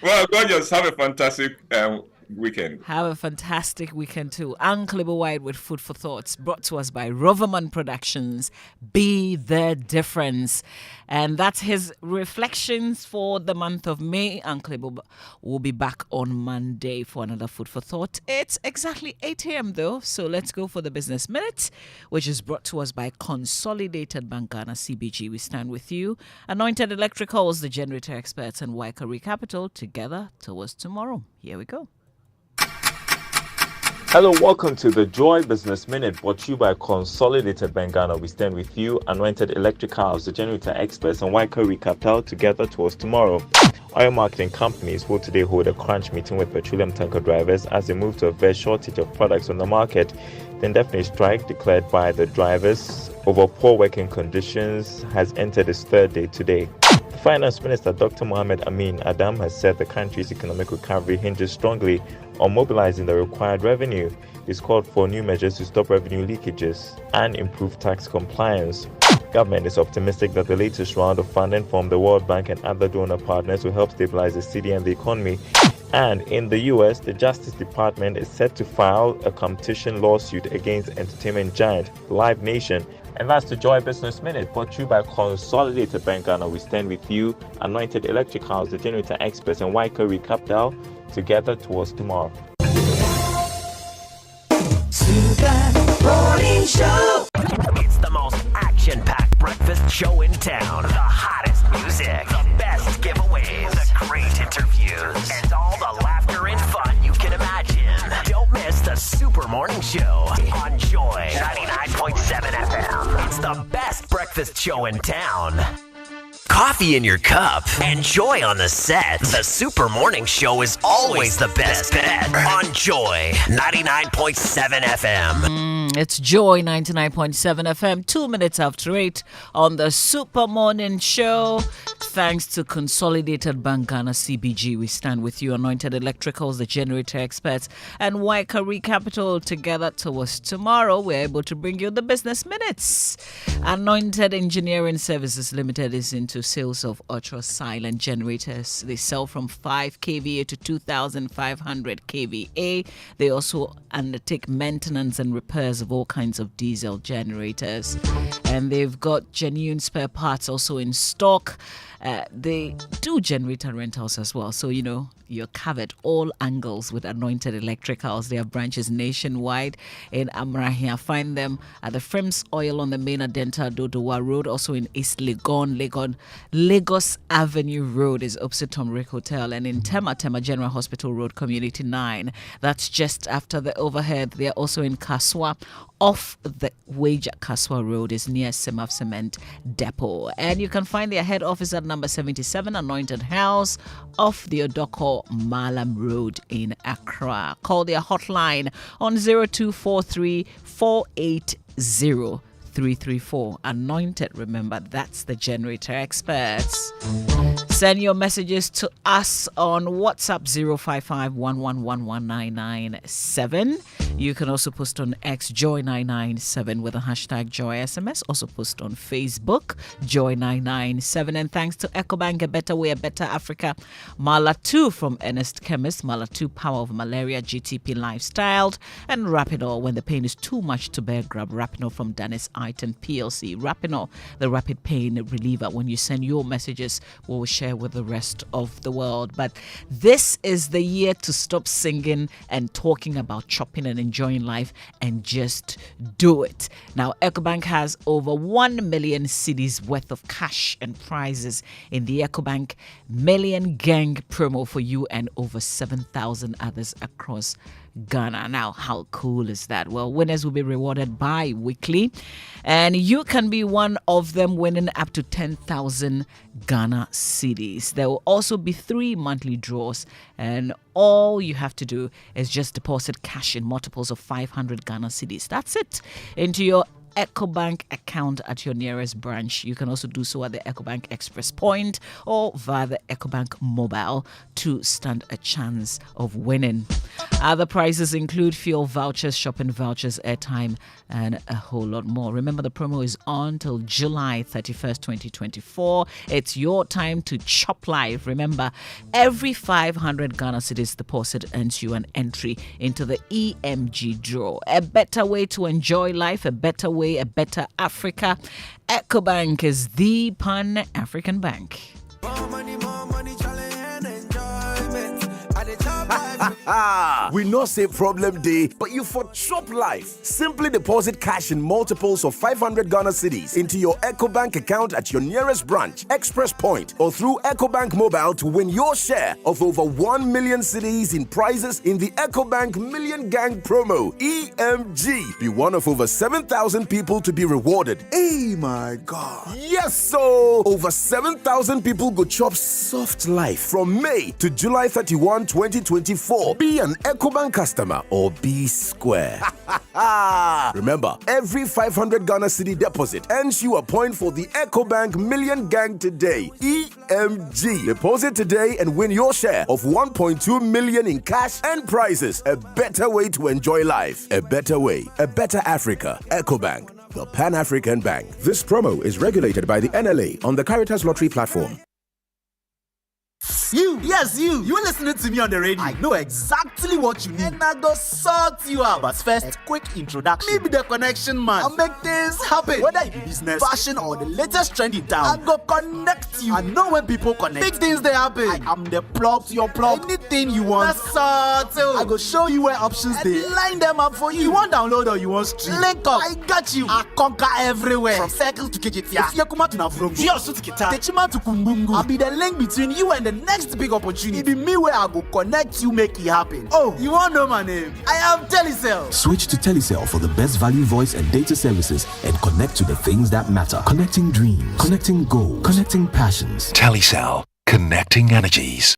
Well, God, just have a fantastic weekend. Have a fantastic weekend too. Uncle Wide with Food for Thoughts, brought to us by Roverman Productions. Be the difference. And that's his reflections for the month of May. Uncle will be back on Monday for another Food for Thought. It's exactly 8 a.m. though, so let's go for the Business Minute, which is brought to us by Consolidated Bank Ghana CBG. We stand with you. Anointed Electricals, the generator experts, and Waikari Capital, together towards tomorrow. Here we go. Hello, welcome to the Joy Business Minute, brought to you by Consolidated Bank Ghana. We stand with you, Anointed Electricals, the generator experts, and Waikari Capital, together towards tomorrow. Oil marketing companies will today hold a crunch meeting with petroleum tanker drivers as they move to a fair shortage of products on the market. The indefinite strike declared by the drivers over poor working conditions has entered its third day today. Finance Minister Dr. Mohamed Amin Adam has said the country's economic recovery hinges strongly on mobilizing the required revenue. He's called for new measures to stop revenue leakages and improve tax compliance. Government is optimistic that the latest round of funding from the World Bank and other donor partners will help stabilize the city and the economy. And in the US, the Justice Department is set to file a competition lawsuit against entertainment giant Live Nation. And that's the Joy Business Minute, brought to you by Consolidated Bank Ghana. We stand with you, Anointed Electricals, the generator experts, and Waikari Capital, together towards tomorrow. Super Morning Show. It's the most action-packed breakfast show in town. The hottest music, the best giveaways, the great interviews, and all the laughter and fun you can imagine. Don't miss the Super Morning Show on Joy 99.7 FM. It's the best breakfast show in town. Coffee in your cup and Joy on the set. The Super Morning Show is always the best bet on Joy 99.7 FM. It's Joy 99.7 FM, 2 minutes after 8 on the Super Morning Show. Thanks to Consolidated Bank Ghana CBG, we stand with you, Anointed Electricals, the generator experts, and Waikari Capital. Together towards tomorrow, we're able to bring you the business minutes. Anointed Engineering Services Limited is into sales of ultra-silent generators. They sell from 5 kVA to 2,500 kVA. They also undertake maintenance and repairs of all kinds of diesel generators. And they've got genuine spare parts also in stock. They do generator rentals as well. So, you're covered all angles with Anointed Electricals. They have branches nationwide in Amrahia. Find them at the Frems Oil on the main Adenta Dodowa Road, also in East Legon. Lagos Avenue Road is opposite Tom Rick Hotel, and in Tema General Hospital Road, Community 9. That's just after the overhead. They're also in Kaswa. Off the wage at Kaswa Road is near Semaf Cement Depot. And you can find their head office at number 77 Anointed House off the Odoko Malam Road in Accra. Call their hotline on 0243 480 334. Anointed, remember, that's the generator experts. Send your messages to us on WhatsApp 055-1111-997. You can also post on X Joy997 with the hashtag JoySMS. Also post on Facebook Joy997. And thanks to EcoBank, a better way, a better Africa. Mala 2 from Ernest Chemist. Mala 2 Power of Malaria, GTP Lifestyle. And Rapidol, when the pain is too much to bear, grab Rapidol from Dennis Iton PLC. Rapidol, the rapid pain reliever. When you send your messages, we'll share with the rest of the world. But this is the year to stop singing and talking about shopping and enjoying life and just do it. Now, EcoBank has over 1 million cedis worth of cash and prizes in the EcoBank Million Gang promo for you and over 7,000 others across Ghana. Now, how cool is that? Well, winners will be rewarded bi-weekly, and you can be one of them, winning up to 10,000 Ghana cedis. There will also be 3 monthly draws, and all you have to do is just deposit cash in multiples of 500 Ghana cedis. That's it, into your EcoBank account at your nearest branch. You can also do so at the EcoBank Express Point or via the EcoBank mobile to stand a chance of winning. Other prizes include fuel vouchers, shopping vouchers, airtime, and a whole lot more. Remember, the promo is on till July 31st, 2024. It's your time to chop live. Remember, every 500 Ghana cedis deposit earns you an entry into the EMG draw. A better way to enjoy life, a better way, a better Africa. EcoBank is the Pan-African bank. More money, challenge and enjoyment. We know say problem day, but you for chop life. Simply deposit cash in multiples of 500 Ghana cedis into your EcoBank account at your nearest branch, Express Point, or through EcoBank mobile to win your share of over 1 million cedis in prizes in the EcoBank Million Gang promo, EMG. Be one of over 7,000 people to be rewarded. Hey, my God. Yes, so over 7,000 people go chop soft life from May to July 31, 2024. Be an EcoBank customer or be square. Remember, every 500 Ghana cedi deposit earns you a point for the EcoBank Million Gang today. EMG. Deposit today and win your share of 1.2 million in cash and prizes. A better way to enjoy life. A better way. A better Africa. EcoBank, the Pan-African Bank. This promo is regulated by the NLA on the Caritas Lottery platform. You listening to me on the radio. I know exactly what you need, and I go sort you out. But first, quick introduction. Maybe the connection man. I'll make things happen. Whether it be business, fashion, or the latest trend in town, I go connect you. I know when people connect, big things they happen. I am the plug to your plug. Anything you want, that's sort. I go show you where options they line them up for you. You want download or you want stream? Link up. I got you. I conquer everywhere. From circle to KGTia. If you come to Navrongo, Jiosu to Kita, Techima to Kumbungu. I'll be the link between you and the next big opportunity. It be me where I go connect you, make it happen. Oh, you want to know my name? I am Telecel. Switch to Telecel for the best value voice and data services and connect to the things that matter. Connecting dreams, connecting goals, connecting passions. Telecel, connecting energies.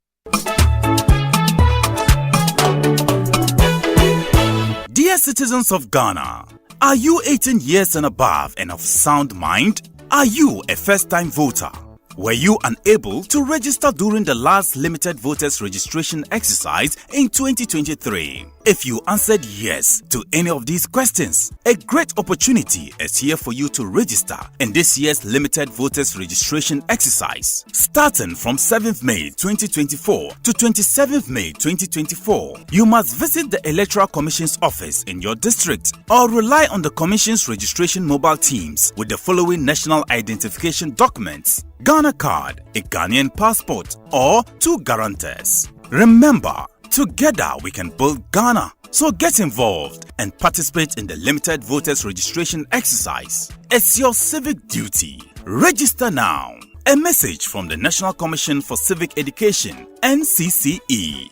Dear citizens of Ghana, Are you 18 years and above and of sound mind? Are you a first-time voter? Were you unable to register during the last limited voters registration exercise in 2023? If you answered yes to any of these questions, a great opportunity is here for you to register in this year's limited voters registration exercise. Starting from 7th May 2024 to 27th May 2024, you must visit the Electoral Commission's office in your district or rely on the Commission's registration mobile teams with the following national identification documents: Ghana card, a Ghanaian passport, or 2 guarantors. Remember, together we can build Ghana. So get involved and participate in the limited voters registration exercise. It's your civic duty. Register now. A message from the National Commission for Civic Education, NCCE.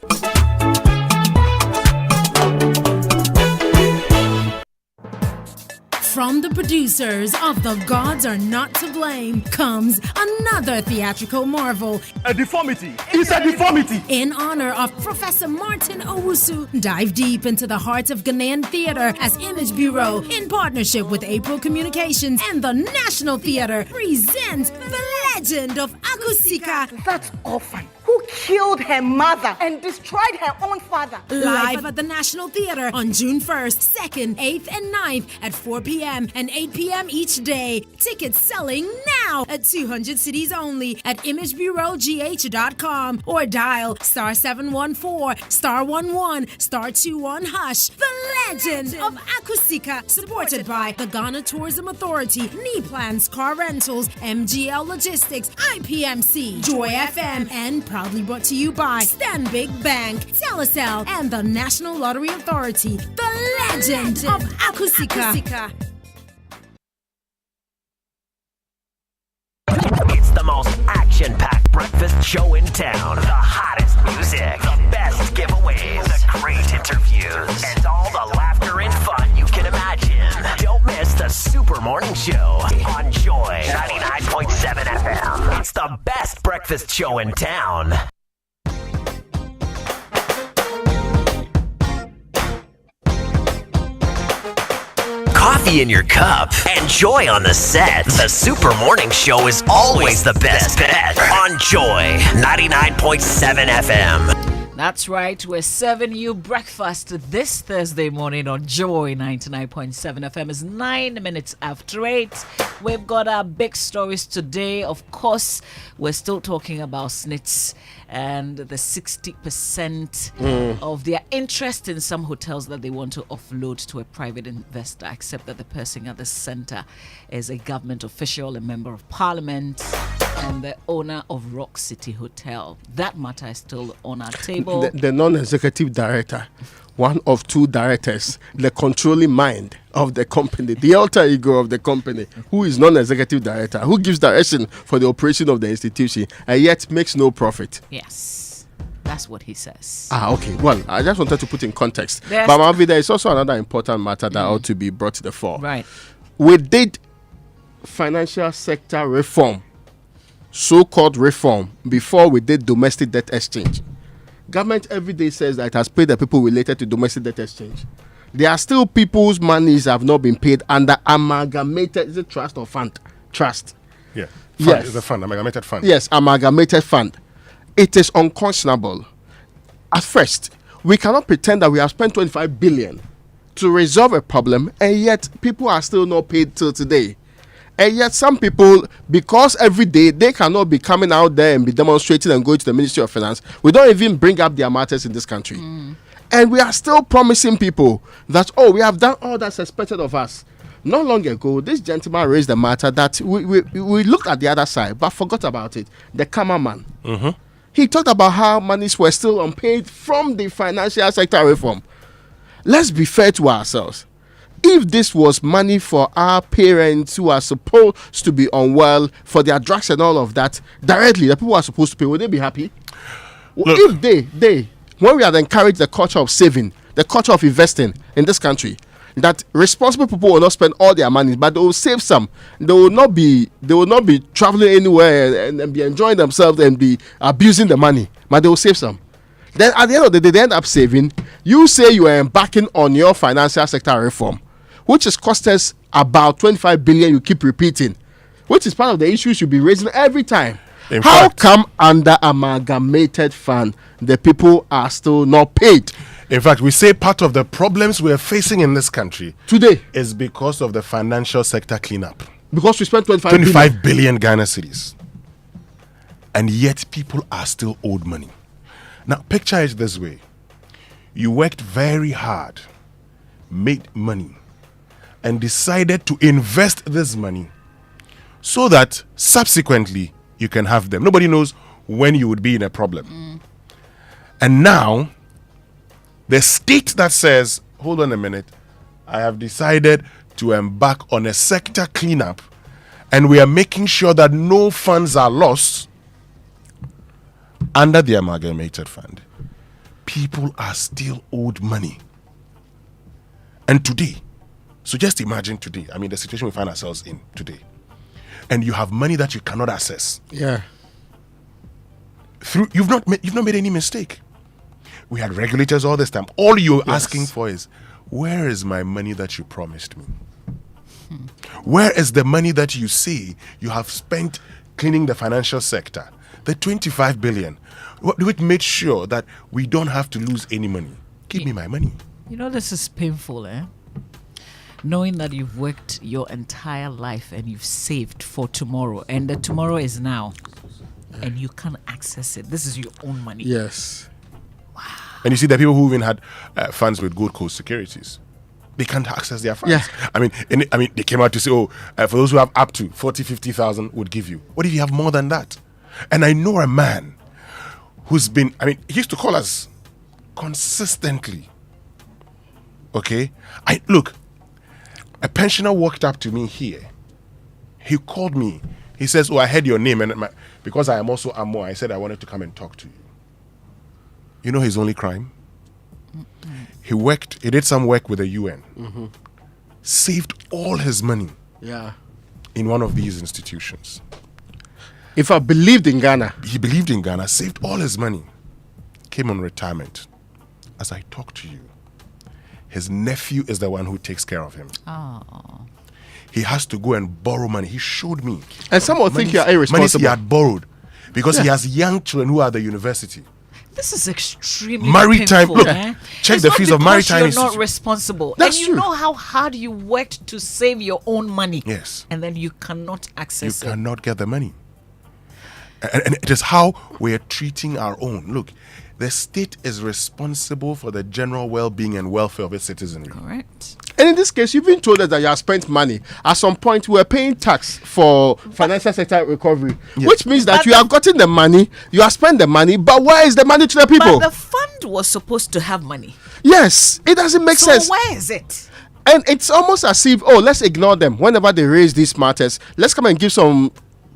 From the producers of The Gods Are Not to Blame comes another theatrical marvel. A deformity is a deformity. In honor of Professor Martin Owusu, dive deep into the heart of Ghanaian theater as Image Bureau, in partnership with April Communications and the National Theater, present The Legend of Akusika. That orphan who killed her mother and destroyed her own father. Live at the National Theater on June 1st, 2nd, 8th, and 9th at 4 p.m. and 8 p.m. each day. Tickets selling now at 200 cities only at imagebureaugh.com or dial *714 *11 *21#. The Legend of Akusika, supported by the Ghana Tourism Authority, Knee Plans Car Rentals, MGL Logistics, IPMC, Joy FM, and proudly brought to you by Stanbic Bank, Telecel, and the National Lottery Authority. The Legend of Akusika. It's the most action-packed breakfast show in town. The hottest music, the best giveaways, the great interviews, and all the laughter and fun you can imagine. Don't miss the Super Morning Show on Joy 99.7 FM. It's the best breakfast show in town. Coffee in your cup and joy on the set. The Super Morning Show is always the best bet on Joy 99.7 FM. That's right, we're serving you breakfast this Thursday morning on Joy 99.7 FM. It's 9 minutes after 8. We've got our big stories today. Of course, we're still talking about SNITs and the 60% of their interest in some hotels that they want to offload to a private investor, except that the person at the center is a government official, a member of parliament, and the owner of Rock City Hotel. That matter is still on our table. The non-executive director, one of 2 directors, the controlling mind of the company, the alter ego of the company, who is non-executive director, who gives direction for the operation of the institution, and yet makes no profit. Yes, that's what he says. Okay. Well, I just wanted to put in context. But Mavi, there is also another important matter that ought to be brought to the fore. Right. We did financial sector reform, so-called reform, before we did domestic debt exchange. Government every day says that it has paid the people related to domestic debt exchange. There are still people's monies have not been paid under amalgamated, is it trust or fund? Trust. Yeah. Fund. Yes. It's a fund, amalgamated fund. Yes, amalgamated fund. It is unconscionable. At first, we cannot pretend that we have spent 25 billion to resolve a problem, and yet people are still not paid till today. And yet some people, because every day they cannot be coming out there and be demonstrating and going to the Ministry of Finance, we don't even bring up their matters in this country. And we are still promising people that, we have done all that's expected of us. Not long ago, this gentleman raised the matter that we looked at the other side, but forgot about it. The cameraman. He talked about how monies were still unpaid from the financial sector reform. Let's be fair to ourselves. If this was money for our parents who are supposed to be unwell for their drugs and all of that, directly, the people who are supposed to pay, would they be happy? Look. If they, when we have encouraged the culture of saving, the culture of investing in this country, that responsible people will not spend all their money, but they will save some. They will not be traveling anywhere and be enjoying themselves and be abusing the money, but they will save some. Then at the end of the day, they end up saving. You say you are embarking on your financial sector reform. which has cost us about 25 billion. You keep repeating, which is part of the issues you'll be raising every time. How come under amalgamated fund the people are still not paid? In fact, we say part of the problems we are facing in this country today is because of the financial sector cleanup. Because we spent 25 billion Ghana cedis. And yet people are still owed money. Now, picture it this way. You worked very hard, made money, and decided to invest this money so that subsequently you can have them. Nobody knows when you would be in a problem. And now, the state that says, hold on a minute, I have decided to embark on a sector cleanup, and we are making sure that no funds are lost under the amalgamated fund. People are still owed money. And today, so just imagine today, I mean the situation we find ourselves in today, and you have money that you cannot access. Yeah. You've not made any mistake. We had regulators all this time. All you're asking for is, where is my money that you promised me? Where is the money that you say you have spent cleaning the financial sector? The 25 billion. Which made sure that we don't have to lose any money. Give me my money. You know, this is painful, knowing that you've worked your entire life and you've saved for tomorrow, and the tomorrow is now, and you can't access it. This is your own money. Yes. Wow. And you see the people who even had funds with Gold Coast Securities, they can't access their funds. Yeah. I mean, they came out to say, for those who have up to 40, 50,000 would give you. What if you have more than that? And I know a man who's been, he used to call us consistently. Okay? Look, a pensioner walked up to me here. He called me. He says, I heard your name. And because I am also Amo, I said I wanted to come and talk to you. You know his only crime? He did some work with the UN. Saved all his money in one of these institutions. If I believed in Ghana. He believed in Ghana, saved all his money, came on retirement. As I talk to you, his nephew is the one who takes care of him. Oh. He has to go and borrow money. He showed me. And some will think you are irresponsible. Money he had borrowed because he has young children who are at the university. This is extremely maritime. painful. Look, It's check the fees of maritime. You're not responsible. That's and true. You know how hard you worked to save your own money. Yes. And then you cannot access it. You cannot get the money. And it is how we are treating our own. Look, the state is responsible for the general well-being and welfare of its citizenry. Correct. And in this case, you've been told us that you have spent money. At some point, we were paying tax for financial sector recovery, which means that you have gotten the money, you have spent the money, but where is the money to the people? But the fund was supposed to have money. Yes, it doesn't make sense. So where is it? And it's almost as if, let's ignore them. Whenever they raise these matters, let's come and give some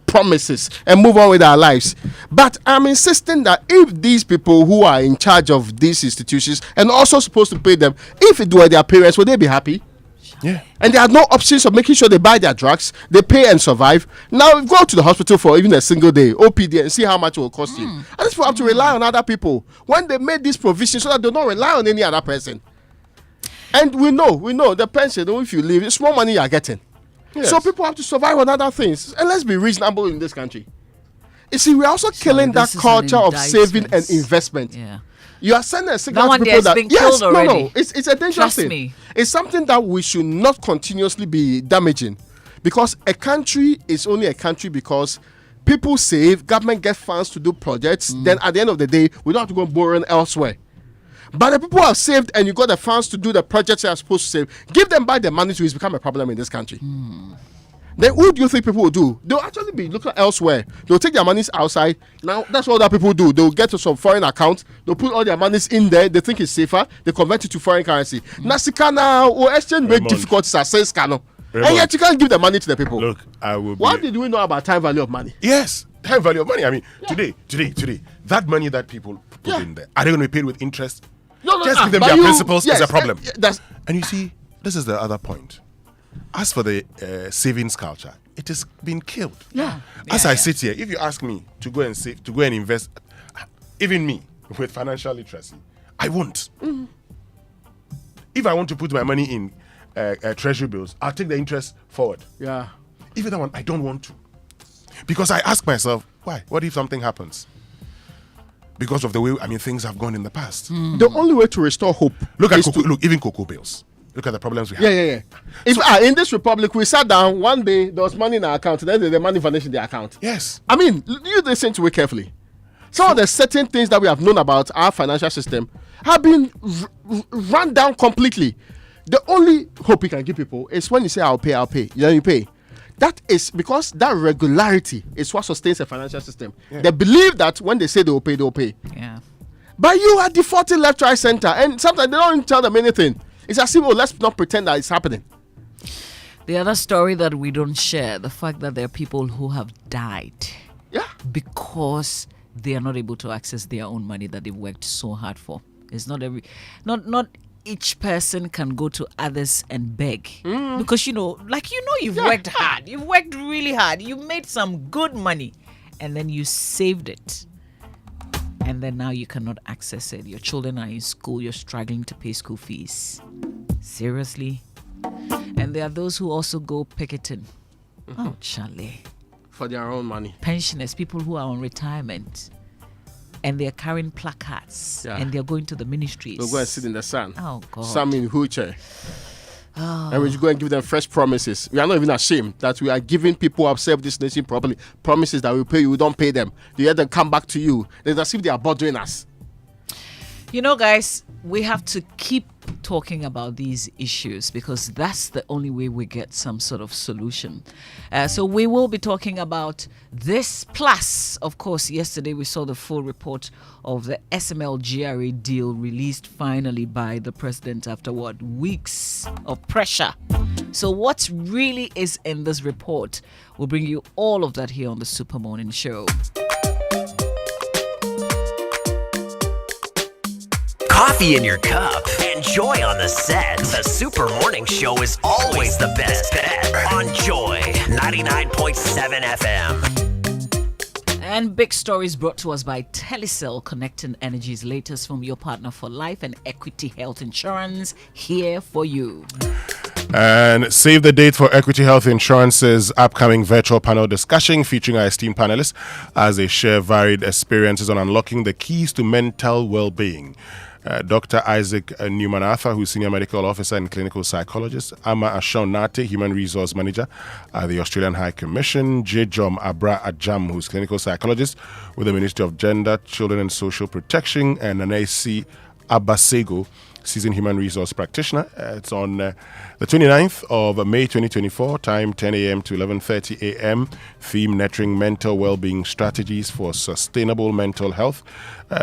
promises and move on with our lives. But I'm insisting that if these people who are in charge of these institutions and also supposed to pay them, if it were their parents, would they be happy? Yeah. And they had no options of making sure they buy their drugs, they pay and survive. Now go to the hospital for even a single day, OPD, and see how much it will cost you. And these people have to rely on other people when they made this provision so that they don't rely on any other person. And we know the pension, if you leave, it's more money you are getting. Yes. So people have to survive on other things. And let's be reasonable in this country. You see, we're also killing that culture of saving and investment. Yeah. You are sending a signal to people that yes, no, it's a dangerous thing. Me. It's something that we should not continuously be damaging, because a country is only a country because people save, government gets funds to do projects. Then at the end of the day, we don't have to go and borrow elsewhere. But the people who have saved and you got the funds to do the projects they are supposed to save, give them back the money to become a problem in this country. Then who do you think people will do? They'll actually be looking elsewhere. They'll take their monies outside. Now, that's what other people do. They'll get to some foreign account. They'll put all their monies in there. They think it's safer. They convert it to foreign currency. Nasikana or exchange rate difficulties are saying scano. And yet you can't give the money to the people. Look, I will. What did we know about time value of money? Yes, time value of money. I mean, today, that money that people put in there, are they going to be paid with interest? No, just give them their principles is a problem. And you see, this is the other point. As for the savings culture, it has been killed. As I sit here, if you ask me to go and save, to go and invest, even me with financial literacy, I won't. If I want to put my money in treasury bills, I'll take the interest forward. Yeah. Even that one, I don't want to. Because I ask myself, why? What if something happens? Because of the way, things have gone in the past. The only way to restore hope. Look, even cocoa bills. Look at the problems we have. Yeah. If in this republic we sat down one day, there was money in our account, then the money vanished in the account. Yes. You listen to it carefully. Some of the certain things that we have known about our financial system have been run down completely. The only hope we can give people is when you say, I'll pay. You pay. That is because that regularity is what sustains a financial system. Yeah. They believe that when they say they'll pay. Yeah. But you are defaulting left, right, center. And sometimes they don't even tell them anything. It's as if, let's not pretend that it's happening. The other story that we don't share, the fact that there are people who have died. Yeah. Because they are not able to access their own money that they've worked so hard for. It's not each person can go to others and beg. Because you've worked hard. You've worked really hard. You made some good money and then you saved it. And then now you cannot access it. Your children are in school. You're struggling to pay school fees. Seriously? And there are those who also go picketing. Oh, Charlie. For their own money. Pensioners, people who are on retirement. And they're carrying placards and they're going to the ministries. They'll go and sit in the sun. Oh, God. Some in wheelchair. And we go and give them fresh promises. We are not even ashamed that we are giving people who have served this nation properly promises that we'll pay you, we don't pay them. They let them come back to you. It's as if they are bothering us. Guys, we have to keep talking about these issues because that's the only way we get some sort of solution. So we will be talking about this. Plus, of course, yesterday we saw the full report of the SML GRA deal released finally by the president after weeks of pressure. So what really is in this report? We'll bring you all of that here on the Super Morning Show. Coffee in your cup and joy on the set. The Super Morning Show is always the best bet on Joy 99.7 FM. And big stories brought to us by Telecel, connecting Energy's latest from your partner for life and Equity Health Insurance, here for you. And save the date for Equity Health Insurance's upcoming virtual panel discussion featuring our esteemed panelists as they share varied experiences on unlocking the keys to mental well-being. Dr. Isaac Manasseh, who's Senior Medical Officer and Clinical Psychologist, Ama Ashon-Nate, Human Resource Manager at the Australian High Commission, Jejom Abra Ajam, who's Clinical Psychologist with the Ministry of Gender, Children and Social Protection, and Nanesi Abasego, Seasoned Human Resource Practitioner. It's on the 29th of May 2024, time 10 a.m. to 11:30 a.m. Theme: Nurturing Mental Wellbeing Strategies for Sustainable Mental Health.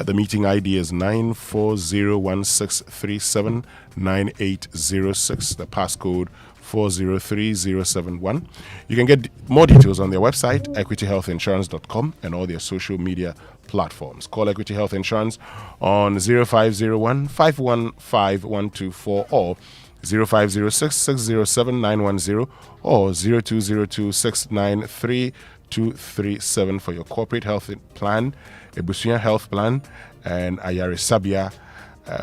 The meeting ID is 94016379806. The passcode 403071. You can get more details on their website, equityhealthinsurance.com, and all their social media platforms. Call Equity Health Insurance on 0501 515 124 or 0506 607 910 or 0202 693 237 for your corporate health plan, Ebusuya health plan, and Ayaresabia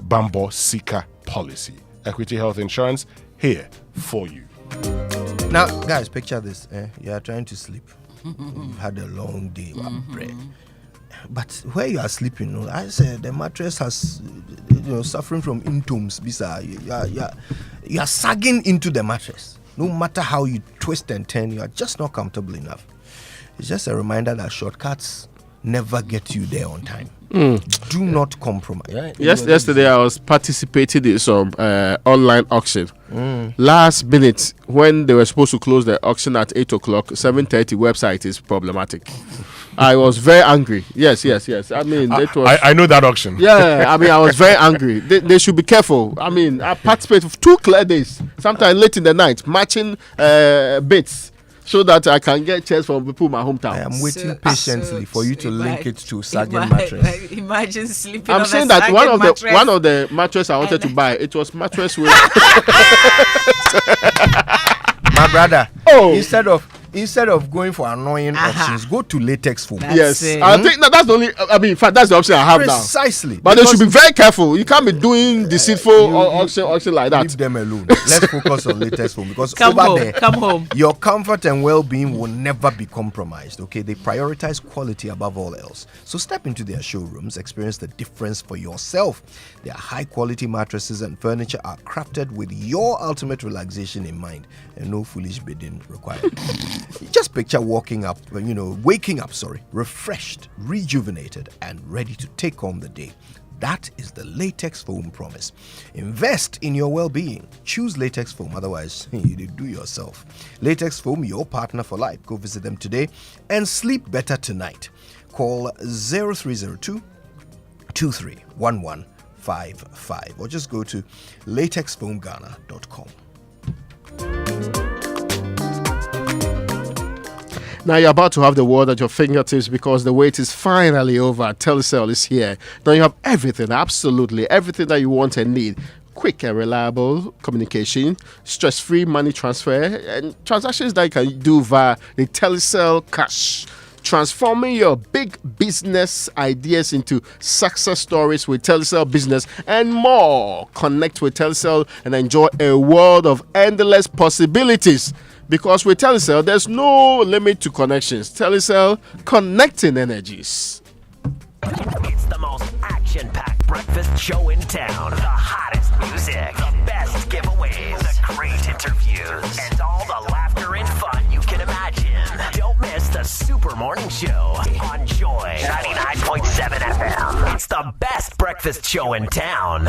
Bambo Sika policy. Equity Health Insurance, here for you. Now, guys, picture this. You are trying to sleep. You've had a long day, bread. But where you are sleeping, I said the mattress has, suffering from intoms. You are sagging into the mattress. No matter how you twist and turn, you are just not comfortable enough. It's just a reminder that shortcuts never get you there on time. Do not compromise. Right? Yesterday I was participating in some online auction. Last minute, when they were supposed to close the auction at 8 o'clock, 7:30 website is problematic. I was very angry. Yes. I mean, I know that auction. Yeah, I was very angry. They should be careful. I participated for 2 clear days, sometimes late in the night, matching bits, so that I can get chairs from people in my hometown. I am waiting patiently for you to link it to sagging mattress. Imagine sleeping I'm on saying a that one of the mattress I wanted to buy, it was mattress with my brother, instead of Instead of going for annoying options, go to latex foam. Yes, I think that's the only. I mean, in fact, that's the option I have Precisely. now. But they should be very careful. You can't be doing deceitful option like that. Leave them alone. Let's focus on latex foam because come home. Your comfort and well-being will never be compromised. Okay, they prioritize quality above all else. So step into their showrooms, experience the difference for yourself. Their high-quality mattresses and furniture are crafted with your ultimate relaxation in mind, and no foolish bidding required. Just picture waking up, refreshed, rejuvenated, and ready to take on the day. That is the latex foam promise. Invest in your well-being. Choose latex foam, otherwise you do yourself. Latex foam, your partner for life. Go visit them today and sleep better tonight. Call 0302 231155 or just go to latexfoamghana.com. Now you're about to have the world at your fingertips because the wait is finally over. Telecel is here. Now you have everything, absolutely everything that you want and need. Quick and reliable communication, stress-free money transfer, and transactions that you can do via the Telecel Cash. Transforming your big business ideas into success stories with Telecel Business and more. Connect with Telecel and enjoy a world of endless possibilities. Because with Telecel, there's no limit to connections. Telecel, connecting energies. It's the most action-packed breakfast show in town. The hottest music, the best giveaways, the great interviews, and all the laughter and fun you can imagine. Don't miss the Super Morning Show on Joy 99.7 FM. It's the best breakfast show in town.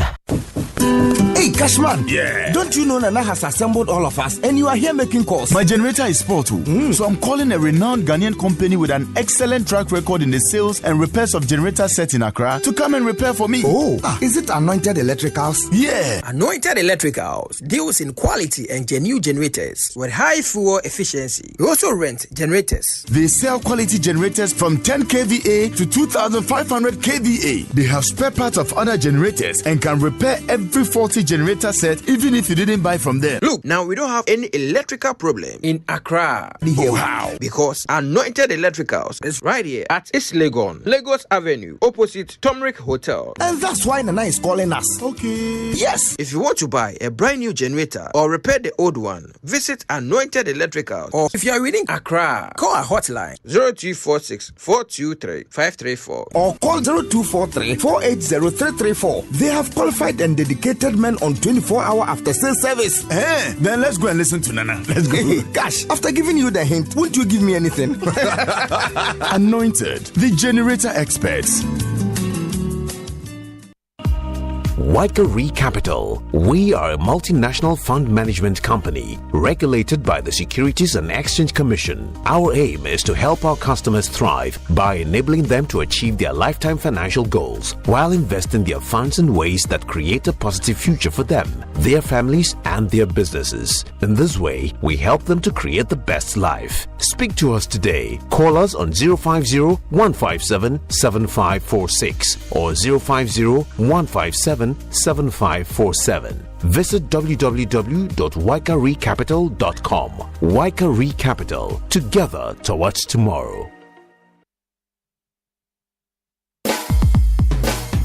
Hey, Cashman. Yeah. Don't you know Nana has assembled all of us and you are here making calls? My generator is spoiled too. So I'm calling a renowned Ghanaian company with an excellent track record in the sales and repairs of generator sets in Accra to come and repair for me. Oh, is it Anointed Electricals? Yeah. Anointed Electricals deals in quality and genuine generators with high fuel efficiency. We also rent generators. They sell quality generators from 10 kVA to 2,500 kVA. They have spare parts of other generators and can repair every faulty generator set even if you didn't buy from them. Look, now we don't have any electrical problem in Accra. Oh, how? Because Anointed Electricals is right here at East Legon, Lagos Avenue, opposite Tomric Hotel. And that's why Nana is calling us. Okay. Yes. If you want to buy a brand new generator or repair the old one, visit Anointed Electricals. Or if you are within Accra, call our hotline 0246 423 534 or call 0243 480 334. They have qualified and dedicated men on 24-hour after-sales service. Then let's go and listen to Nana. Let's go. Gosh, after giving you the hint, won't you give me anything? Anointed, the generator experts. Waikari Capital. We are a multinational fund management company regulated by the Securities and Exchange Commission. Our aim is to help our customers thrive by enabling them to achieve their lifetime financial goals while investing their funds in ways that create a positive future for them, their families, and their businesses. In this way, we help them to create the best life. Speak to us today. Call us on 050-157-7546 or 050-157-7547. Visit www.waikaricapital.com. Waikari Capital. Together towards tomorrow.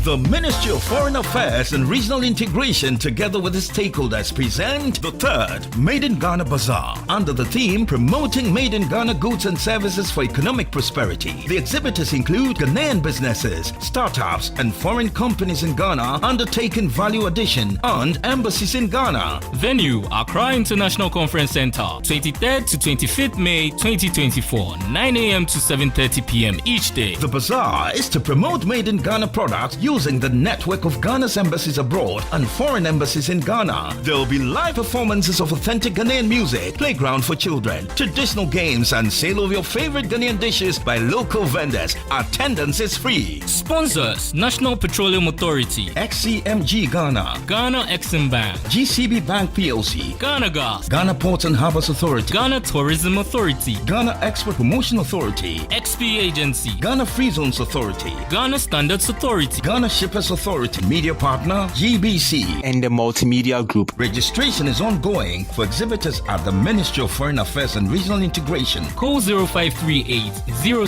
The Ministry of Foreign Affairs and Regional Integration, together with its stakeholders, present the third Made in Ghana Bazaar under the theme Promoting Made in Ghana Goods and Services for Economic Prosperity. The exhibitors include Ghanaian businesses, startups, and foreign companies in Ghana undertaking value addition and embassies in Ghana. Venue, Accra International Conference Center, 23rd to 25th May 2024, 9 a.m. to 7:30 p.m. each day. The bazaar is to promote Made in Ghana products using the network of Ghana's embassies abroad and foreign embassies in Ghana. There will be live performances of authentic Ghanaian music, playground for children, traditional games, and sale of your favorite Ghanaian dishes by local vendors. Attendance is free. Sponsors: National Petroleum Authority, XCMG Ghana, Ghana Exim Bank, GCB Bank PLC, Ghana Gas, Ghana Ports and Harbours Authority, Ghana Tourism Authority, Ghana Export Promotion Authority, XP Agency, Ghana Free Zones Authority, Ghana Standards Authority, Ghana Ghana Shippers Authority, media partner GBC, and the Multimedia Group. Registration is ongoing for exhibitors at the Ministry of Foreign Affairs and Regional Integration. Call 0538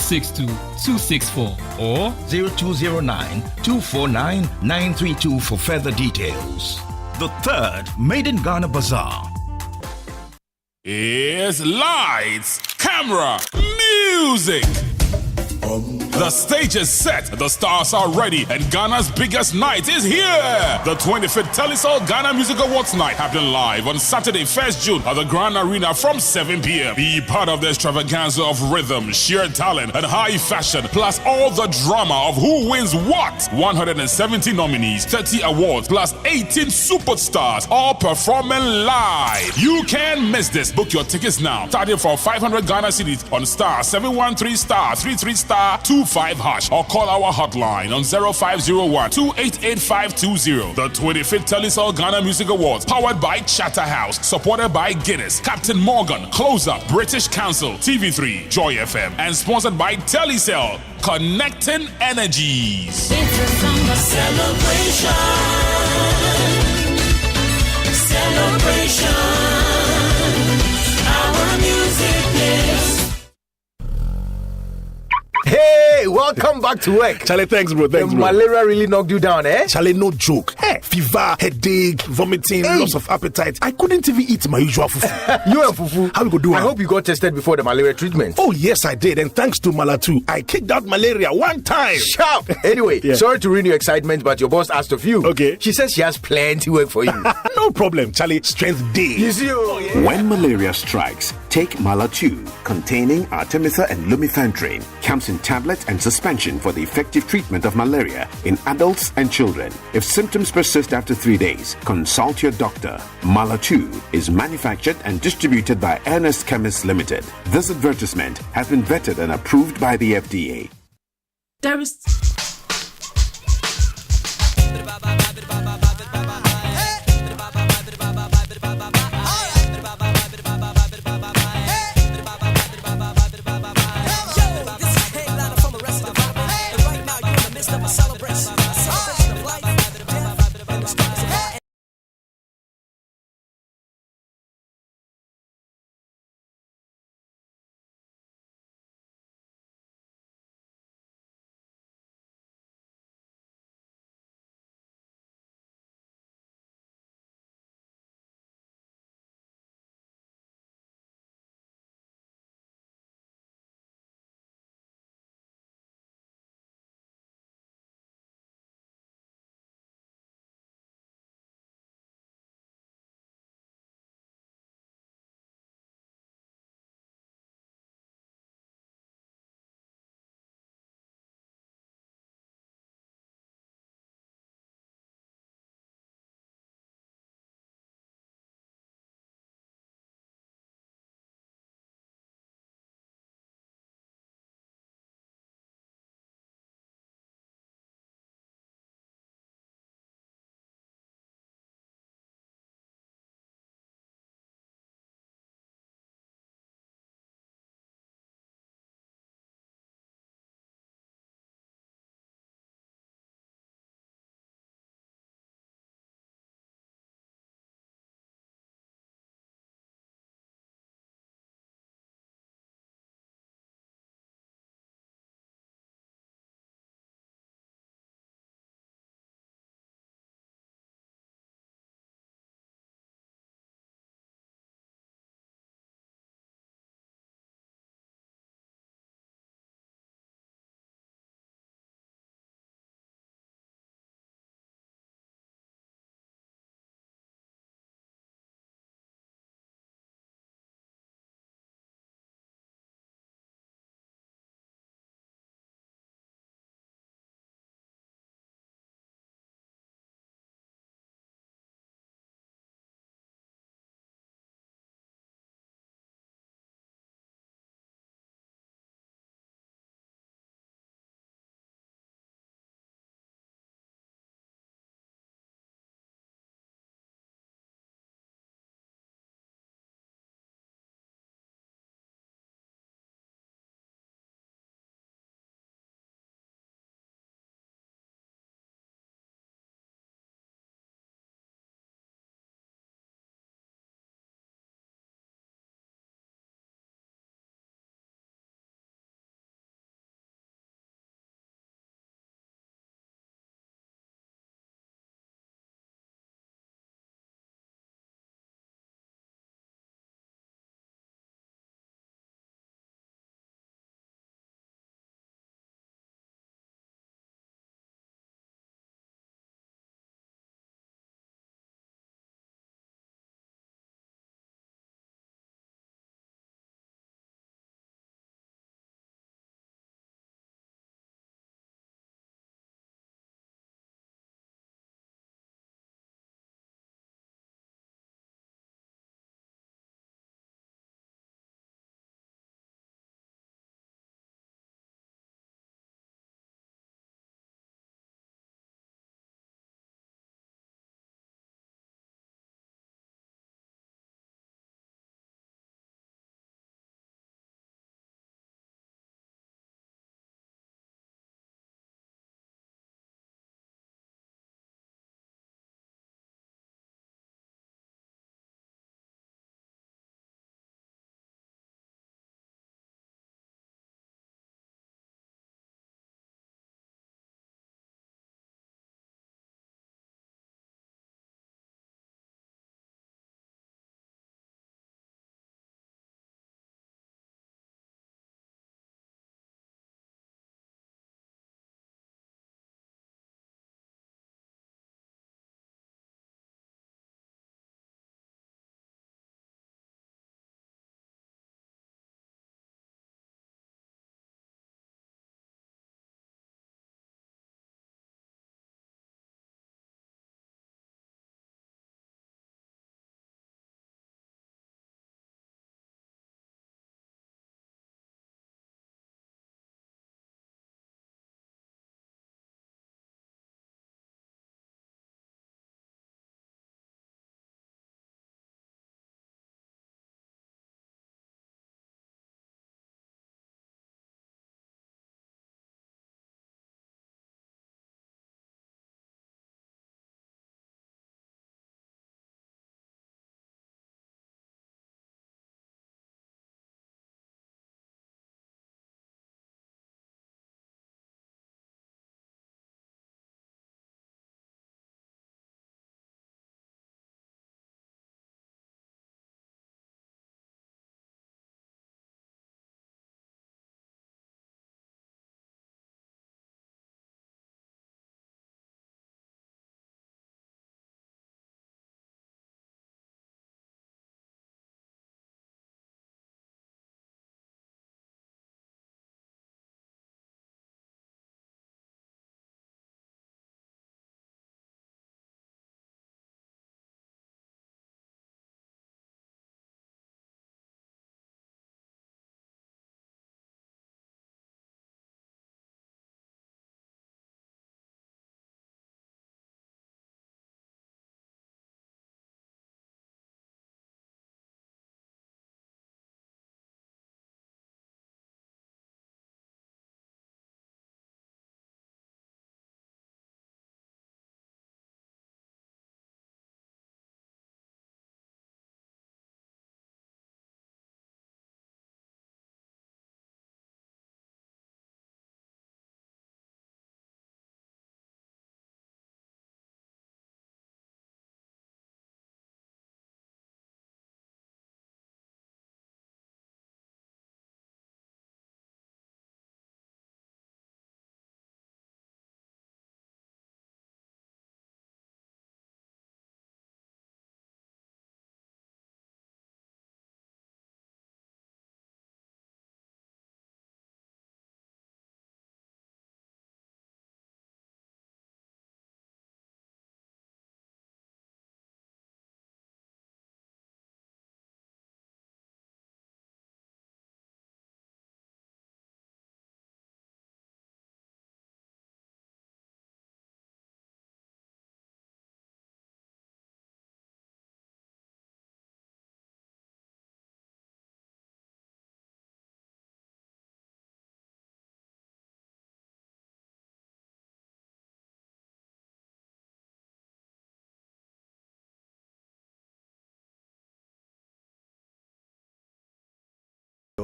062 264 or 0209 249 932 for further details. The third Made in Ghana Bazaar is lights, camera, music. The stage is set, the stars are ready, and Ghana's biggest night is here. The 25th Telisol Ghana Music Awards Night happening live on Saturday, 1st June at the Grand Arena from 7 p.m. Be part of the extravaganza of rhythm, sheer talent, and high fashion, plus all the drama of who wins what. 170 nominees, 30 awards, plus 18 superstars, all performing live. You can't miss this. Book your tickets now. Starting for 500 Ghana cedis on star 713 star 33 star 25 hash or call our hotline on 0501 288520. The 25th Telisol Ghana Music Awards, powered by Chatterhouse, supported by Guinness, Captain Morgan, Close Up, British Council, TV3, Joy FM, and sponsored by Telecel, connecting energies. It's a summer celebration. Our music is. Hey, welcome back to work. Charlie, thanks, bro. Thanks, the bro. malaria really knocked you down, eh? Charlie, no joke. Hey, fever, headache, vomiting, loss of appetite. I couldn't even eat my usual fufu. You and fufu? How we go do it? I hope you got tested before the malaria treatment. Oh, yes, I did. And thanks to Malatu, I kicked out malaria one time. Sharp. Anyway, sorry to ruin your excitement, but your boss asked of you. Okay. She says she has plenty work for you. No problem, Charlie. Strength day. You see, When malaria strikes, take Malatu, containing Artemether and lumefantrine. Comes in tablet and suspension for the effective treatment of malaria in adults and children. If symptoms persist after 3 days, consult your doctor. Malatu is manufactured and distributed by Ernest Chemists Limited. This advertisement has been vetted and approved by the FDA. There is.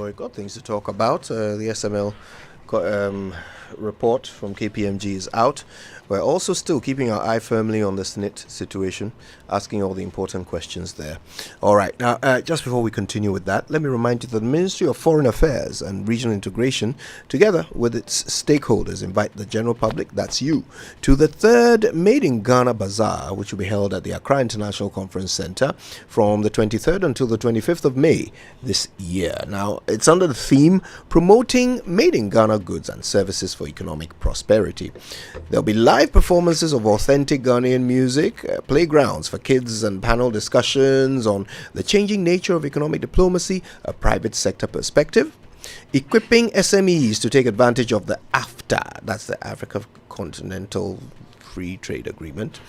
We've got things to talk about. The SML report from KPMG is out. We're also still keeping our eye firmly on the SNIT situation, asking all the important questions there. All right, now, just before we continue with that, let me remind you that the Ministry of Foreign Affairs and Regional Integration, together with its stakeholders, invite the general public, that's you, to the third Made in Ghana Bazaar, which will be held at the Accra International Conference Center from the 23rd until the 25th of May this year. Now, it's under the theme, Promoting Made in Ghana Goods and Services for Economic Prosperity. There'll be live performances of authentic Ghanaian music, playgrounds for kids, and panel discussions on the changing nature of economic diplomacy, a private sector perspective, equipping SMEs to take advantage of the AFTA, that's the Africa Continental Free Trade Agreement,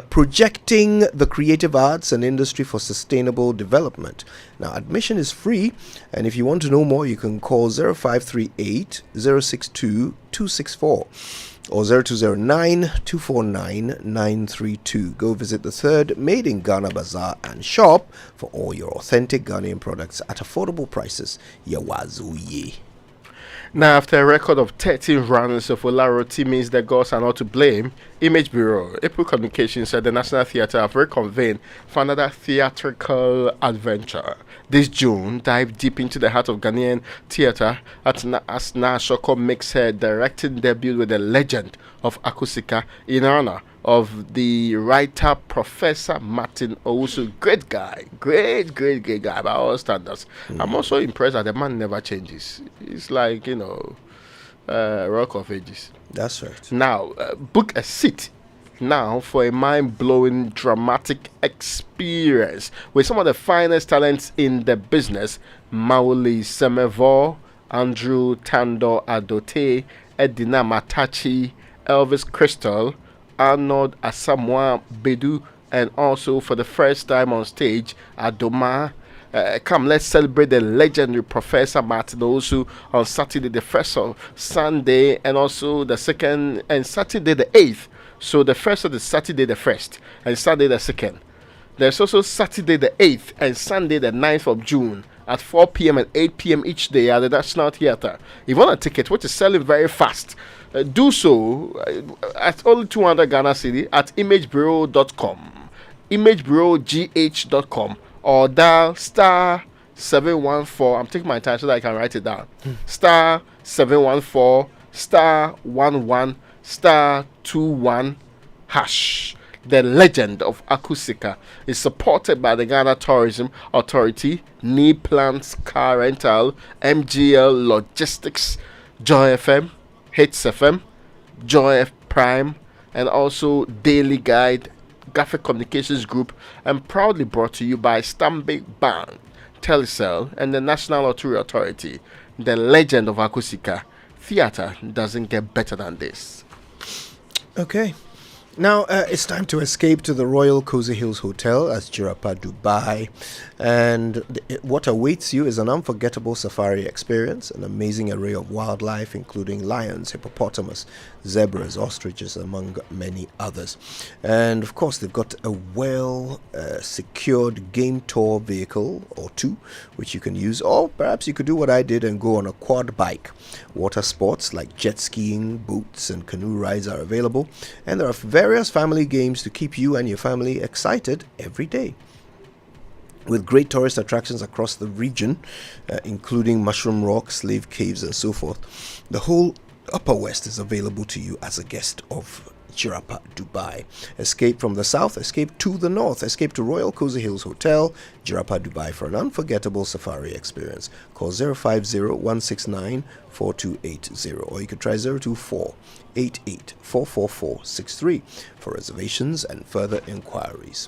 projecting the creative arts and industry for sustainable development. Now, admission is free, and if you want to know more, you can call 0538 062 264 or 0209 249 932. Go visit the third Made in Ghana Bazaar and shop for all your authentic Ghanaian products at affordable prices. Yawazuye. Now, after a record of 13 runs of Olaroti means the gods are not to blame, Image Bureau, April Communications said the National Theatre have reconvened for another theatrical adventure. This June, dive deep into the heart of Ghanaian theatre as Shoko makes her directing debut with the legend of Akusika in honor of the writer Professor Martin Owusu. Great guy, great guy by all standards. I'm also impressed that the man never changes. He's like, Rock of Ages. That's right. Now, book a seat now for a mind-blowing dramatic experience with some of the finest talents in the business. Mauli Semevo, Andrew Tando Adote, Edina Matachi, Elvis Crystal, Arnold Asamoah Bedu, and also for the first time on stage, Adoma. Come, let's celebrate the legendary Professor Martin Owusu on Saturday the 1st of Sunday, and also the 2nd, and Saturday the 8th. So the 1st of the Saturday the 1st, and Sunday the 2nd. There's also Saturday the 8th and Sunday the 9th of June at 4 p.m. and 8 p.m. each day at the National Theatre. If you want a ticket, which is selling very fast, do so at only 200 Ghana City at imagebureau.com, imagebureaugh.com, or dial star 714. I'm taking my time so that I can write it down. Star 714 star 11 star 21 hash. The legend of Akusika is supported by the Ghana Tourism Authority, Knee Plants Car Rental, MGL Logistics, Joy FM, Hits FM, Joy F Prime, and also Daily Guide, Graphic Communications Group, and proudly brought to you by Stanbic Bank, Telecel, and the National Lottery Authority. The legend of Akusika. Theatre doesn't get better than this. Okay. Now, it's time to escape to the Royal Cozy Hills Hotel at Jirapa, Dubai. And what awaits you is an unforgettable safari experience, an amazing array of wildlife, including lions, hippopotamus, zebras, ostriches, among many others. And, of course, they've got a well-secured game tour vehicle or two, which you can use. Or perhaps you could do what I did and go on a quad bike. Water sports like jet skiing, boats, and canoe rides are available. And there are various family games to keep you and your family excited every day. With great tourist attractions across the region, including Mushroom Rock, Slave Caves, and so forth, the whole Upper West is available to you as a guest of Jirapa, Dubai. Escape from the south, escape to the north, escape to Royal Cozy Hills Hotel, Jirapa, Dubai for an unforgettable safari experience. Call 050-169-4280 or you could try 024-88-44463 for reservations and further inquiries.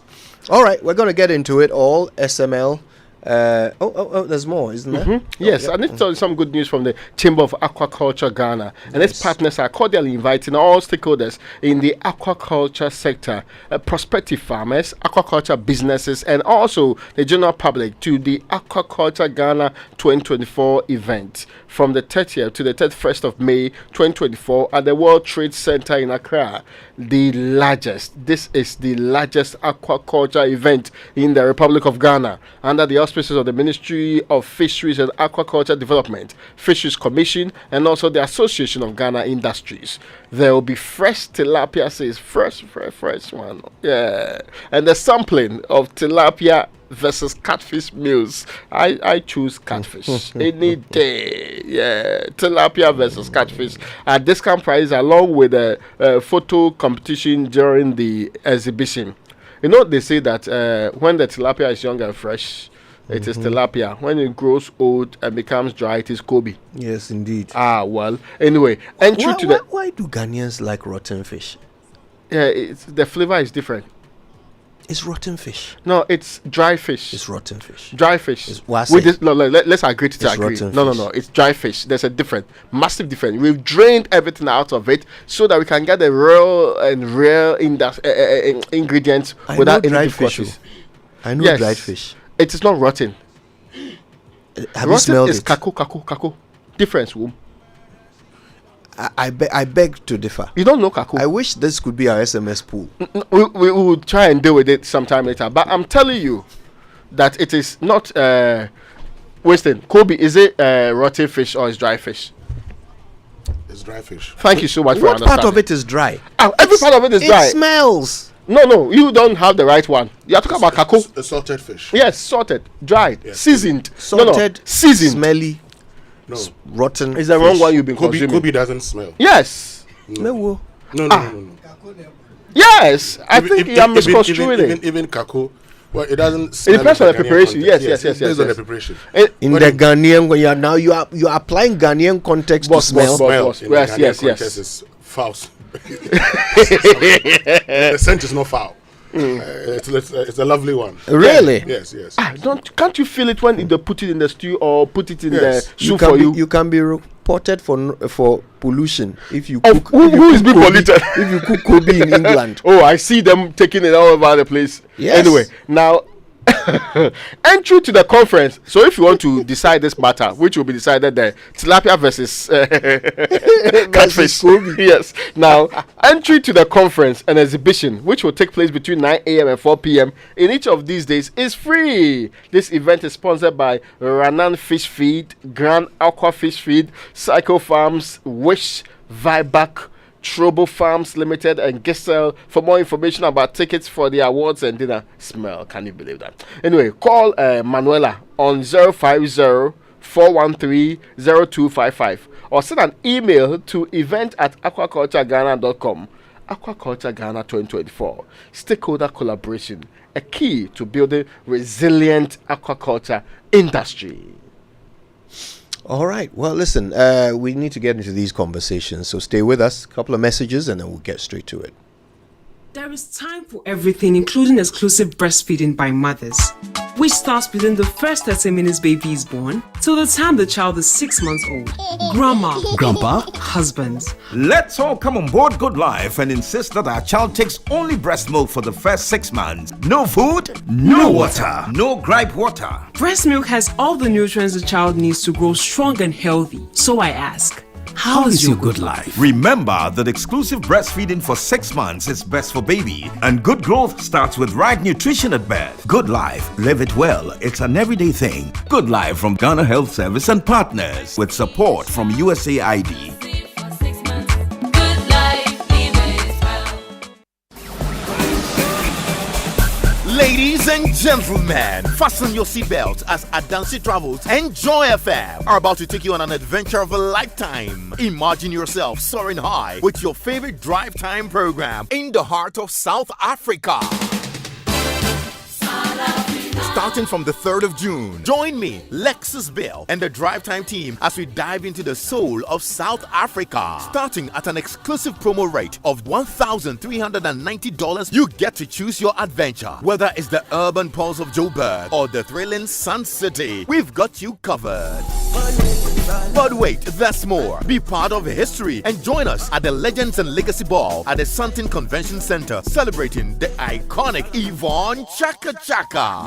All right, we're going to get into it all. SML. There's more, isn't there? Yes, I need to tell you some good news from the Chamber of Aquaculture Ghana. And its partners are cordially inviting all stakeholders in the aquaculture sector, prospective farmers, aquaculture businesses, and also the general public to the Aquaculture Ghana 2024 event from the 30th to the 31st of May 2024 at the World Trade Center in Accra. This is the largest aquaculture event in the Republic of Ghana under the auspices spokespersons of the Ministry of Fisheries and Aquaculture Development, Fisheries Commission, and also the Association of Ghana Industries. There will be fresh tilapia, says fresh one. Yeah. And the sampling of tilapia versus catfish meals. I choose catfish any day. Yeah, tilapia versus catfish at discount price, along with a photo competition during the exhibition. You know, they say that when the tilapia is young and fresh, it is tilapia. When it grows old and becomes dry, it is Kobe. Yes, indeed. Well, anyway, why do Ghanaians like rotten fish? Yeah, the flavor is different. It's rotten fish. No, it's dry fish. It's rotten fish. Dry fish. Let's agree to disagree. No. It's dry fish. There's a massive difference. We've drained everything out of it so that we can get the real ingredients without any difficulties. I know dried fish. It is not rotten. Have you smelled it? Kako. Difference. I beg to differ. You don't know kako. I wish this could be our SMS pool. We will try and deal with it sometime later. But I'm telling you that it is not Winston. Kobe, is it rotten fish or is dry fish? It's dry fish. Thank you so much for understanding. What part of it is dry? Every part of it is dry. It smells. No, you don't have the right one. You are talking about kako. A salted fish. Yes, salted, dried, yes. Seasoned. Salted, seasoned. Smelly. No. Rotten. Is the wrong one you've been consuming? Kobe doesn't smell. Yes. No. Yes, I think you are misconstruing it. Even kako, well, it doesn't smell. It depends on the preparation. Yes. It depends on the preparation. In the Ghanaian, when you are applying Ghanaian context to smell. Yes. Context is foul. The scent is not foul. It's a lovely one. Really? Yes. Can't you feel it when they put it in the stew or put it in the soup for you? You can be reported for pollution if you cook. Who is being polluted? If you cook Kobe in England. Oh, I see them taking it all over the place. Yes. Anyway, now entry to the conference. So if you want to decide this matter, which will be decided there, tilapia versus catfish. Yes. Now, entry to the conference and exhibition, which will take place between 9 a.m. and 4 p.m. in each of these days, is free. This event is sponsored by Ranan Fish Feed, Grand Aqua Fish Feed, Psycho Farms, Wish, Vibac, Trobo Farms Limited, and Giselle. For more information about tickets for the awards and dinner, can you believe that? Anyway, call Manuela on 050-413-0255 or send an email to event@aquacultureghana.com. Aquaculture Ghana 2024 stakeholder collaboration, a key to building resilient aquaculture industry. All right. Well, listen, we need to get into these conversations, so stay with us. A couple of messages, and then we'll get straight to it. There is time for everything, including exclusive breastfeeding by mothers, which starts within the first 30 minutes baby is born till the time the child is 6 months old. Grandma, Grandpa, husbands. Let's all come on board Good Life and insist that our child takes only breast milk for the first 6 months. No food, no water, no gripe water. Breast milk has all the nutrients the child needs to grow strong and healthy. So I ask, how is your good life? Remember that exclusive breastfeeding for 6 months is best for baby, and good growth starts with right nutrition at birth. Good Life, live it well. It's an everyday thing. Good Life from Ghana Health Service and partners with support from USAID. Ladies and gentlemen, fasten your seatbelts as Adansi Travels and Joy FM are about to take you on an adventure of a lifetime. Imagine yourself soaring high with your favorite drive time program in the heart of South Africa. Starting from the 3rd of June, join me, Lexus Bill, and the Drive Time team as we dive into the soul of South Africa. Starting at an exclusive promo rate of $1,390, you get to choose your adventure. Whether it's the urban pulse of Joburg or the thrilling Sun City, we've got you covered. But wait, there's more. Be part of history and join us at the Legends and Legacy Ball at the Santin Convention Center, celebrating the iconic Yvonne Chaka Chaka.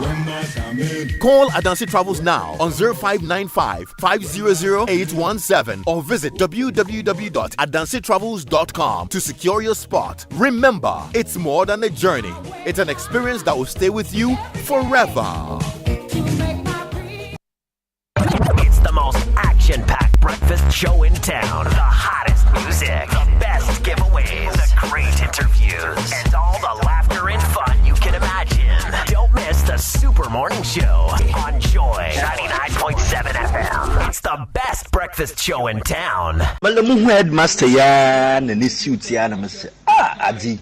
Call Adansi Travels now on 0595 500 817 or visit www.adansitravels.com to secure your spot. Remember, it's more than a journey. It's an experience that will stay with you forever. most action-packed breakfast show in town. The hottest music, the best giveaways, the great interviews, and all the laughter and fun you can imagine. Don't miss the Super Morning Show on Joy 99.7 FM. It's the best breakfast show in town. Malamu headmaster ya na ni suit ya na mse. Adi.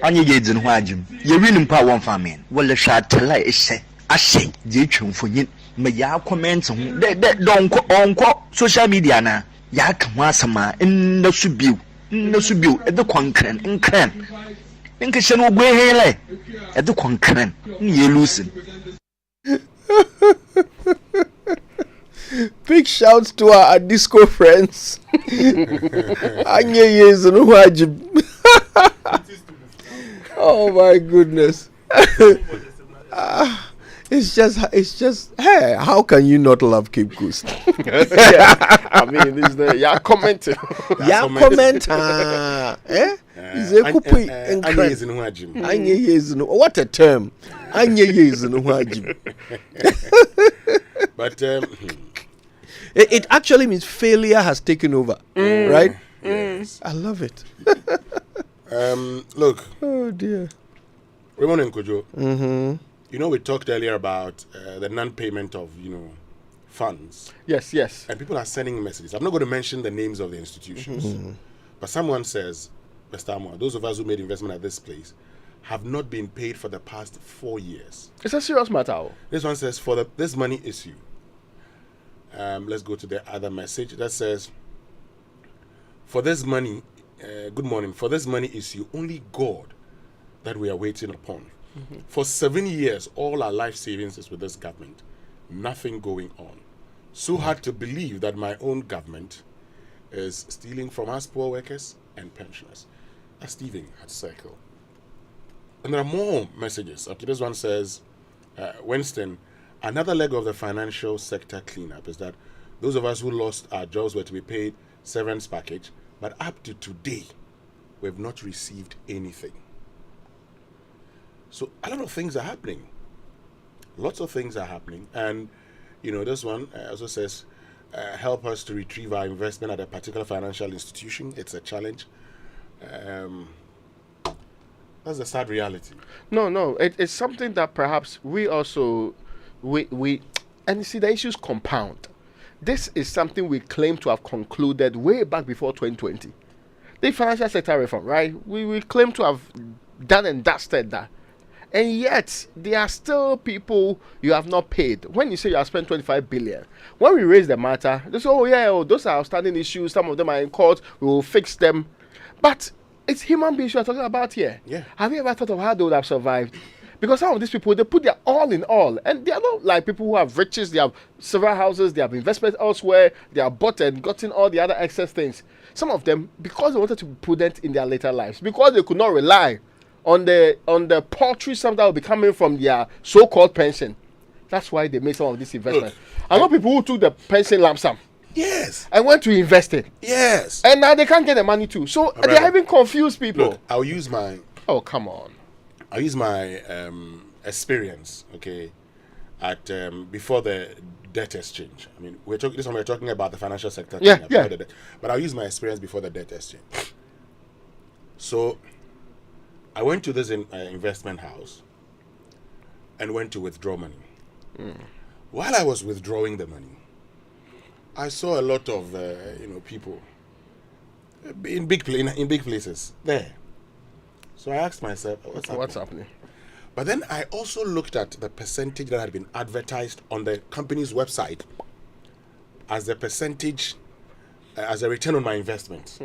Anye yedin ho agim. Ye win mpa won famen. Wala shatela ehye. Ahye je twemfonyin. Me ya comment ho. De donko onko social media na. Ya ka ho asama nna subiu. Nna subiu e de kwankran nkran. Nka hye no gwe hele. E de kwankran. Ni ye loosen. Big shouts to our disco friends. Oh my goodness. It's just hey, how can you not love Cape Coast? I mean, this the ya comment. Ya comment. What a term. But it actually means failure has taken over, right? Yes. I love it. Look. Oh dear. Raymond and Kojo. You know, we talked earlier about the non-payment of, funds. Yes. And people are sending messages. I'm not going to mention the names of the institutions. But someone says, Mr. Amwa, those of us who made investment at this place have not been paid for the past 4 years. It's a serious matter. This one says, this money issue. Let's go to the other message that says, for this money, good morning, for this money issue, only God that we are waiting upon. For 7 years, all our life savings is with this government. Nothing going on. So hard to believe that my own government is stealing from us poor workers and pensioners. That's Stephen at Circle. And there are more messages. Okay, this one says, Winston, another leg of the financial sector cleanup is that those of us who lost our jobs were to be paid severance package, but up to today, we have not received anything. So a lot of things are happening. Lots of things are happening. And, this one also says, help us to retrieve our investment at a particular financial institution. It's a challenge. That's the sad reality. No. It's something that perhaps we also, and you see, the issues compound. This is something we claim to have concluded way back before 2020. The financial sector reform, right? We claim to have done and dusted that. And yet, there are still people you have not paid. When you say you have spent 25 billion, when we raise the matter, they say, those are outstanding issues. Some of them are in court. We will fix them. But it's human beings you are talking about here. Yeah. Have you ever thought of how they would have survived? Because some of these people, they put their all in all. And they are not like people who have riches. They have several houses. They have investments elsewhere. They have bought and gotten all the other excess things. Some of them, because they wanted to be prudent in their later lives, because they could not rely on the paltry sum that will be coming from their so-called pension. That's why they made some of these investments. I know people who took the pension lump sum. Yes. And went to invest it. Yes. And now they can't get the money too. So they're having confused people. Look, I'll use my... Oh, come on. I'll use my experience, okay, at before the debt exchange. I mean, we're talking about the financial sector. Yeah. But I'll use my experience before the debt exchange. So... I went to this investment house and went to withdraw money. While I was withdrawing the money, I saw a lot of people in big places there. So I asked myself, what's happening? But then I also looked at the percentage that had been advertised on the company's website as the percentage, as a return on my investment.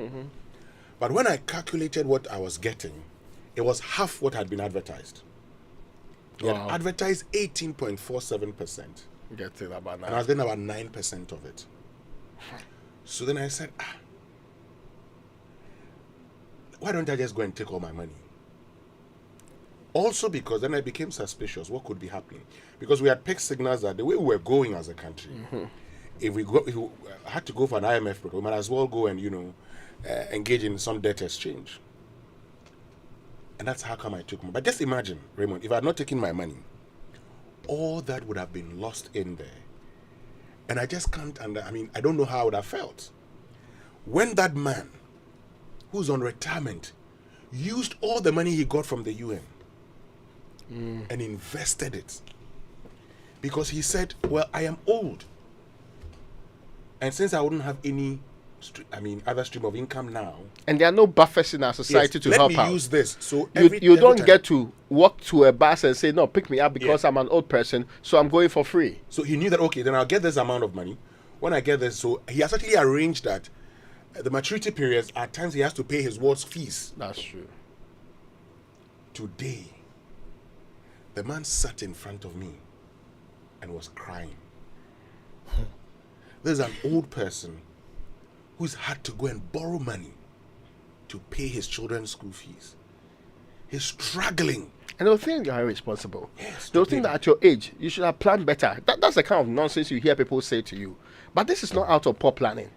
But when I calculated what I was getting, it was half what had been advertised. They had advertised 18.47%. Getting about 9. And I was getting about 9% of it. So then I said, why don't I just go and take all my money? Also because then I became suspicious. What could be happening? Because we had picked signals that the way we were going as a country, if we had to go for an IMF program, we might as well go and, engage in some debt exchange. And that's how come I took money. But just imagine, Raymond, if I had not taken my money, all that would have been lost in there. And I just can't, I don't know how I would have felt. When that man, who's on retirement, used all the money he got from the UN and invested it. Because he said, well, I am old. And since I wouldn't have any other stream of income now. And there are no buffers in our society to help out. Let me use this. So you don't get to walk to a bus and say, no, pick me up because I'm an old person, so I'm going for free. So he knew that, okay, then I'll get this amount of money. When I get this, so he has actually arranged that the maturity periods, at times he has to pay his ward's fees. That's true. Today, the man sat in front of me and was crying. There's an old person who's had to go and borrow money to pay his children's school fees. He's struggling. And they'll think you're irresponsible. Yes, they'll think that at your age, you should have planned better. That's the kind of nonsense you hear people say to you. But this is not out of poor planning.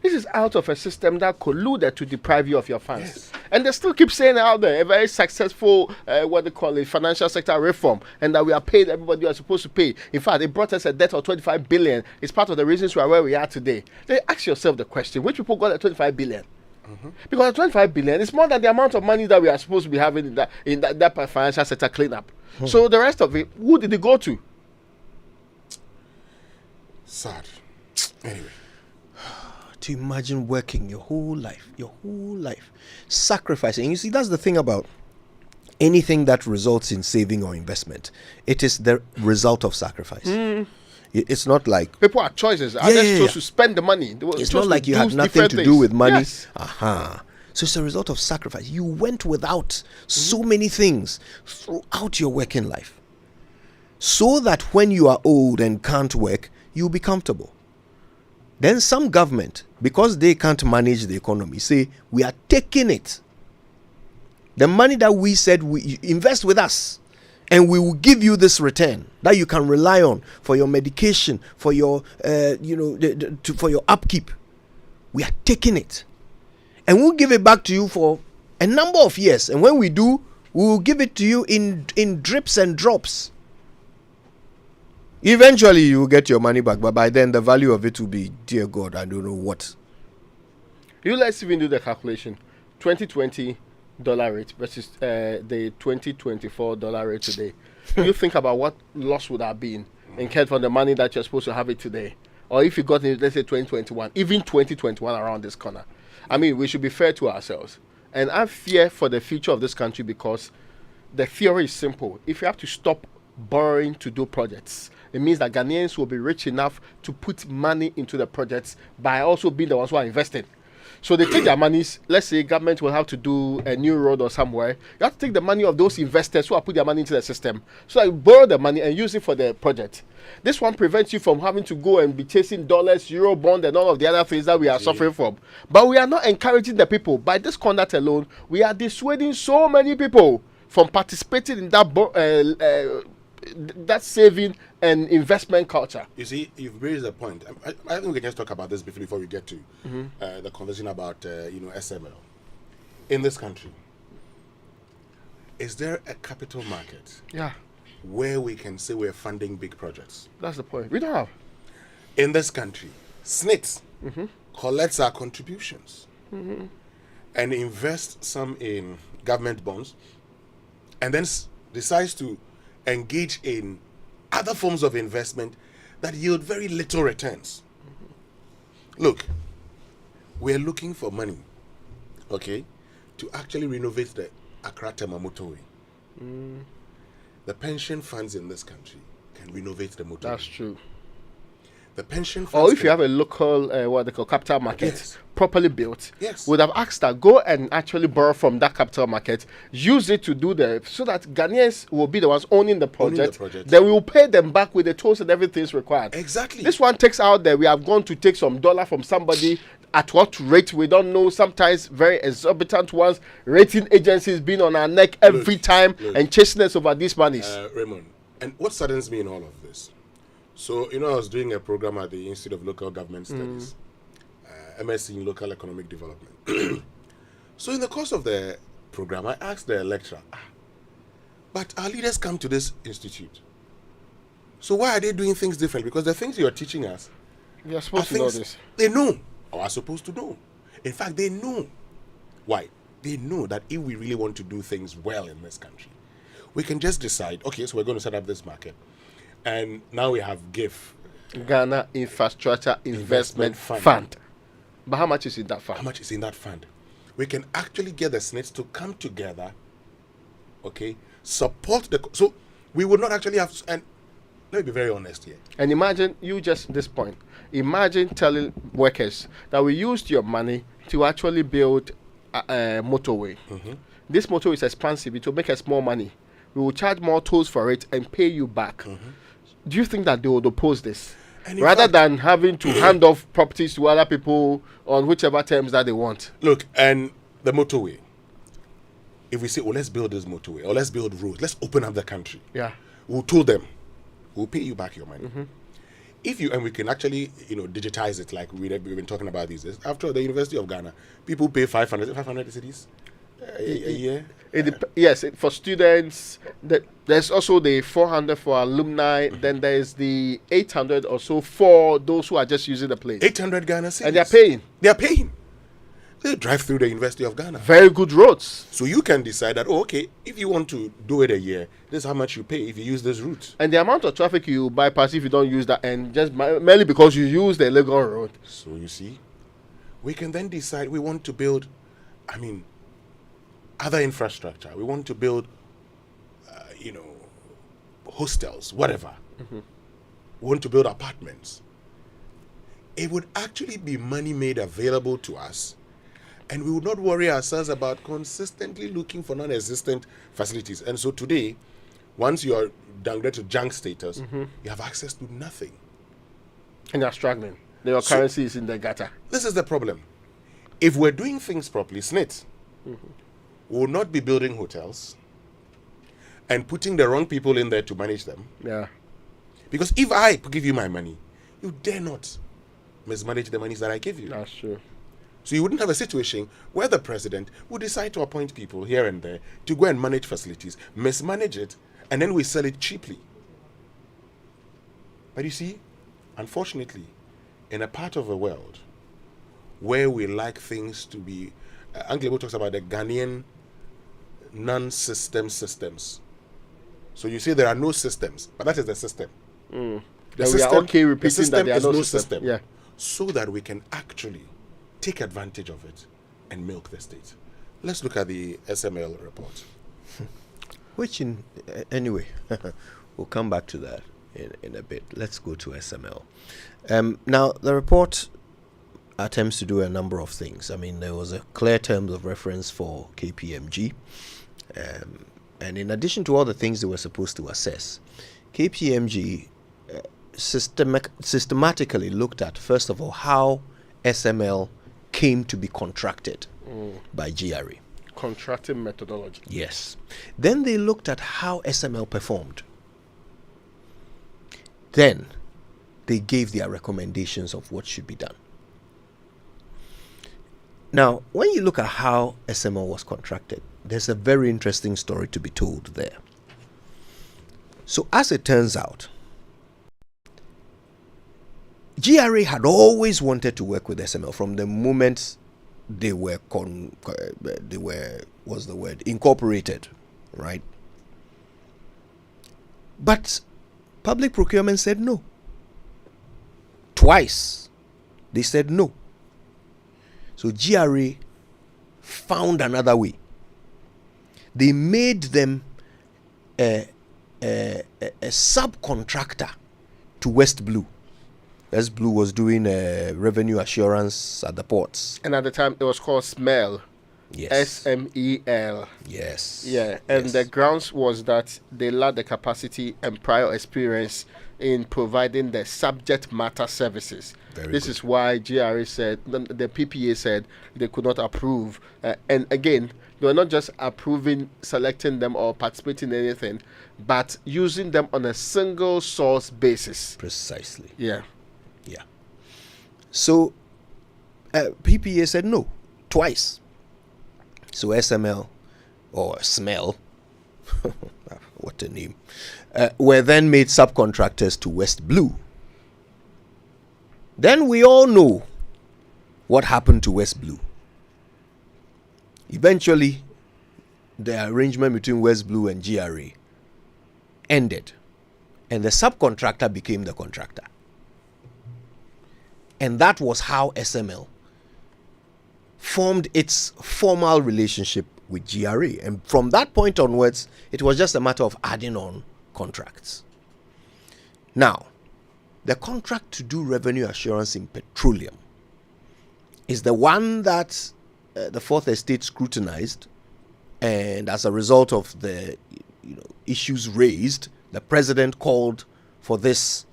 This is out of a system that colluded to deprive you of your funds. Yes. And they still keep saying out there, a very successful, financial sector reform, and that we are paid everybody we are supposed to pay. In fact, it brought us a debt of 25 billion. It's part of the reasons we are where we are today. Then ask yourself the question, which people got the 25 billion? Because the 25 billion is more than the amount of money that we are supposed to be having in that financial sector cleanup. So the rest of it, who did it go to? Sad. Anyway. To imagine working your whole life, sacrificing. You see, that's the thing about anything that results in saving or investment. It is the result of sacrifice. It's not like people have choices. Others chose to spend the money. It's not like you had nothing to do with money. Yes. So it's a result of sacrifice. You went without so many things throughout your working life, so that when you are old and can't work, you'll be comfortable. Then some government, because they can't manage the economy, say, we are taking it. The money that we said we invest with us, and we will give you this return that you can rely on for your medication, for your, for your upkeep. We are taking it. And we'll give it back to you for a number of years. And when we do, we will give it to you in drips and drops. Eventually, you will get your money back, but by then the value of it will be, dear God, I don't know what. Let's even do the calculation. 2020 dollar rate versus the 2024 dollar rate today. You think about what loss would have been incurred from the money that you're supposed to have it today. Or if you got it, let's say 2021, even 2021 around this corner. I mean, we should be fair to ourselves. And I fear for the future of this country because the theory is simple. If you have to stop borrowing to do projects, it means that Ghanaians will be rich enough to put money into the projects by also being the ones who are investing. So they take their monies. Let's say government will have to do a new road or somewhere. You have to take the money of those investors who have put their money into the system. So you borrow the money and use it for the project. This one prevents you from having to go and be chasing dollars, euro bond, and all of the other things that we are suffering from. But we are not encouraging the people. By this conduct alone, we are dissuading so many people from participating in that saving and investment culture. You see, you've raised a point. I think we can just talk about this before we get to the conversation about SML. In this country, is there a capital market? Yeah. Where we can say we're funding big projects? That's the point. We don't have. In this country, SNIT collects our contributions and invests some in government bonds, and then decides to engage in other forms of investment that yield very little returns. Look, we're looking for money, to actually renovate the Accra Tema motorway. The pension funds in this country can renovate the motorway. That's true. The pension funds. Or if you have a local, what they call capital market, properly built, yes, would have asked that go and actually borrow from that capital market, use it to do so that Ghanaians will be the ones owning the project. Then we will pay them back with the tolls and everything is required. Exactly. This one takes out that we have gone to take some dollar from somebody at what rate we don't know. Sometimes very exorbitant ones. Rating agencies being on our neck every time and chasing us over these monies. Raymond, and what saddens me in all of this? So, I was doing a program at the Institute of Local Government Studies, MSc in Local Economic Development. So, in the course of the program, I asked the lecturer, but our leaders come to this institute. So, why are they doing things different? Because the things you're teaching us They are supposed to know this. They know, or are supposed to know. In fact, they know. Why? They know that if we really want to do things well in this country, we can just decide, okay, so we're going to set up this market. And now we have GIF. Ghana Infrastructure Investment Fund. But how much is in that fund? How much is in that fund? We can actually get the SNITs to come together, okay, support the... So we would not actually have... And let me be very honest here. And imagine, you just, this point, imagine telling workers that we used your money to actually build a motorway. This motorway is expensive. It will make us more money. We will charge more tolls for it and pay you back. Do you think that they would oppose this? Rather than having to hand off properties to other people on whichever terms that they want. Look, and the motorway. If we say, oh, let's build this motorway, or let's build roads, let's open up the country. Yeah. We'll tell them, we'll pay you back your money. If you, and we can actually, digitize it like we've been talking about these days. After the University of Ghana, people pay 500 cities a year. Yes, for students. There's also the 400 for alumni. Then there's the 800 or so for those who are just using the place. 800 Ghana cities. And they're paying. They're paying. They drive through the University of Ghana. Very good roads. So you can decide that, if you want to do it a year, this is how much you pay if you use this route. And the amount of traffic you bypass if you don't use that, and just merely because you use the illegal road. So you see, we can then decide we want to build, other infrastructure. We want to build, hostels, whatever. We want to build apartments. It would actually be money made available to us, and we would not worry ourselves about consistently looking for non-existent facilities. And so today, once you are downgraded to junk status, you have access to nothing. And you're struggling. Your currency is in the gutter. This is the problem. If we're doing things properly, SNIT will not be building hotels and putting the wrong people in there to manage them. Yeah. Because if I give you my money, you dare not mismanage the monies that I give you. That's true. So you wouldn't have a situation where the president would decide to appoint people here and there to go and manage facilities, mismanage it, and then we sell it cheaply. But you see, unfortunately, in a part of the world where we like things to be, Anglebo talks about the Ghanaian non-system systems. So you say there are no systems, but that is the system. The system, we are okay repeating that there are no system. Yeah. So that we can actually take advantage of it and milk the state. Let's look at the SML report. Anyway, we'll come back to that in a bit. Let's go to SML. Now, the report attempts to do a number of things. There was a clear terms of reference for KPMG. And in addition to all the things they were supposed to assess, KPMG systematically looked at, first of all, how SML came to be contracted by GRA. Contracting methodology. Yes. Then they looked at how SML performed. Then they gave their recommendations of what should be done. Now, when you look at how SML was contracted, there's a very interesting story to be told there. So, as it turns out, GRA had always wanted to work with SML from the moment they were incorporated, right? But public procurement said no. Twice they said no. So GRA found another way. They made them a subcontractor to West Blue. West Blue was doing revenue assurance at the ports. And at the time, it was called SMEL. Yes. SMEL. Yes. Yeah. And the grounds was that they lacked the capacity and prior experience in providing the subject matter services. This is why GRA said, the PPA said they could not approve. And again, they were not just approving, selecting them or participating in anything, but using them on a single source basis. Precisely. Yeah. Yeah. So PPA said no, twice. So SML, or SMEL, what a name, were then made subcontractors to West Blue. Then we all know what happened to West Blue. Eventually, the arrangement between West Blue and GRA ended, and the subcontractor became the contractor. And that was how SML formed its formal relationship with GRA. And from that point onwards, it was just a matter of adding on contracts. Now, the contract to do revenue assurance in petroleum is the one that the Fourth Estate scrutinized, and as a result of the issues raised, the president called for this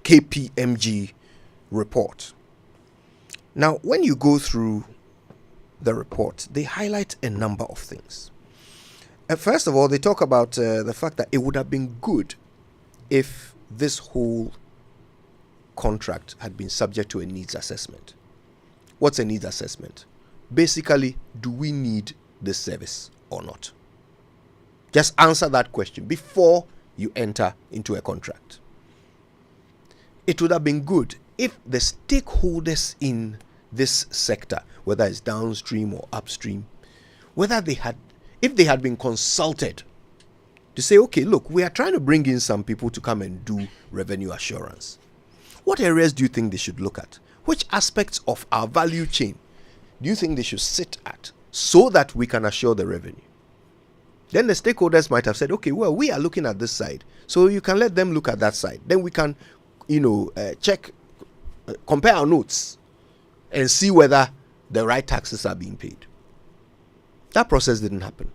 KPMG report. Now, when you go through the report, they highlight a number of things. First of all, they talk about the fact that it would have been good if this whole contract had been subject to a needs assessment. What's a needs assessment? Basically, do we need this service or not? Just answer that question before you enter into a contract. It would have been good if the stakeholders in this sector, whether it's downstream or upstream, if they had been consulted to say, okay, look, we are trying to bring in some people to come and do revenue assurance. What areas do you think they should look at? Which aspects of our value chain do you think they should sit at so that we can assure the revenue? Then the stakeholders might have said, okay, well, we are looking at this side, so you can let them look at that side. Then we can, check, compare our notes and see whether the right taxes are being paid. That process didn't happen.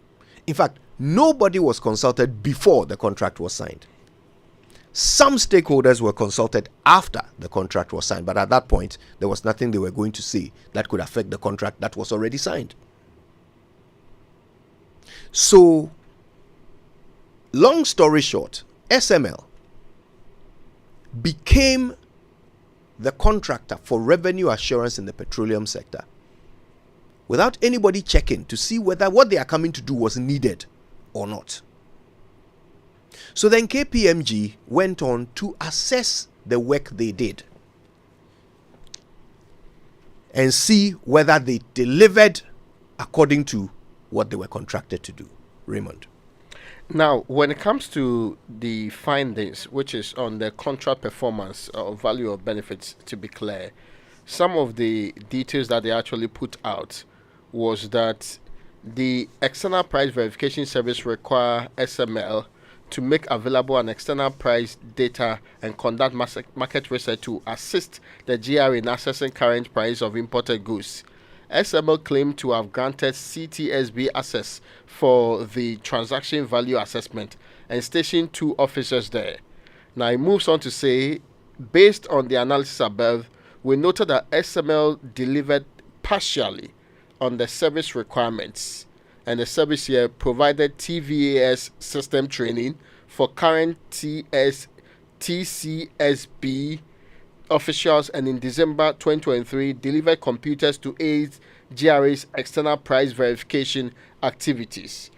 In fact, nobody was consulted before the contract was signed. Some stakeholders were consulted after the contract was signed, but at that point, there was nothing they were going to say that could affect the contract that was already signed. So, long story short, SML became the contractor for revenue assurance in the petroleum sector without anybody checking to see whether what they are coming to do was needed or not. So then KPMG went on to assess the work they did and see whether they delivered according to what they were contracted to do. Raymond. Now, when it comes to the findings, which is on the contract performance or value of benefits, to be clear, some of the details that they actually put out was that the external price verification service require SML to make available an external price data and conduct market research to assist the GRA in assessing current price of imported goods. SML claimed to have granted CTSB access for the transaction value assessment and stationed 2 officers there. Now it moves on to say, based on the analysis above, we noted that SML delivered partially on the service requirements, and the service here provided TVAS system training for current TCSB officials, and in December 2023 delivered computers to aid GRA's external price verification activities.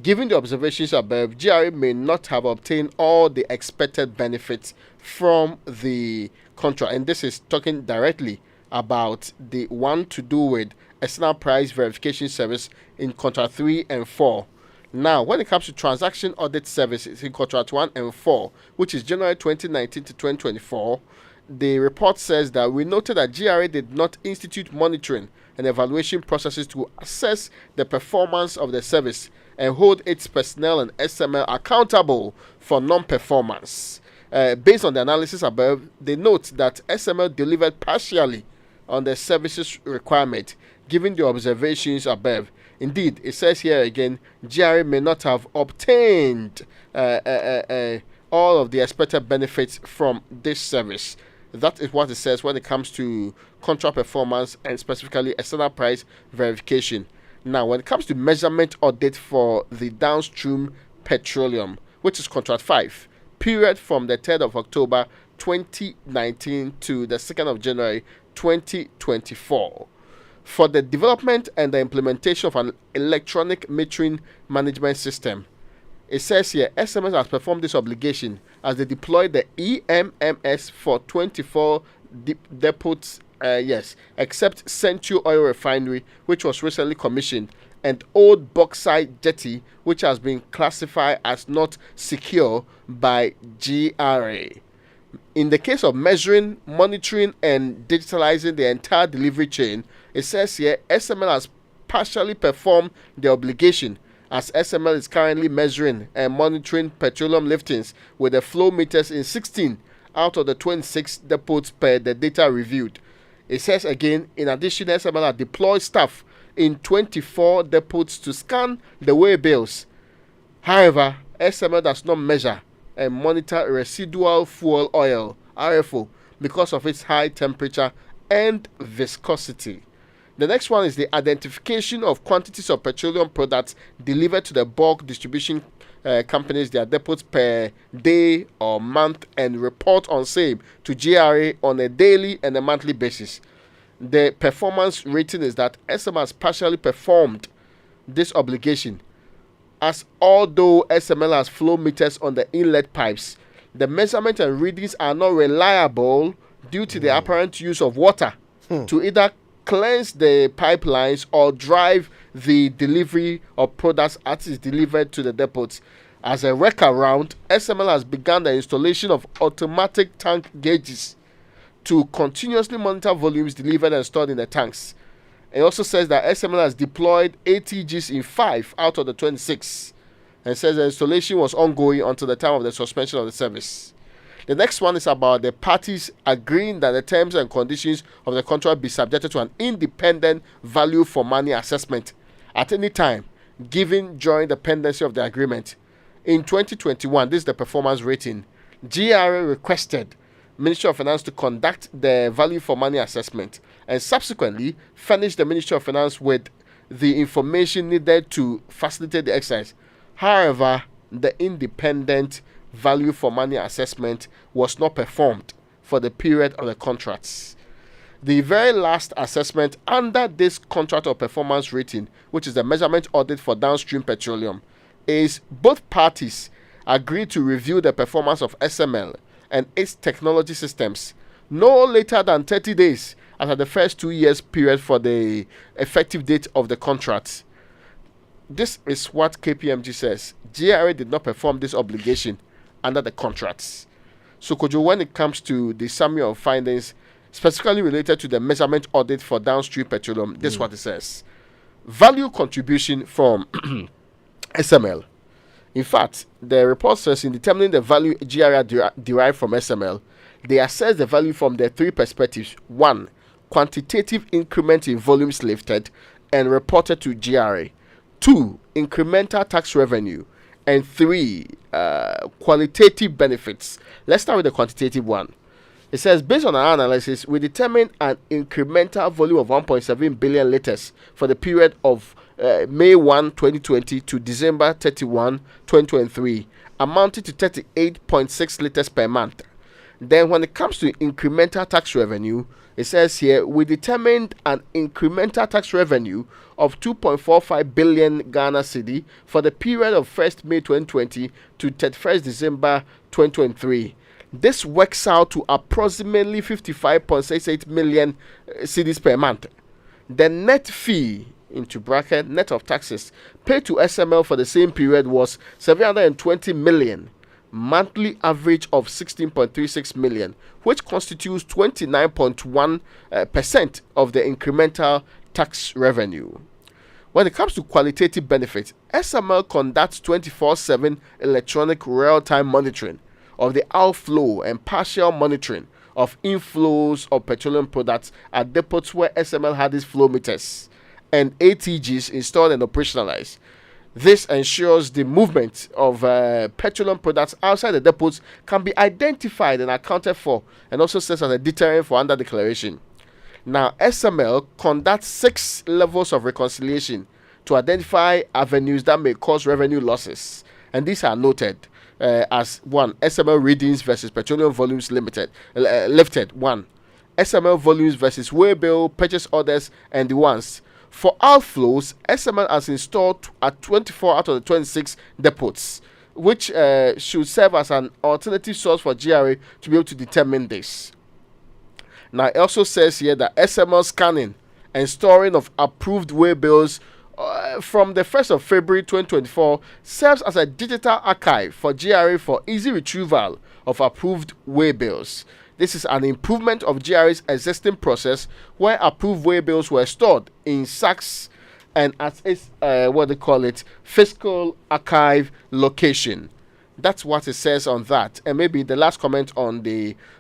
Given the observations above, GRA may not have obtained all the expected benefits from the contract, and this is talking directly about the one to do with external price verification service in contract 3 and 4. Now, when it comes to transaction audit services in contract 1 and 4, which is January 2019 to 2024, the report says that we noted that GRA did not institute monitoring and evaluation processes to assess the performance of the service and hold its personnel and SML accountable for non-performance. Based on the analysis above, they note that SML delivered partially on the services requirement, given the observations above. Indeed, it says here again, GRA may not have obtained all of the expected benefits from this service. That is what it says when it comes to contract performance and specifically external price verification. Now, when it comes to measurement audit for the downstream petroleum, which is contract 5, period from the 3rd of October 2019 to the 2nd of January 2024. For the development and the implementation of an electronic metering management system, it says here, SMS has performed this obligation as they deployed the EMMS for 24 depots, except Central Oil Refinery, which was recently commissioned, and Old Bauxite Jetty, which has been classified as not secure by GRA. In the case of measuring, monitoring, and digitalizing the entire delivery chain, it says here SML has partially performed the obligation, as SML is currently measuring and monitoring petroleum liftings with the flow meters in 16 out of the 26 depots per the data reviewed. It says again, in addition, SML has deployed staff in 24 depots to scan the weigh bills. However, SML does not measure and monitor residual fuel oil, RFO, because of its high temperature and viscosity. The next one is the identification of quantities of petroleum products delivered to the bulk distribution companies, their depots per day or month, and report on same to GRA on a daily and a monthly basis. The performance rating is that SML has partially performed this obligation, as although SML has flow meters on the inlet pipes, the measurement and readings are not reliable due to the apparent use of water to either cleanse the pipelines or drive the delivery of products as is delivered to the depots. As a workaround, SML has begun the installation of automatic tank gauges to continuously monitor volumes delivered and stored in the tanks. It also says that SML has deployed ATGs in 5 out of the 26, and says the installation was ongoing until the time of the suspension of the service. The next one is about the parties agreeing that the terms and conditions of the contract be subjected to an independent value for money assessment at any time given during the pendency of the agreement. In 2021, this is the performance rating. GRA requested Ministry of Finance to conduct the value for money assessment and subsequently furnish the Ministry of Finance with the information needed to facilitate the exercise. However, the independent value for money assessment was not performed for the period of the contracts. The very last assessment under this contract of performance rating, which is the measurement audit for downstream petroleum, is both parties agreed to review the performance of SML and its technology systems no later than 30 days after the first 2 years period for the effective date of the contract. This is what KPMG says. GRA did not perform this obligation under the contracts. So, Kojo, when it comes to the summary of findings specifically related to the measurement audit for downstream petroleum, this is what it says. Value contribution from SML. In fact, the report says in determining the value GRA derived from SML, they assess the value from the 3 perspectives. 1, quantitative increment in volumes lifted and reported to GRA. 2, incremental tax revenue. And 3, qualitative benefits. Let's start with the quantitative one. It says, based on our analysis, we determined an incremental volume of 1.7 billion liters for the period of May 1, 2020 to December 31, 2023, amounting to 38.6 liters per month. Then when it comes to incremental tax revenue, it says here, we determined an incremental tax revenue of 2.45 billion Ghana cedi for the period of 1st May 2020 to 31st December 2023. This works out to approximately 55.68 million cedis per month. The net fee, into bracket, net of taxes, paid to SML for the same period was 720 million. Monthly average of 16.36 million, which constitutes 29.1% of the incremental tax revenue. When it comes to qualitative benefits, SML conducts 24/7 electronic real-time monitoring of the outflow and partial monitoring of inflows of petroleum products at depots where SML had its flow meters and ATGs installed and operationalized. This ensures the movement of petroleum products outside the depots can be identified and accounted for, and also serves as a deterrent for under-declaration. Now, SML conducts 6 levels of reconciliation to identify avenues that may cause revenue losses, and these are noted as 1. SML readings versus petroleum volumes lifted. 1. SML volumes versus weigh bill, purchase orders, and the ones. For outflows, SML has installed at 24 out of the 26 depots which should serve as an alternative source for GRA to be able to determine this. Now, it also says here that SML scanning and storing of approved way bills from the 1st of February 2024 serves as a digital archive for GRA for easy retrieval of approved way bills. This is an improvement of GRA's existing process where approved way bills were stored in sacks and at its, fiscal archive location. That's what it says on that. And maybe the last comment on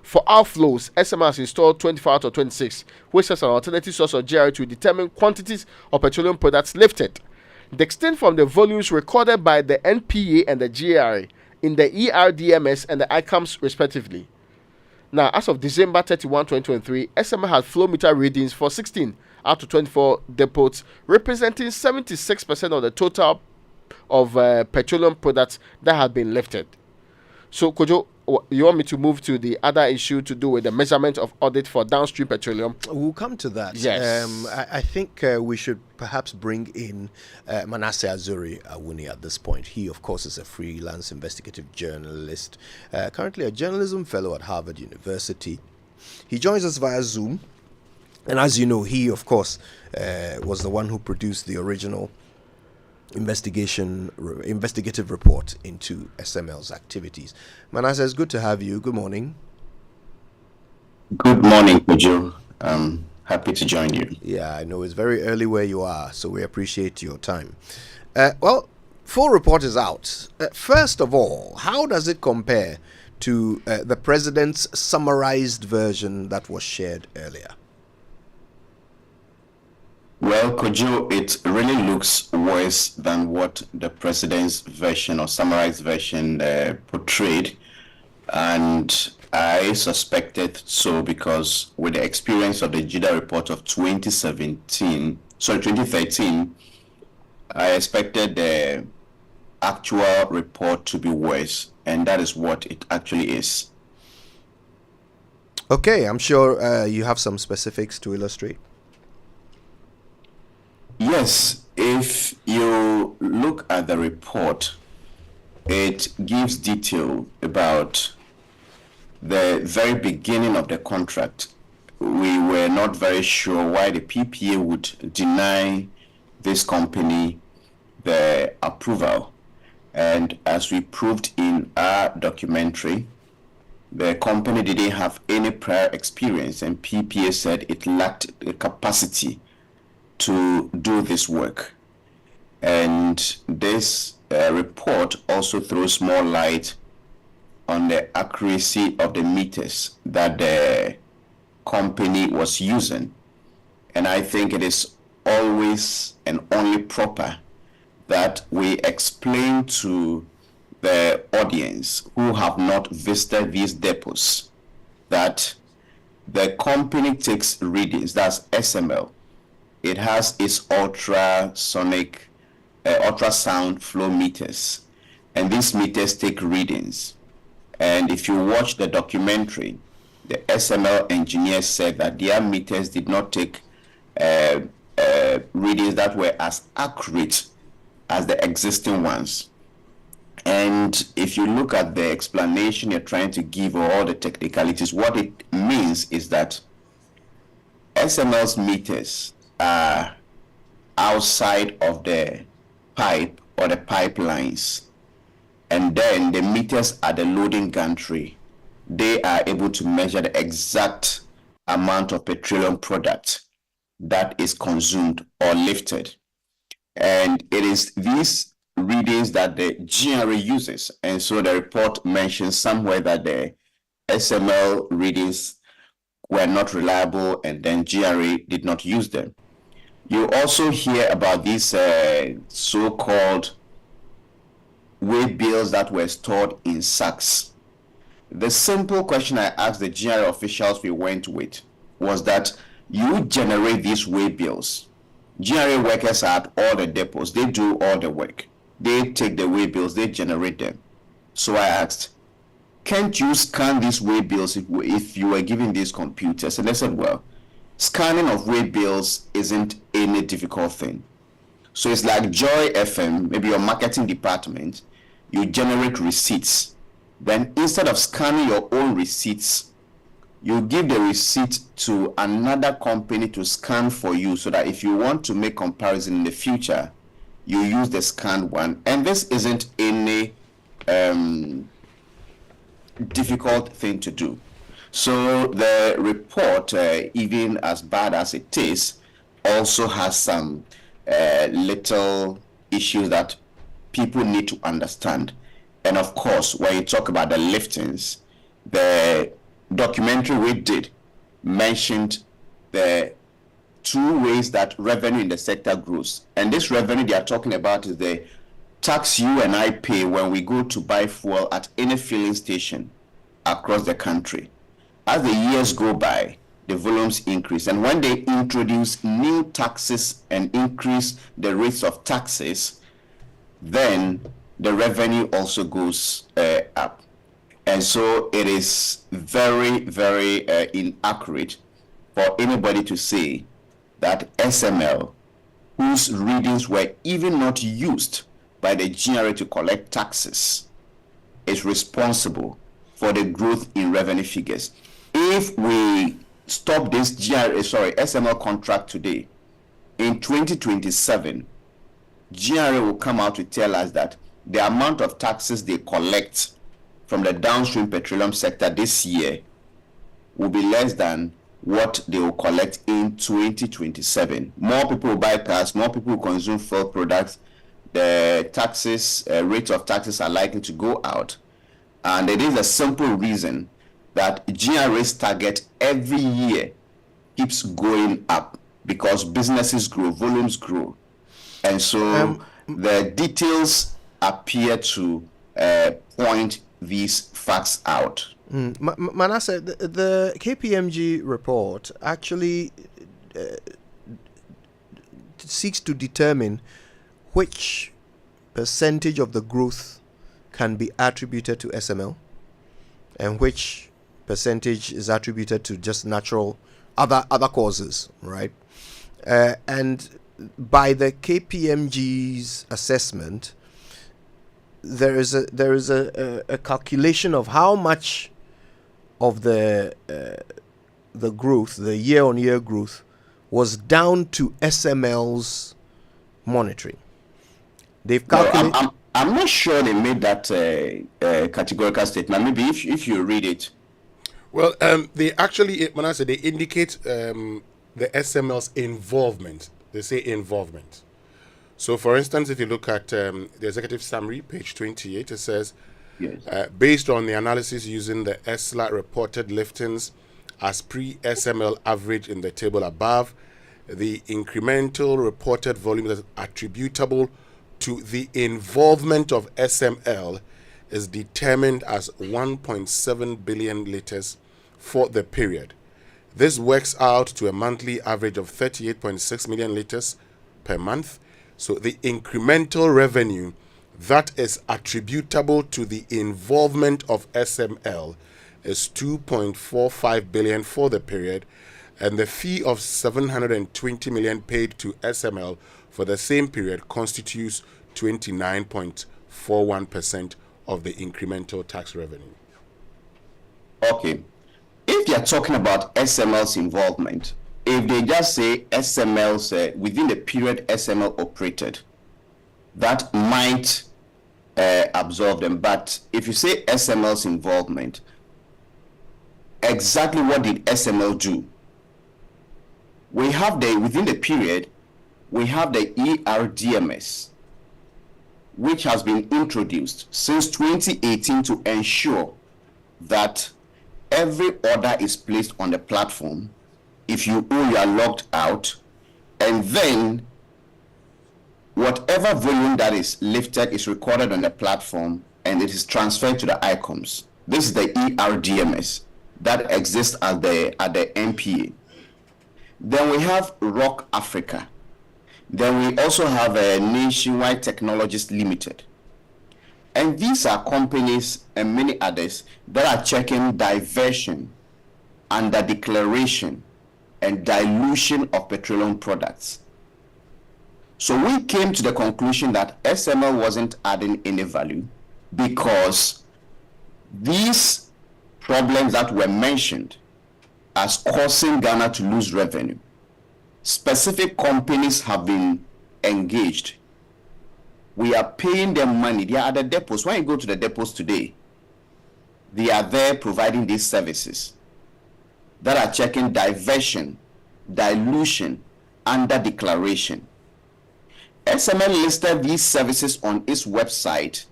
for outflows, SML has installed 24 out of 26, which is an alternative source of GRA to determine quantities of petroleum products lifted. Distinct from the volumes recorded by the NPA and the GRA in the ERDMS and the ICAMS respectively. Now, as of December 31, 2023, SML had flow meter readings for 16 out of 24 depots, representing 76% of the total of petroleum products that have been lifted. So, Kojo, you want me to move to the other issue to do with the measurement of audit for downstream petroleum? We'll come to that. Yes. I think we should perhaps bring in Manasseh Azuri Awuni at this point. He, of course, is a freelance investigative journalist, currently a journalism fellow at Harvard University. He joins us via Zoom. And as you know, he, of course, was the one who produced the original investigative report into SML's activities. Manasseh, it's good to have you. Good morning. Good morning, Kojo. I'm happy to join you. Yeah, I know it's very early where you are, so we appreciate your time. Well, full report is out. First of all, how does it compare to the president's summarized version that was shared earlier? Well, Kojo, it really looks worse than what the president's version or summarized version portrayed. And I suspected so because with the experience of the JIDA report of 2013, I expected the actual report to be worse. And that is what it actually is. Okay, I'm sure you have some specifics to illustrate. Yes, if you look at the report, it gives detail about the very beginning of the contract. We were not very sure why the PPA would deny this company the approval. And as we proved in our documentary, the company didn't have any prior experience, and PPA said it lacked the capacity to do this work. And this report also throws more light on the accuracy of the meters that the company was using. And I think it is always and only proper that we explain to the audience who have not visited these depots that the company takes readings, that's SML. It has its ultrasonic, ultrasound flow meters, and these meters take readings. And if you watch the documentary, the SML engineers said that their meters did not take readings that were as accurate as the existing ones. And if you look at the explanation you're trying to give or all the technicalities, what it means is that SML's meters are outside of the pipe or the pipelines, and then the meters at the loading gantry, they are able to measure the exact amount of petroleum product that is consumed or lifted. And it is these readings that the GRA uses. And so the report mentions somewhere that the SML readings were not reliable, and then GRA did not use them. You also hear about these so-called weigh bills that were stored in sacks. The simple question I asked the GRA officials we went with was that you generate these weigh bills. GRA workers are at all the depots. They do all the work. They take the weigh bills. They generate them. So I asked, can't you scan these weigh bills if you were given these computers? And they said, well, scanning of weigh bills isn't any difficult thing. So it's like Joy FM, maybe your marketing department. you generate receipts. Then instead of scanning your own receipts, you give the receipt to another company to scan for you, so that if you want to make comparison in the future, you use the scanned one. And this isn't any difficult thing to do. So the report, even as bad as it is, also has some little issues that people need to understand. And of course, when you talk about the liftings, the documentary we did mentioned the two ways that revenue in the sector grows. And this revenue they are talking about is the tax you and I pay when we go to buy fuel at any filling station across the country. As the years go by, the volumes increase. And when they introduce new taxes and increase the rates of taxes, then the revenue also goes up. And so it is very, very inaccurate for anybody to say that SML, whose readings were even not used by the GRA to collect taxes, is responsible for the growth in revenue figures. If we stop this SML contract today, in 2027, GRA will come out to tell us that the amount of taxes they collect from the downstream petroleum sector this year will be less than what they will collect in 2027. More people will buy cars, more people will consume fuel products, the taxes, rates of taxes are likely to go out. And it is a simple reason that GRA's target every year keeps going up, because businesses grow, volumes grow. And so the details appear to point these facts out. Manasseh, the KPMG report actually seeks to determine which percentage of the growth can be attributed to SML and which percentage is attributed to just natural other causes, right? And by the KPMG's assessment, there is a calculation of how much of the growth, the year-on-year growth, was down to SML's monitoring. They've calculated. No, I'm not sure they made that categorical statement. Maybe if you read it. Well, they actually, Manasseh, they indicate the SML's involvement. They say involvement. So, for instance, if you look at the executive summary, page 28, it says, yes. Based on the analysis using the ESLA reported liftings as pre-SML average in the table above, the incremental reported volume that is attributable to the involvement of SML is determined as 1.7 billion liters for the period. This works out to a monthly average of 38.6 million liters per month. So the incremental revenue that is attributable to the involvement of SML is 2.45 billion for the period, and the fee of 720 million paid to SML for the same period constitutes 29.41% of the incremental tax revenue. Okay. If you're talking about SML's involvement, if they just say SML's within the period SML operated, that might absorb them. But if you say SML's involvement, exactly what did SML do? We have within the period, we have the ERDMS, which has been introduced since 2018 to ensure that every order is placed on the platform. If you owe, you are logged out, and then whatever volume that is lifted is recorded on the platform and it is transferred to the ICOMs. This is the ERDMS that exists at the MPA. Then we have Rock Africa. Then we also have a Nationwide Technologies Limited. And these are companies and many others that are checking diversion, under declaration, and dilution of petroleum products. So we came to the conclusion that SML wasn't adding any value. because these problems that were mentioned as causing Ghana to lose revenue, specific companies have been engaged. We are paying them money. They are at the depots. When you go to the depots today, they are there providing these services that are checking diversion, dilution, under declaration. SML listed these services on its website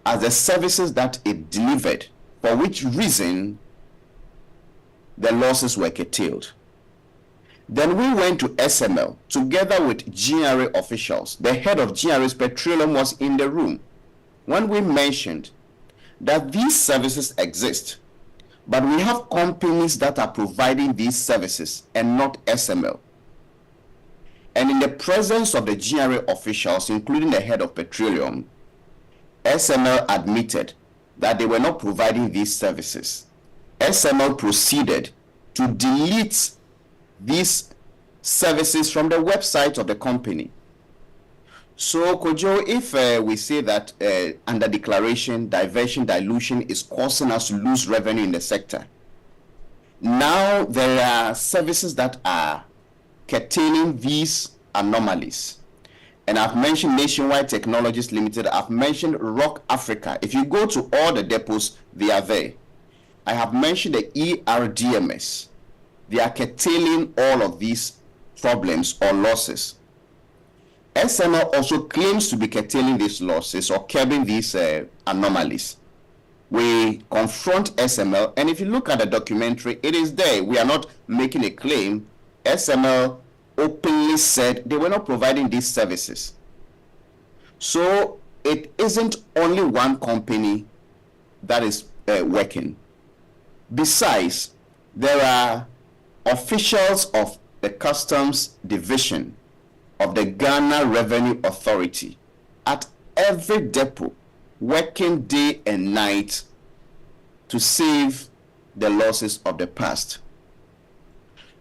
as the services that it delivered, for which reason the losses were curtailed. Then we went to SML together with GRA officials. The head of GRA's Petroleum was in the room when we mentioned that these services exist, but we have companies that are providing these services and not SML. And in the presence of the GRA officials, including the head of Petroleum, SML admitted that they were not providing these services. SML proceeded to delete these services from the website of the company. So, Kojo, if we say that under declaration, diversion, dilution is causing us to lose revenue in the sector, now there are services that are curtailing these anomalies. And I've mentioned Nationwide Technologies Limited, I've mentioned Rock Africa. If you go to all the depots, they are there. I have mentioned the ERDMS. They are curtailing all of these problems or losses. SML also claims to be curtailing these losses or curbing these anomalies. We confront SML, and if you look at the documentary, it is there. We are not making a claim. SML openly said they were not providing these services. So it isn't only one company that is working. Besides, there are officials of the Customs Division of the Ghana Revenue Authority at every depot working day and night to save the losses of the past.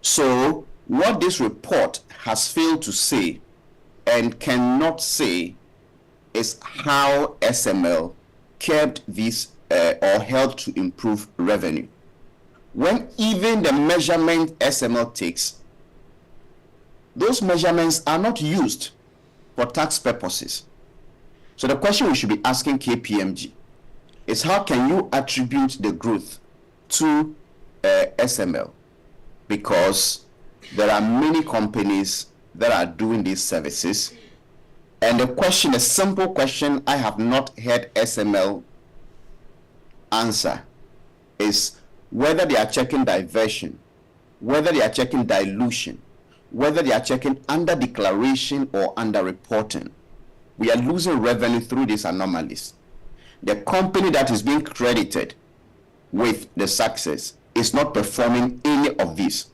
So what this report has failed to say and cannot say is how SML kept these or helped to improve revenue. When even the measurement SML takes, those measurements are not used for tax purposes. So the question we should be asking KPMG is, how can you attribute the growth to SML? Because there are many companies that are doing these services. And the question, a simple question I have not heard SML answer is whether they are checking diversion, whether they are checking dilution, whether they are checking under declaration or under reporting. We are losing revenue through these anomalies. The company that is being credited with the success is not performing any of these.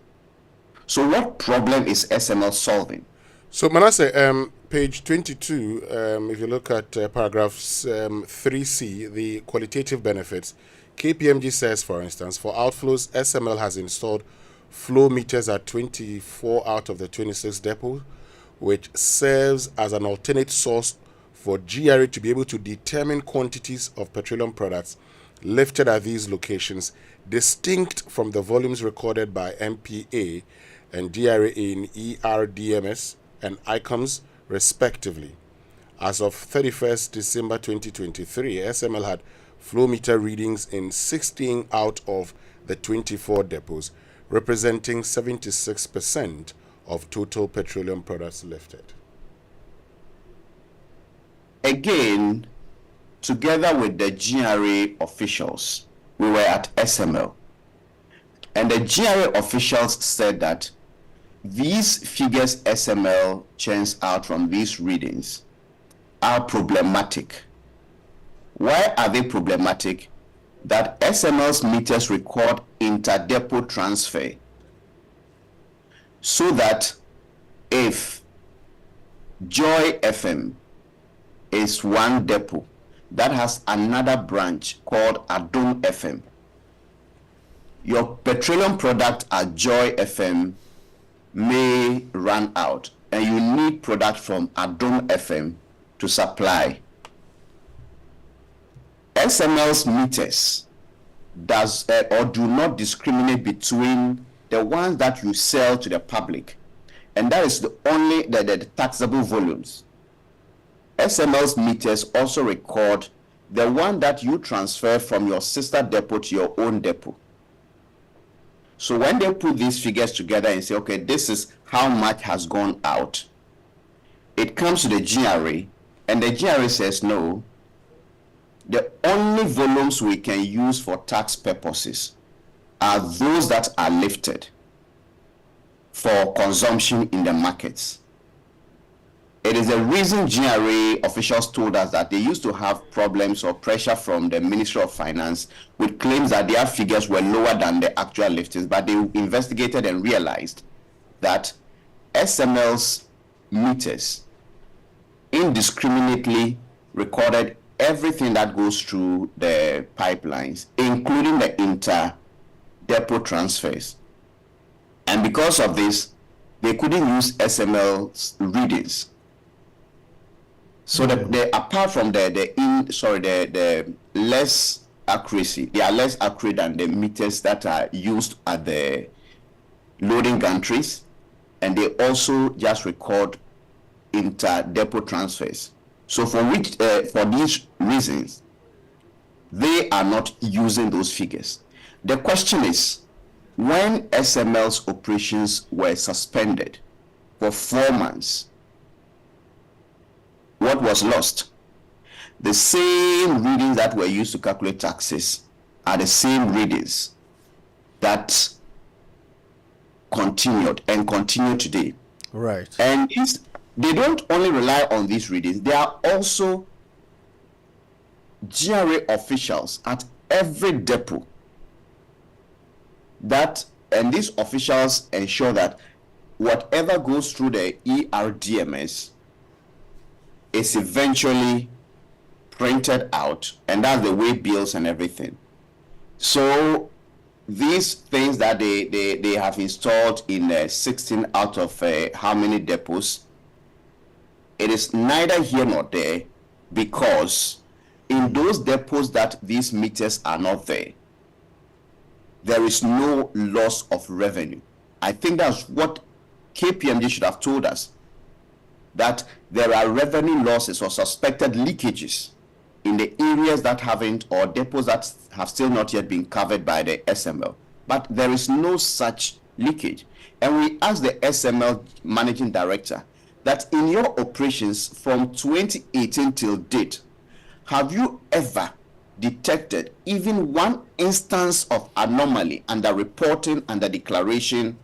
So what problem is SML solving? So Manasseh, page 22, if you look at paragraphs 3C, the qualitative benefits, KPMG says, for instance, for outflows, SML has installed flow meters at 24 out of the 26 depots, which serves as an alternate source for GRA to be able to determine quantities of petroleum products lifted at these locations, distinct from the volumes recorded by MPA and DRA in ERDMS and ICOMS, respectively. As of 31st December 2023, SML had flow meter readings in 16 out of the 24 depots, representing 76% of total petroleum products lifted. Again, together with the GRA officials, we were at SML. And the GRA officials said that these figures SML churns out from these readings are problematic. Why are they problematic? That SML's meters record inter-depot transfer, so that if Joy FM is one depot that has another branch called Adom FM, your petroleum product at Joy FM may run out and you need product from Adom FM to supply. SML's meters does or do not discriminate between the ones that you sell to the public, and that is only the taxable volumes. SML's meters also record the one that you transfer from your sister depot to your own depot. So when they put these figures together and say, okay, this is how much has gone out, it comes to the GRA, and the GRA says, no, the only volumes we can use for tax purposes are those that are lifted for consumption in the markets. It is the reason GRA officials told us that they used to have problems or pressure from the Ministry of Finance with claims that their figures were lower than the actual liftings, but they investigated and realized that SML's meters indiscriminately recorded everything that goes through the pipelines, including the inter-depot transfers. And because of this, they couldn't use SML's readings. So apart from the less accuracy, they are less accurate than the meters that are used at the loading gantries, and they also just record inter-depot transfers. So for these reasons, they are not using those figures. The question is, when SML's operations were suspended for 4 months, what was lost? The same readings that were used to calculate taxes are the same readings that continued and continue today. Right. And they don't only rely on these readings, they are also GRA officials at every depot and these officials ensure that whatever goes through the ERDMS is eventually printed out, and that's the way bills and everything. So these things that they have installed in 16 out of how many depots, it is neither here nor there, because in those depots that these meters are not there, there is no loss of revenue. I think that's what KPMG should have told us, that there are revenue losses or suspected leakages in the areas that haven't, or depots that have still not yet been covered by the SML. But there is no such leakage. And we asked the SML managing director that in your operations from 2018 till date, have you ever detected even one instance of anomaly under reporting, under declaration,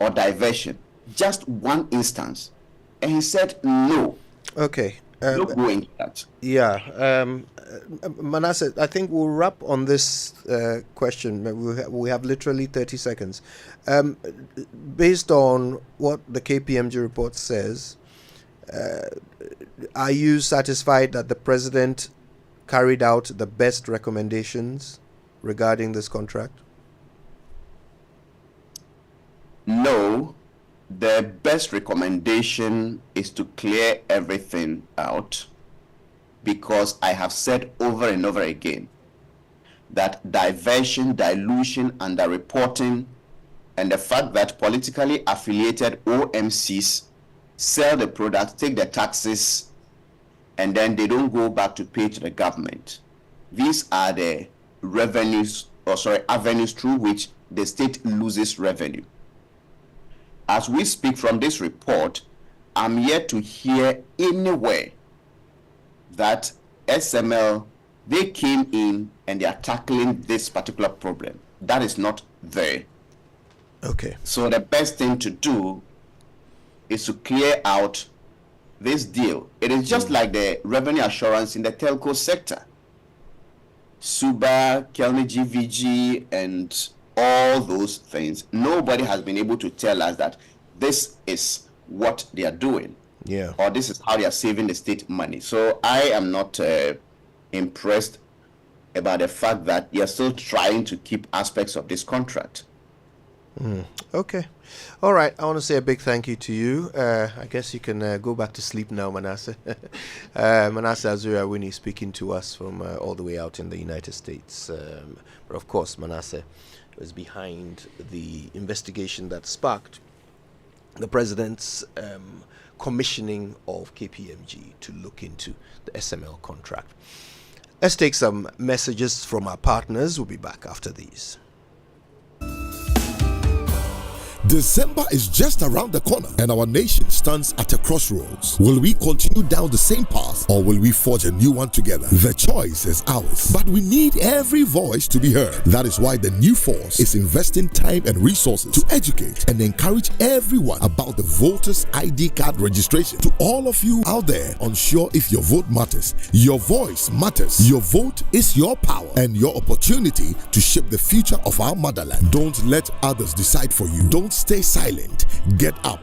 or diversion? Just one instance. And he said no. Okay. Don't go into that. Yeah. Manasseh, I think we'll wrap on this question. We have literally 30 seconds. Based on what the KPMG report says, are you satisfied that the president carried out the best recommendations regarding this contract? No. The best recommendation is to clear everything out, because I have said over and over again that diversion, dilution, underreporting, and the fact that politically affiliated OMCs sell the product, take the taxes, and then they don't go back to pay to the government. These are the avenues through which the state loses revenue. As we speak from this report, I'm yet to hear anywhere that SML, they came in and they are tackling this particular problem. That is not there. Okay. So the best thing to do is to clear out this deal. It is just like the revenue assurance in the telco sector. Suba, Kelny GVG, and all those things. Nobody has been able to tell us that this is what they are doing. Yeah. Or this is how they are saving the state money. So I am not impressed about the fact that they are still trying to keep aspects of this contract. Okay. All right. I want to say a big thank you to you. I guess you can go back to sleep now, Manasseh. Manasseh Azura Winnie speaking to us from all the way out in the United States. But of course, Manasseh was behind the investigation that sparked the president's commissioning of KPMG to look into the SML contract. Let's take some messages from our partners. We'll be back after these. December is just around the corner and our nation stands at a crossroads. Will we continue down the same path or will we forge a new one together? The choice is ours, but we need every voice to be heard. That is why the New Force is investing time and resources to educate and encourage everyone about the voters ID card registration. To all of you out there unsure if your vote matters, your voice matters. Your vote is your power and your opportunity to shape the future of our motherland. Don't let others decide for you. Don't stay silent. Get up,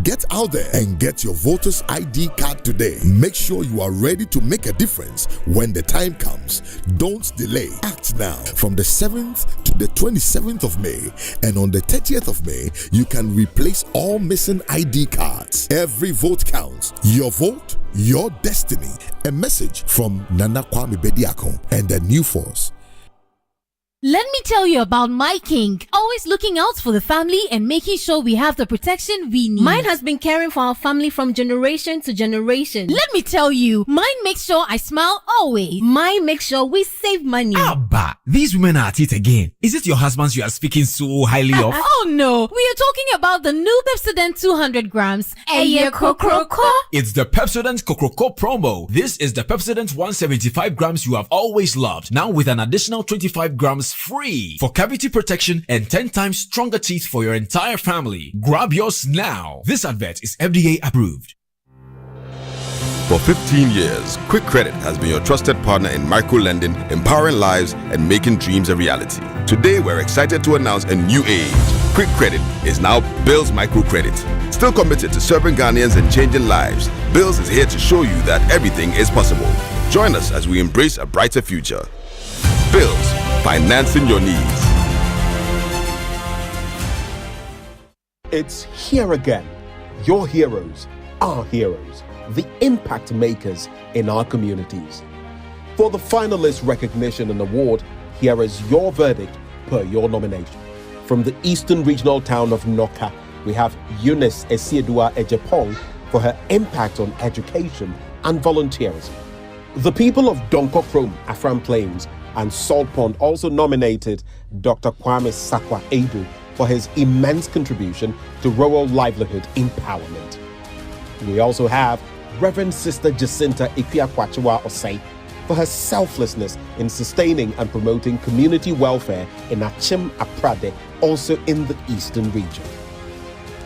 get out there and get your voter's ID card today. Make sure you are ready to make a difference when the time comes. Don't delay. Act now. From the 7th to the 27th of May and on the 30th of May, you can replace all missing ID cards. Every vote counts. Your vote, your destiny. A message from Nana Kwame Bediako and the New Force. Let me tell you about My King. Always looking out for the family and making sure we have the protection we need. Mine has been caring for our family from generation to generation. Let me tell you, mine makes sure I smile always. Mine makes sure we save money. Abba, these women are at it again. Is it your husband you are speaking so highly of? Oh no, we are talking about the new Pepsodent 200 grams. It's the Pepsodent Kokroko promo. This is the Pepsodent 175 grams you have always loved. Now with an additional 25 grams free for cavity protection and 10 times stronger teeth for your entire family. Grab yours now. This advert is FDA approved. For 15 years, Quick Credit has been your trusted partner in micro-lending, empowering lives and making dreams a reality. Today, we're excited to announce a new age. Quick Credit is now Bills Microcredit. Still committed to serving Ghanaians and changing lives, Bills is here to show you that everything is possible. Join us as we embrace a brighter future. Bills, financing your needs. It's here again. Your heroes, our heroes, the impact makers in our communities. For the finalist recognition and award, here is your verdict per your nomination. From the Eastern Regional town of Noka, we have Eunice Esiedua Ejepong for her impact on education and volunteerism. The people of Donkokrom, Afram Plains, and Salt Pond also nominated Dr. Kwame Sakwa Edu for his immense contribution to rural livelihood empowerment. We also have Reverend Sister Jacinta Ikwiakwachiwa Osei for her selflessness in sustaining and promoting community welfare in Achim Aprade, also in the Eastern region.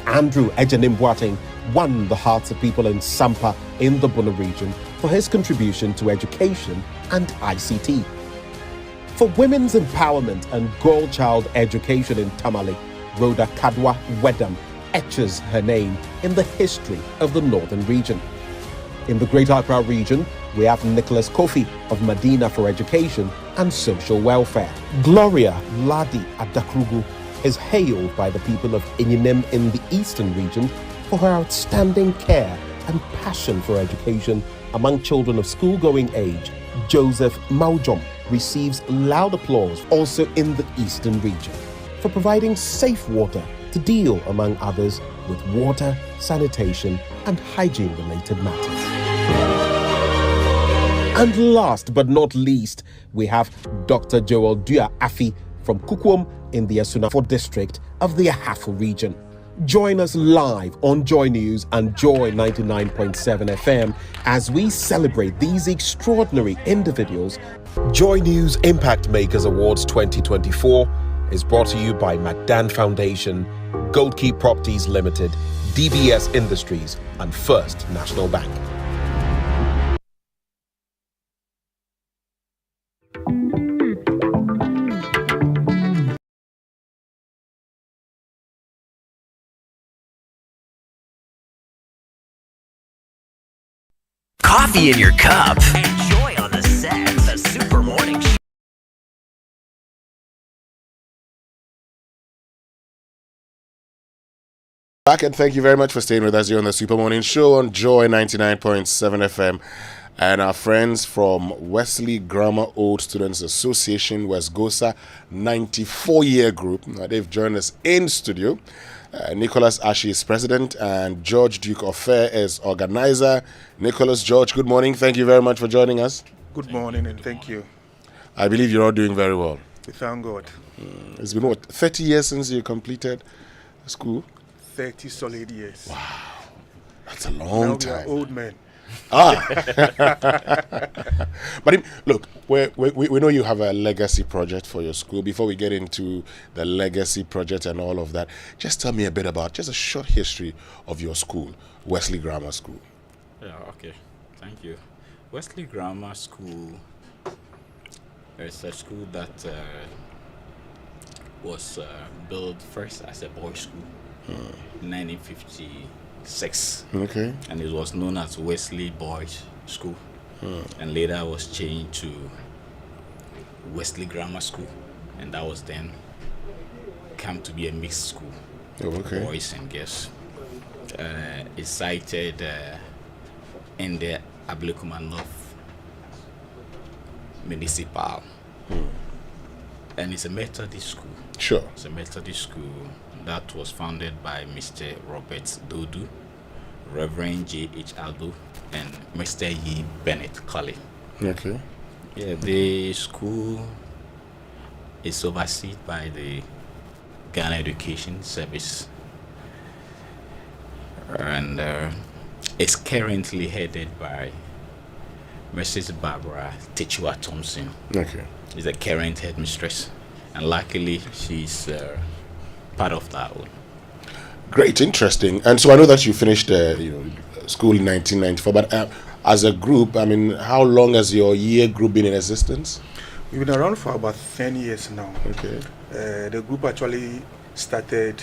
Andrew Ejanim Boateng won the hearts of people in Sampa in the Buna region for his contribution to education and ICT. For women's empowerment and girl child education in Tamale, Rhoda Kadwa Wedam etches her name in the history of the northern region. In the Greater Accra region, we have Nicholas Kofi of Medina for education and social welfare. Gloria Ladi Adakrugu is hailed by the people of Inyinem in the eastern region for her outstanding care and passion for education among children of school-going age. Joseph Maujom receives loud applause also in the eastern region for providing safe water to deal, among others, with water, sanitation, and hygiene-related matters. And last but not least, we have Dr. Joel Dua Afi from Kukwom in the Asunafo district of the Ahafo region. Join us live on Joy News and Joy 99.7 FM as we celebrate these extraordinary individuals. Joy News Impact Makers Awards 2024 is brought to you by Madan Foundation, Gold Key Properties Limited, DBS Industries, and First National Bank. Coffee in your cup. Enjoy on the set. The Super Morning Show. Back, and thank you very much for staying with us here on the Super Morning Show on Joy 99.7 FM. And our friends from Wesley Grammar Old Students Association, West Gosa 94-year group. Now, they've joined us in studio. Nicholas Ashi is president and George Duke of Fair is organizer. Nicholas, George, good morning. Thank you very much for joining us. Good morning and thank you. I believe you're all doing very well. We thank God. It's been what, 30 years since you completed school? 30 solid years. Wow, that's a long time. Now we are old men. But look, we know you have a legacy project for your school. Before we get into the legacy project and all of that, just tell me a bit about just a short history of your school, Wesley Grammar School. Yeah, okay, thank you. Wesley Grammar School is a school that was built first as a boys' school. In 1956. Okay. And it was known as Wesley Boys School. And later was changed to Wesley Grammar School. And that was then come to be a mixed school. Oh, okay. Boys and girls. It's sited in the Ablekuma North Municipal. And it's a Methodist school. Sure. It's a Methodist school that was founded by Mr. Robert Dodu, Reverend J.H. Aldo, and Mr. E. Bennett Colley. Okay. Yeah, the school is overseen by the Ghana Education Service, and it's currently headed by Mrs. Barbara Tichua Thompson. Okay. She's the current headmistress, and luckily she's part of that one. Great, interesting. And so I know that you finished school in 1994, but as a group, I mean, how long has your year group been in existence? We've been around for about 10 years now. Okay. The group actually started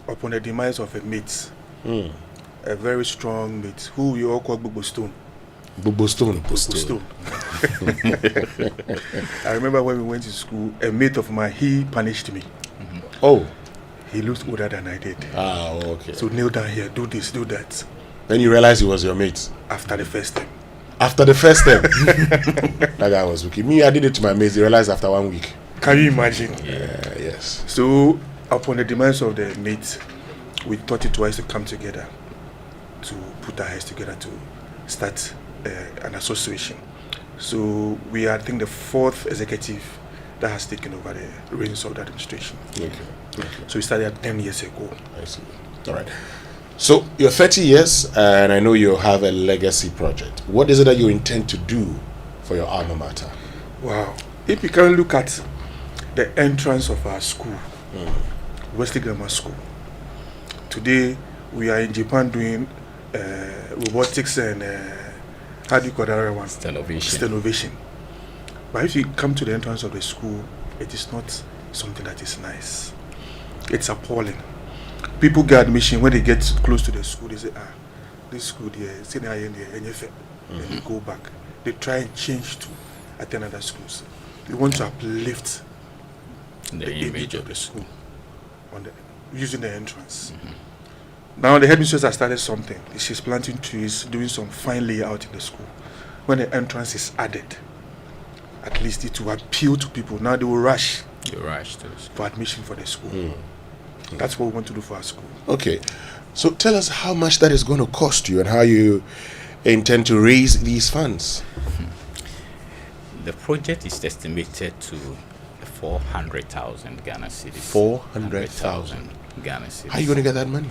upon the demise of a mate, a very strong mate, who we all call Bubu Stone. Bubu Stone. I remember when we went to school, a mate of mine, he punished me. Oh. He looked older than I did. Ah, okay. So kneel down here, do this, do that. Then you realized he was your mate? After the first time. After the first time? That guy was wicked. Me, I did it to my mates. They realized after 1 week. Can you imagine? Yes. So upon the demands of the mate, we thought it wise to come together, to put our heads together to start an association. So we are, I think, the 4th executive that has taken over the reins of the administration. Okay. So we started 10 years ago. I see. All right. So you're 30 years, and I know you have a legacy project. What is it that you intend to do for your alma mater? Wow. If you can look at the entrance of our school, Wesley Grammar School. Today, we are in Japan doing robotics and how do you call that other one? Stenovation. But if you come to the entrance of the school, it is not something that is nice. It's appalling. People get admission when they get close to the school. They say, this school there, and they go back. They try and change to attend other schools. We want to uplift the image of the school using the entrance. Now the headmistress has started something. She's planting trees, doing some fine layout in the school. When the entrance is added, at least it will appeal to people. Now they will rush. For admission for the school. That's what we want to do for our school. Okay. So tell us how much that is going to cost you and how you intend to raise these funds. The project is estimated to 400,000 Ghana cedis. 400,000 Ghana cedis. How are you going to get that money?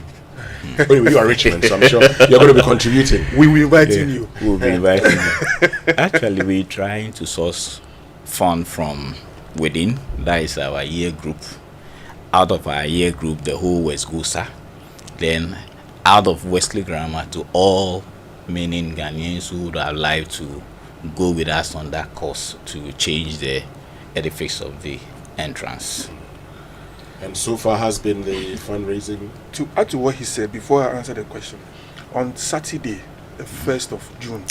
Anyway, you are Richmond, so I'm sure you're going to be contributing. We will invite you. We'll be inviting you. Actually, we're trying to source fund from within. That is our year group. Out of our year group, the whole West Gosa. Then out of Wesley Grammar to all meaning Ghanaians who would have liked to go with us on that course to change the edifice of the entrance. And so far has been the fundraising? To add to what he said, before I answer the question, on Saturday, the 1st of June,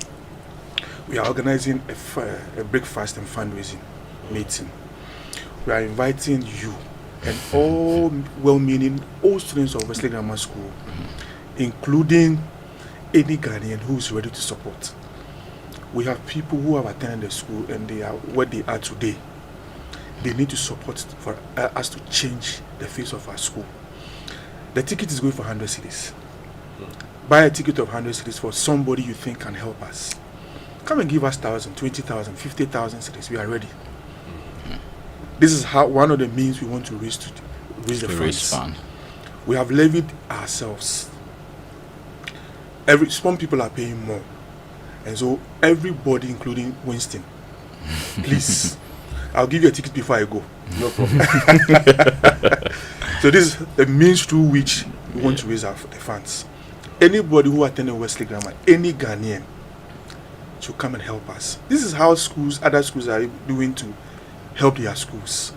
we are organizing a breakfast and fundraising meeting. We are inviting you and all well-meaning old students of Wesley Grammar School, including any Ghanaian who is ready to support. We have people who have attended the school and they are where they are today. They need to support for us to change the face of our school. The ticket is going for 100 cedis. Buy a ticket of 100 cedis for somebody you think can help us. Come and give us 1,000, 20,000, 50,000 cedis. We are ready. This is how one of the means we want to raise the funds. We have levied ourselves. Some people are paying more, and so everybody, including Winston, please, I'll give you a ticket before I go. No problem. So this is the means through which we want to raise the funds. Anybody who attended Wesley Grammar, any Ghanaian, should come and help us. This is how other schools are doing to help their schools.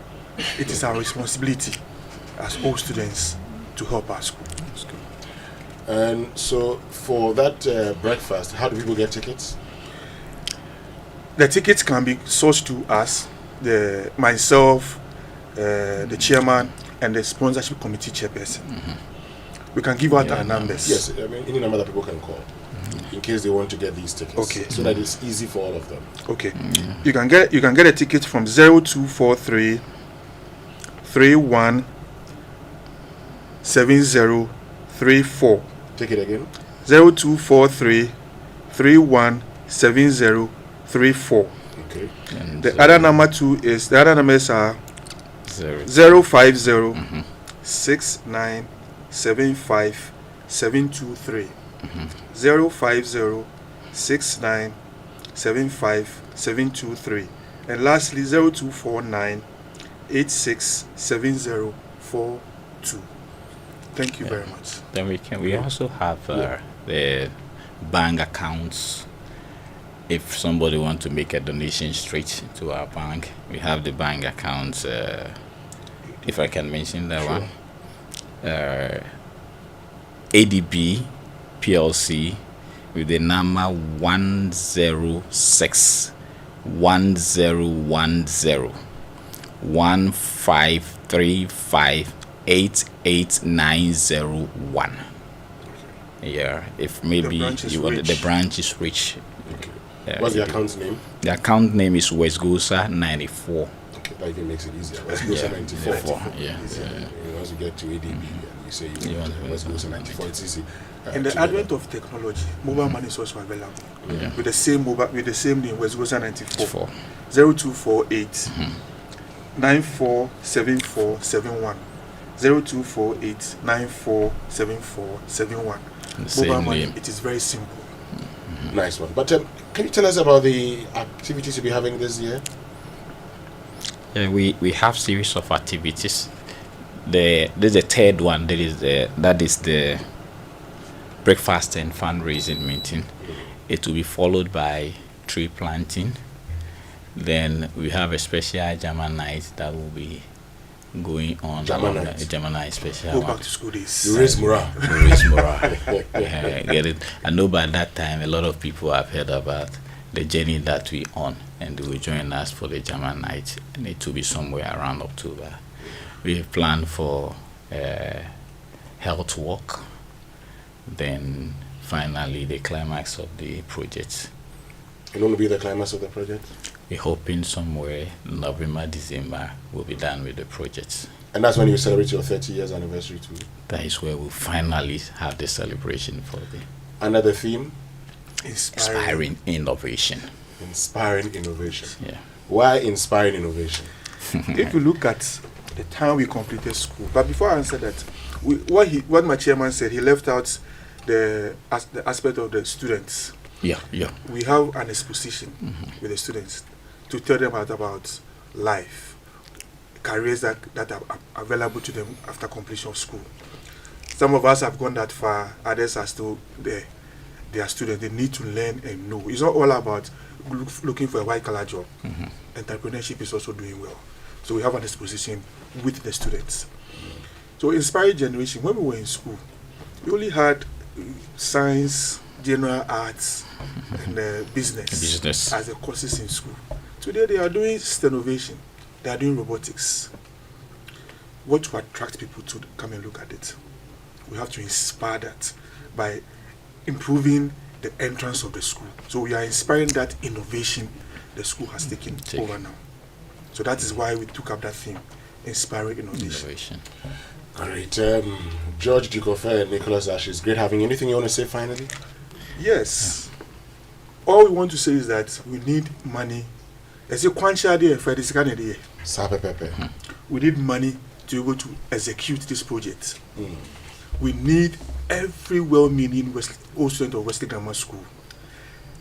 It is our responsibility as all students to help our school. And so for that breakfast, how do people get tickets? The tickets can be sourced to us, myself, the chairman, and the sponsorship committee chairperson. We can give out our numbers. Yes, I mean, any number that people can call in case they want to get these tickets. Okay. So that it's easy for all of them. Okay. You can get a ticket from 0243 31 7034. Take it again. 0243 31 7034. Okay. The other number numbers are 050 69 75 723. 050 69 75 723. And lastly 0249 86 7042. Thank you very much. Then we also have the bank accounts. If somebody wants to make a donation straight to our bank, we have the bank accounts. If I can mention that one, ADB PLC with the number 106 1010 1535 88901. Yeah, if maybe you want the branch is rich. Okay. What's the account name? The account name is Westgosa 94. Okay, that even makes it easier. Westgosa 94. Yeah. Once you get to ADB, and you say you want Westgosa 94. It's easy. In the advent of technology, mobile money is also available with the same name, Westgosa 94. 0248 947471. 0248 947471. Mobile money, it is very simple. Nice one. But can you tell us about the activities you'll be having this year? Yeah, we have series of activities. There's the third one. That is the breakfast and fundraising meeting. It will be followed by tree planting. Then we have a special German night that will be going on. German night special. Go back to school days. You raise morale. Get it? I know by that time a lot of people have heard about the journey that we on, and they will join us for the German night, and it will be somewhere around October. We have planned for health walk, then finally the climax of the project. And what will be the climax of the project? We're hoping somewhere November, December we'll be done with the project. And that's when you celebrate your 30 years anniversary too? That is where we'll finally have the celebration for the... Under the theme? Inspiring innovation. Inspiring innovation. Yeah. Why inspiring innovation? If you look at the time we completed school, but before I answer that, what my chairman said, he left out the aspect of the students. Yeah. We have an exposition with the students to tell them about life, careers that are available to them after completion of school. Some of us have gone that far, others are still there. They are students, they need to learn and know. It's not all about looking for a white-collar job. Entrepreneurship is also doing well. So we have an exposition with the students. So Inspired Generation, when we were in school, we only had science, general arts, and business as the courses in school. Today they are doing innovation, they are doing robotics. what to attract people to come and look at it. We have to inspire that by improving the entrance of the school. So we are inspiring that innovation the school has taken over now. So that is why we took up that theme, inspiring innovation. Great. George Dukofe and Nicholas Ashes, great having you. Anything you want to say finally? Yes. All we want to say is that we need money. We need money to be able to execute this project. We need every well-meaning old student of Wesley Grammar School,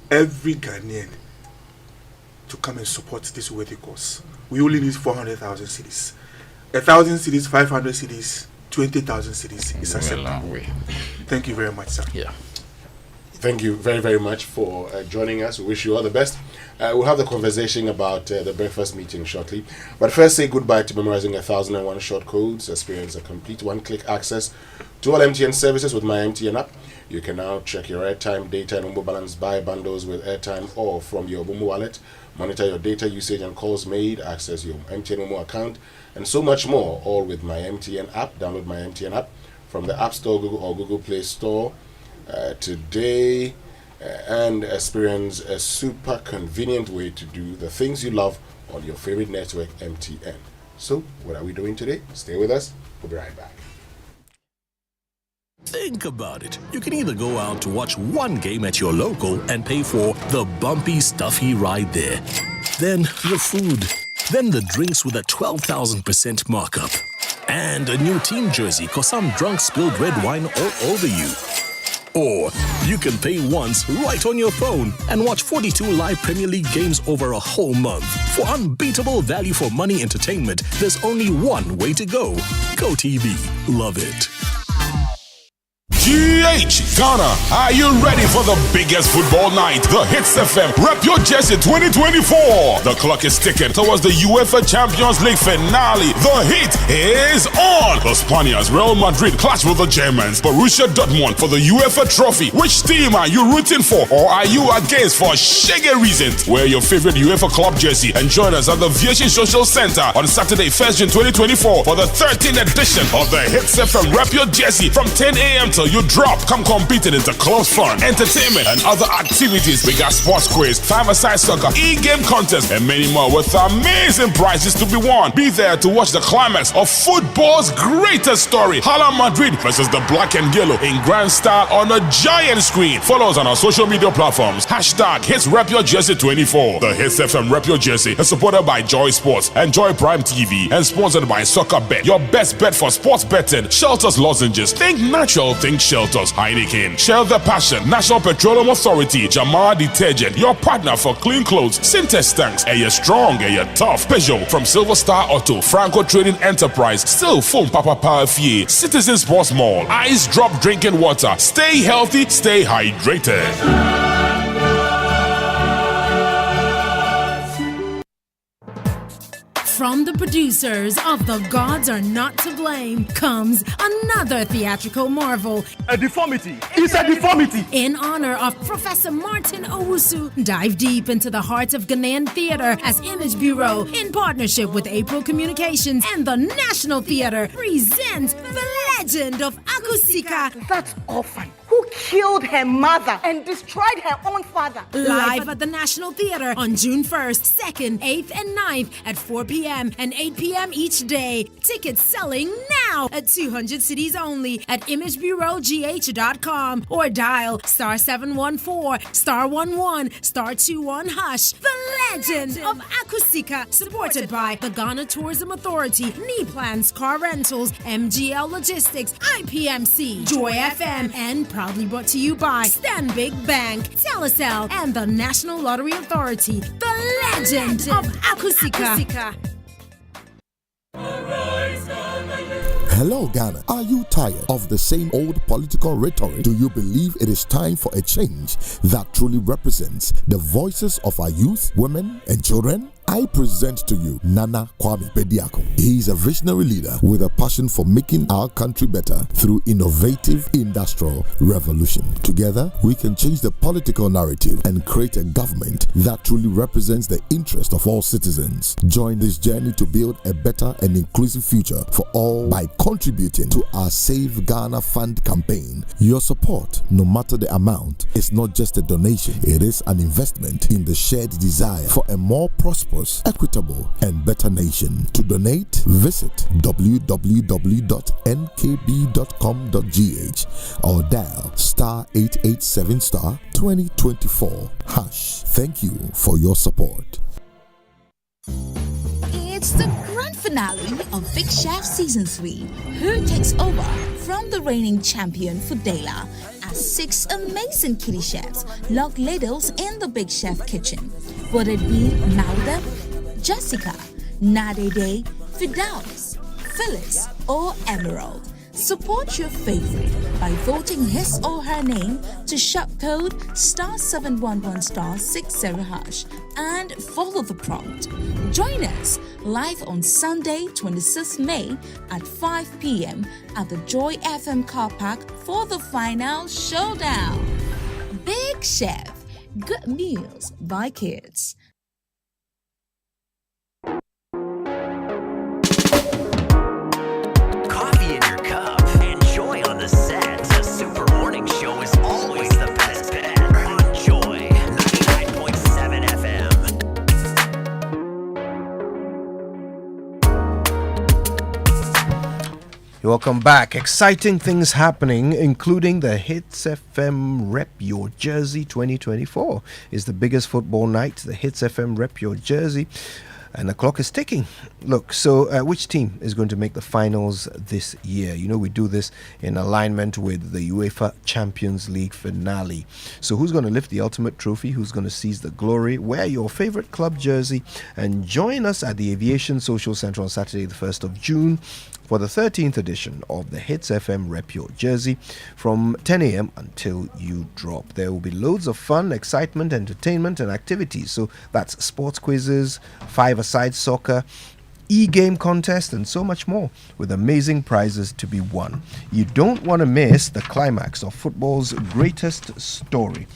every Ghanaian, to come and support this worthy cause. We only need 400,000 cedis. 1,000 cedis, 500 cedis, 20,000 cedis is acceptable. Thank you very much, sir. Yeah. Thank you very, very much for joining us. We wish you all the best. We'll have the conversation about the breakfast meeting shortly. But first, say goodbye to memorizing 1,001 short codes. Experience a complete one-click access to all MTN services with my MTN app. You can now check your airtime, data, and mobile balance, buy bundles with airtime or from your Momo wallet, monitor your data usage and calls made, access your MTN Momo account, and so much more, all with my MTN app. Download my MTN app from the App Store or Google Play Store today and experience a super convenient way to do the things you love on your favorite network, MTN. So, what are we doing today? Stay with us. We'll be right back. Think about it. You can either go out to watch one game at your local and pay for the bumpy, stuffy ride there. Then the food. Then the drinks with a 12,000% markup. And a new team jersey cause some drunk spilled red wine all over you. Or you can pay once right on your phone and watch 42 live Premier League games over a whole month. For unbeatable value for money entertainment, there's only one way to go. Go TV. Love it. GH Ghana, are you ready for the biggest football night? The Hits FM Rep Your Jersey 2024. The clock is ticking towards the UEFA Champions League finale. The heat is on. The Spaniards, Real Madrid, clash with the Germans, Borussia Dortmund for the UEFA trophy. Which team are you rooting for, or are you against for shaggy reasons? Wear your favorite UEFA club jersey and join us at the Viation Social Center on Saturday, 1st June 2024 for the 13th edition of the Hits FM Rep Your Jersey from 10 a.m. till you drop. Come compete in the close fun, entertainment, and other activities. We got sports quiz, five-a-side soccer, e-game contest, and many more with amazing prizes to be won. Be there to watch the climax of football's greatest story. Hala Madrid versus the Black and Yellow in grand style on a giant screen. Follow us on our social media platforms. Hashtag Hits Rep Your Jersey 24. The Hits FM Rep Your Jersey is supported by Joy Sports and Joy Prime TV and sponsored by Soccer Bet. Your best bet for sports betting. Shelters Lozenges. Think natural, think Shelters. Heineken. Share the Passion. National Petroleum Authority. Jamar Detergent. Your partner for clean clothes. Syntex tanks. You're strong, you're tough. Peugeot from Silver Star Auto. Franco Trading Enterprise. Still Phone Papa Power Fie. Citizen Sports Mall. Ice Drop Drinking Water. Stay healthy, stay hydrated. From the producers of The Gods Are Not to Blame comes another theatrical marvel. A deformity. It's a deformity. In honor of Professor Martin Owusu, dive deep into the heart of Ghanaian theater as Image Bureau, in partnership with April Communications and the National Theater, presents The Legend of Akusika. That orphan who killed her mother and destroyed her own father. Live at the National Theater on June 1st, 2nd, 8th, and 9th at 4 p.m. and 8 p.m. each day. Tickets selling now at 200 cities only at imagebureaugh.com or dial *714 *11 *21 #. The Legend of Akusika, supported by the Ghana Tourism Authority, Knee Plans, Car Rentals, MGL Logistics, IPMC, Joy FM, and proudly brought to you by Stanbic Bank, Telecel, and the National Lottery Authority. The Legend of Akusika. Hello, Ghana. Are you tired of the same old political rhetoric? Do you believe it is time for a change that truly represents the voices of our youth, women, and children? I present to you Nana Kwame Bediako. He is a visionary leader with a passion for making our country better through innovative industrial revolution. Together, we can change the political narrative and create a government that truly represents the interest of all citizens. Join this journey to build a better and inclusive future for all by contributing to our Save Ghana Fund campaign. Your support, no matter the amount, is not just a donation, it is an investment in the shared desire for a more prosperous, equitable, and better nation. To donate, visit www.nkb.com.gh or dial *887 *2024 #. Thank you for your support. It's the grand finale of Big Chef Season 3. Who takes over from the reigning champion Fudela as 6 amazing kitty chefs lock ladles in the Big Chef kitchen? Would it be Malda, Jessica, Nadede, Fidalis, Phyllis, or Emerald? Support your favorite by voting his or her name to shop code *711*60# and follow the prompt. Join us live on Sunday, 26th May at 5 p.m. at the Joy FM car park for the final showdown. Big Chef, good meals by kids. Coffee in your cup. Enjoy on the set. The Super Morning Show is always the best bet on Joy 99.7 FM. Welcome back. Exciting things happening, including the Hits FM Rep Your Jersey 2024. It's the biggest football night, the Hits FM Rep Your Jersey. And the clock is ticking. Look, so which team is going to make the finals this year? You know, we do this in alignment with the UEFA Champions League finale. So who's going to lift the ultimate trophy? Who's going to seize the glory? Wear your favorite club jersey and join us at the Aviation Social Center on Saturday, the 1st of June for the 13th edition of the Hits FM Rep Your Jersey from 10 a.m. until you drop. There will be loads of fun, excitement, entertainment, and activities. So that's sports quizzes, 5-a-side soccer, e-game contest, and so much more, with amazing prizes to be won. You don't want to miss the climax of football's greatest story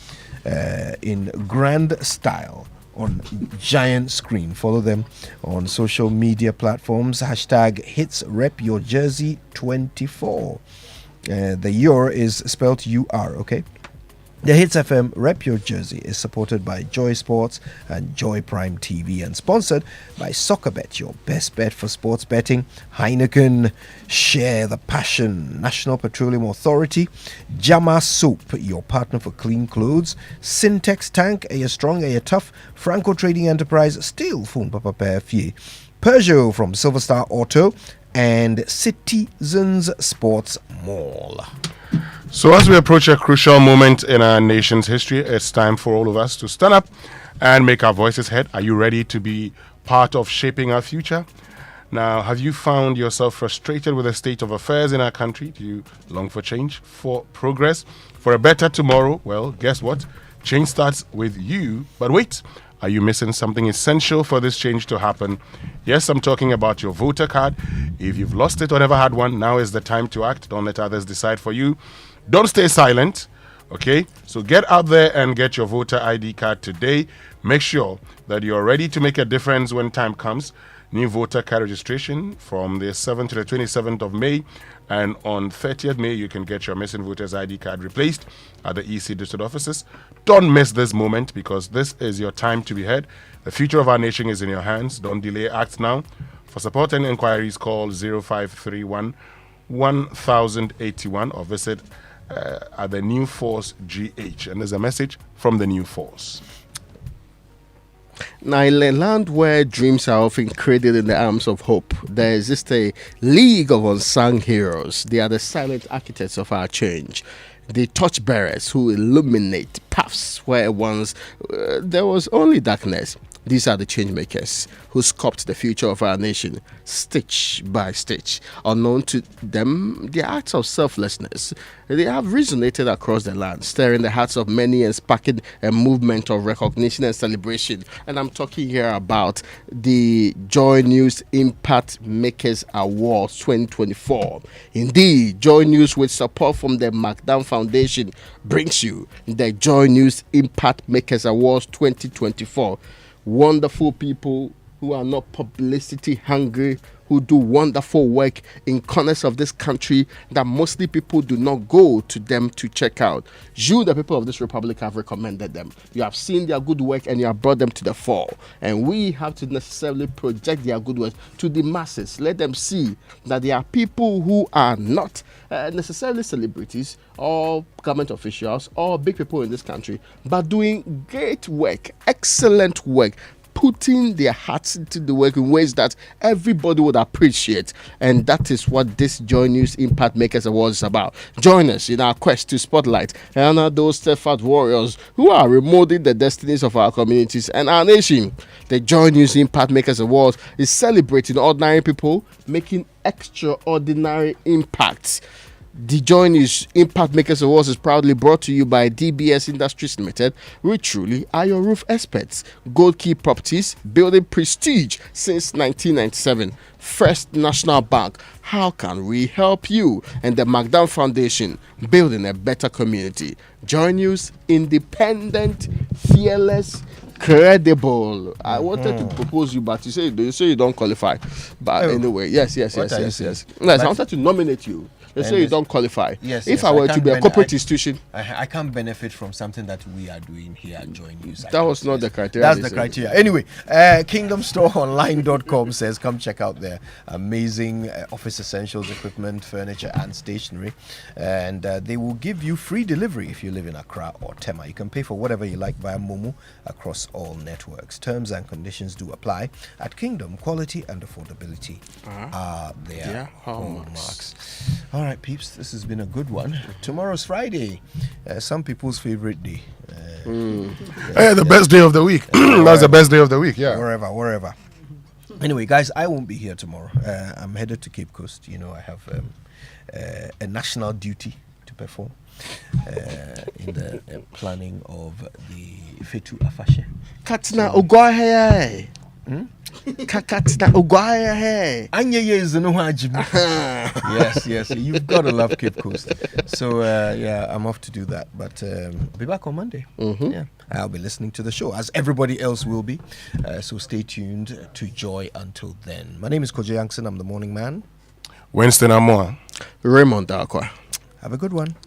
in grand style on giant screen. Follow them on social media platforms. #HitsRepYourJersey24. The your is spelled UR, okay? The Hits FM Rep Your Jersey is supported by Joy Sports and Joy Prime TV and sponsored by SoccerBet, your best bet for sports betting, Heineken, Share the Passion, National Petroleum Authority, Jama Soap, your partner for clean clothes, Syntex Tank, a strong, a tough, Franco Trading Enterprise, Steel Phone Papa Fie, Peugeot from Silver Star Auto, and Citizens Sports Mall. So as we approach a crucial moment in our nation's history, it's time for all of us to stand up and make our voices heard. Are you ready to be part of shaping our future? Now, have you found yourself frustrated with the state of affairs in our country? Do you long for change, for progress, for a better tomorrow? Well, guess what? Change starts with you. But wait, are you missing something essential for this change to happen? Yes, I'm talking about your voter card. If you've lost it or never had one, now is the time to act. Don't let others decide for you. Don't stay silent, okay? So get out there and get your voter ID card today. Make sure that you're ready to make a difference when time comes. New voter card registration from the 7th to the 27th of May. And on 30th May, you can get your missing voter's ID card replaced at the EC district offices. Don't miss this moment because this is your time to be heard. The future of our nation is in your hands. Don't delay, act now. For support and inquiries, call 0531 1081 or visit at the New Force GH. And there's a message from the New Force. Now, in a land where dreams are often cradled in the arms of hope, there exists a league of unsung heroes. They are the silent architects of our change. The torchbearers who illuminate paths where once there was only darkness. These are the change makers who sculpt the future of our nation, stitch by stitch. Unknown to them, their acts of selflessness, they have resonated across the land, stirring the hearts of many and sparking a movement of recognition and celebration. And I'm talking here about the Joy News Impact Makers Awards 2024. Indeed, Joy News, with support from the McDown Foundation, brings you the Joy News Impact Makers Awards 2024. Wonderful people who are not publicity hungry, who do wonderful work in corners of this country that mostly people do not go to them to check out. You, the people of this republic, have recommended them. You have seen their good work and you have brought them to the fore. And we have to necessarily project their good work to the masses. Let them see that there are people who are not necessarily celebrities or government officials or big people in this country, but doing great work, excellent work, putting their hearts into the work in ways that everybody would appreciate. And that is what this Joy News Impact Makers Awards is about. Join us in our quest to spotlight and honor those steadfast warriors who are remolding the destinies of our communities and our nation. The Joy News Impact Makers Awards is celebrating ordinary people making extraordinary impacts. The Joy News Impact Makers Awards is proudly brought to you by DBS Industries Limited. We truly are your roof experts. Gold Key Properties, building prestige since 1997. First National Bank, how can we help you? And the McDown Foundation, building a better community. Joy News, independent, fearless, credible. I wanted to propose you, but you say you don't qualify. But anyway, yes. Yes, I wanted to nominate you. They say you don't qualify. Yes. If I were to be a corporate institution, I can't benefit from something that we are doing here at Joy News. That was not the criteria. That's the criteria. Anyway, KingdomStoreOnline.com says come check out their amazing office essentials, equipment, furniture, and stationery. And they will give you free delivery if you live in Accra or Tema. You can pay for whatever you like via Momo across all networks. Terms and conditions do apply. At Kingdom, quality and affordability are their hallmarks. All right, peeps, this has been a good one. Tomorrow's Friday, some people's favorite day. The best day of the week. That's the best day of the week, yeah. Wherever. Anyway, guys, I won't be here tomorrow. I'm headed to Cape Coast. You know, I have a national duty to perform in the planning of the Fetu Afashe. Katina Ogoye. Kakatina Ogoye. Yes, you've got to love Cape Coast. So I'm off to do that, but be back on Monday. Yeah, I'll be listening to the show as everybody else will be, so stay tuned to Joy until then. My name is Koje Yankson. I'm the morning man. Winston Amoa. Raymond Dakwa. Have a good one.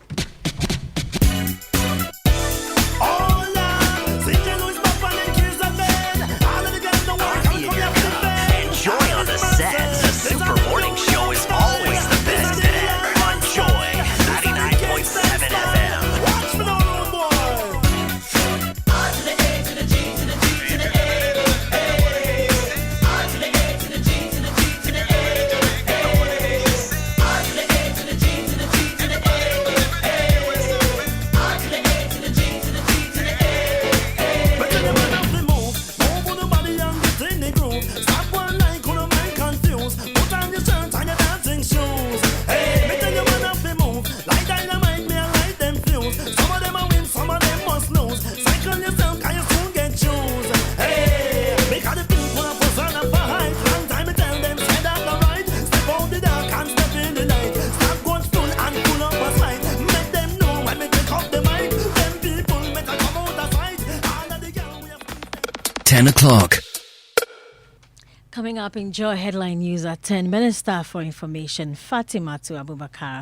O'clock. Coming up, enjoy headline news at 10. Minister for Information Fatimatu Abubakar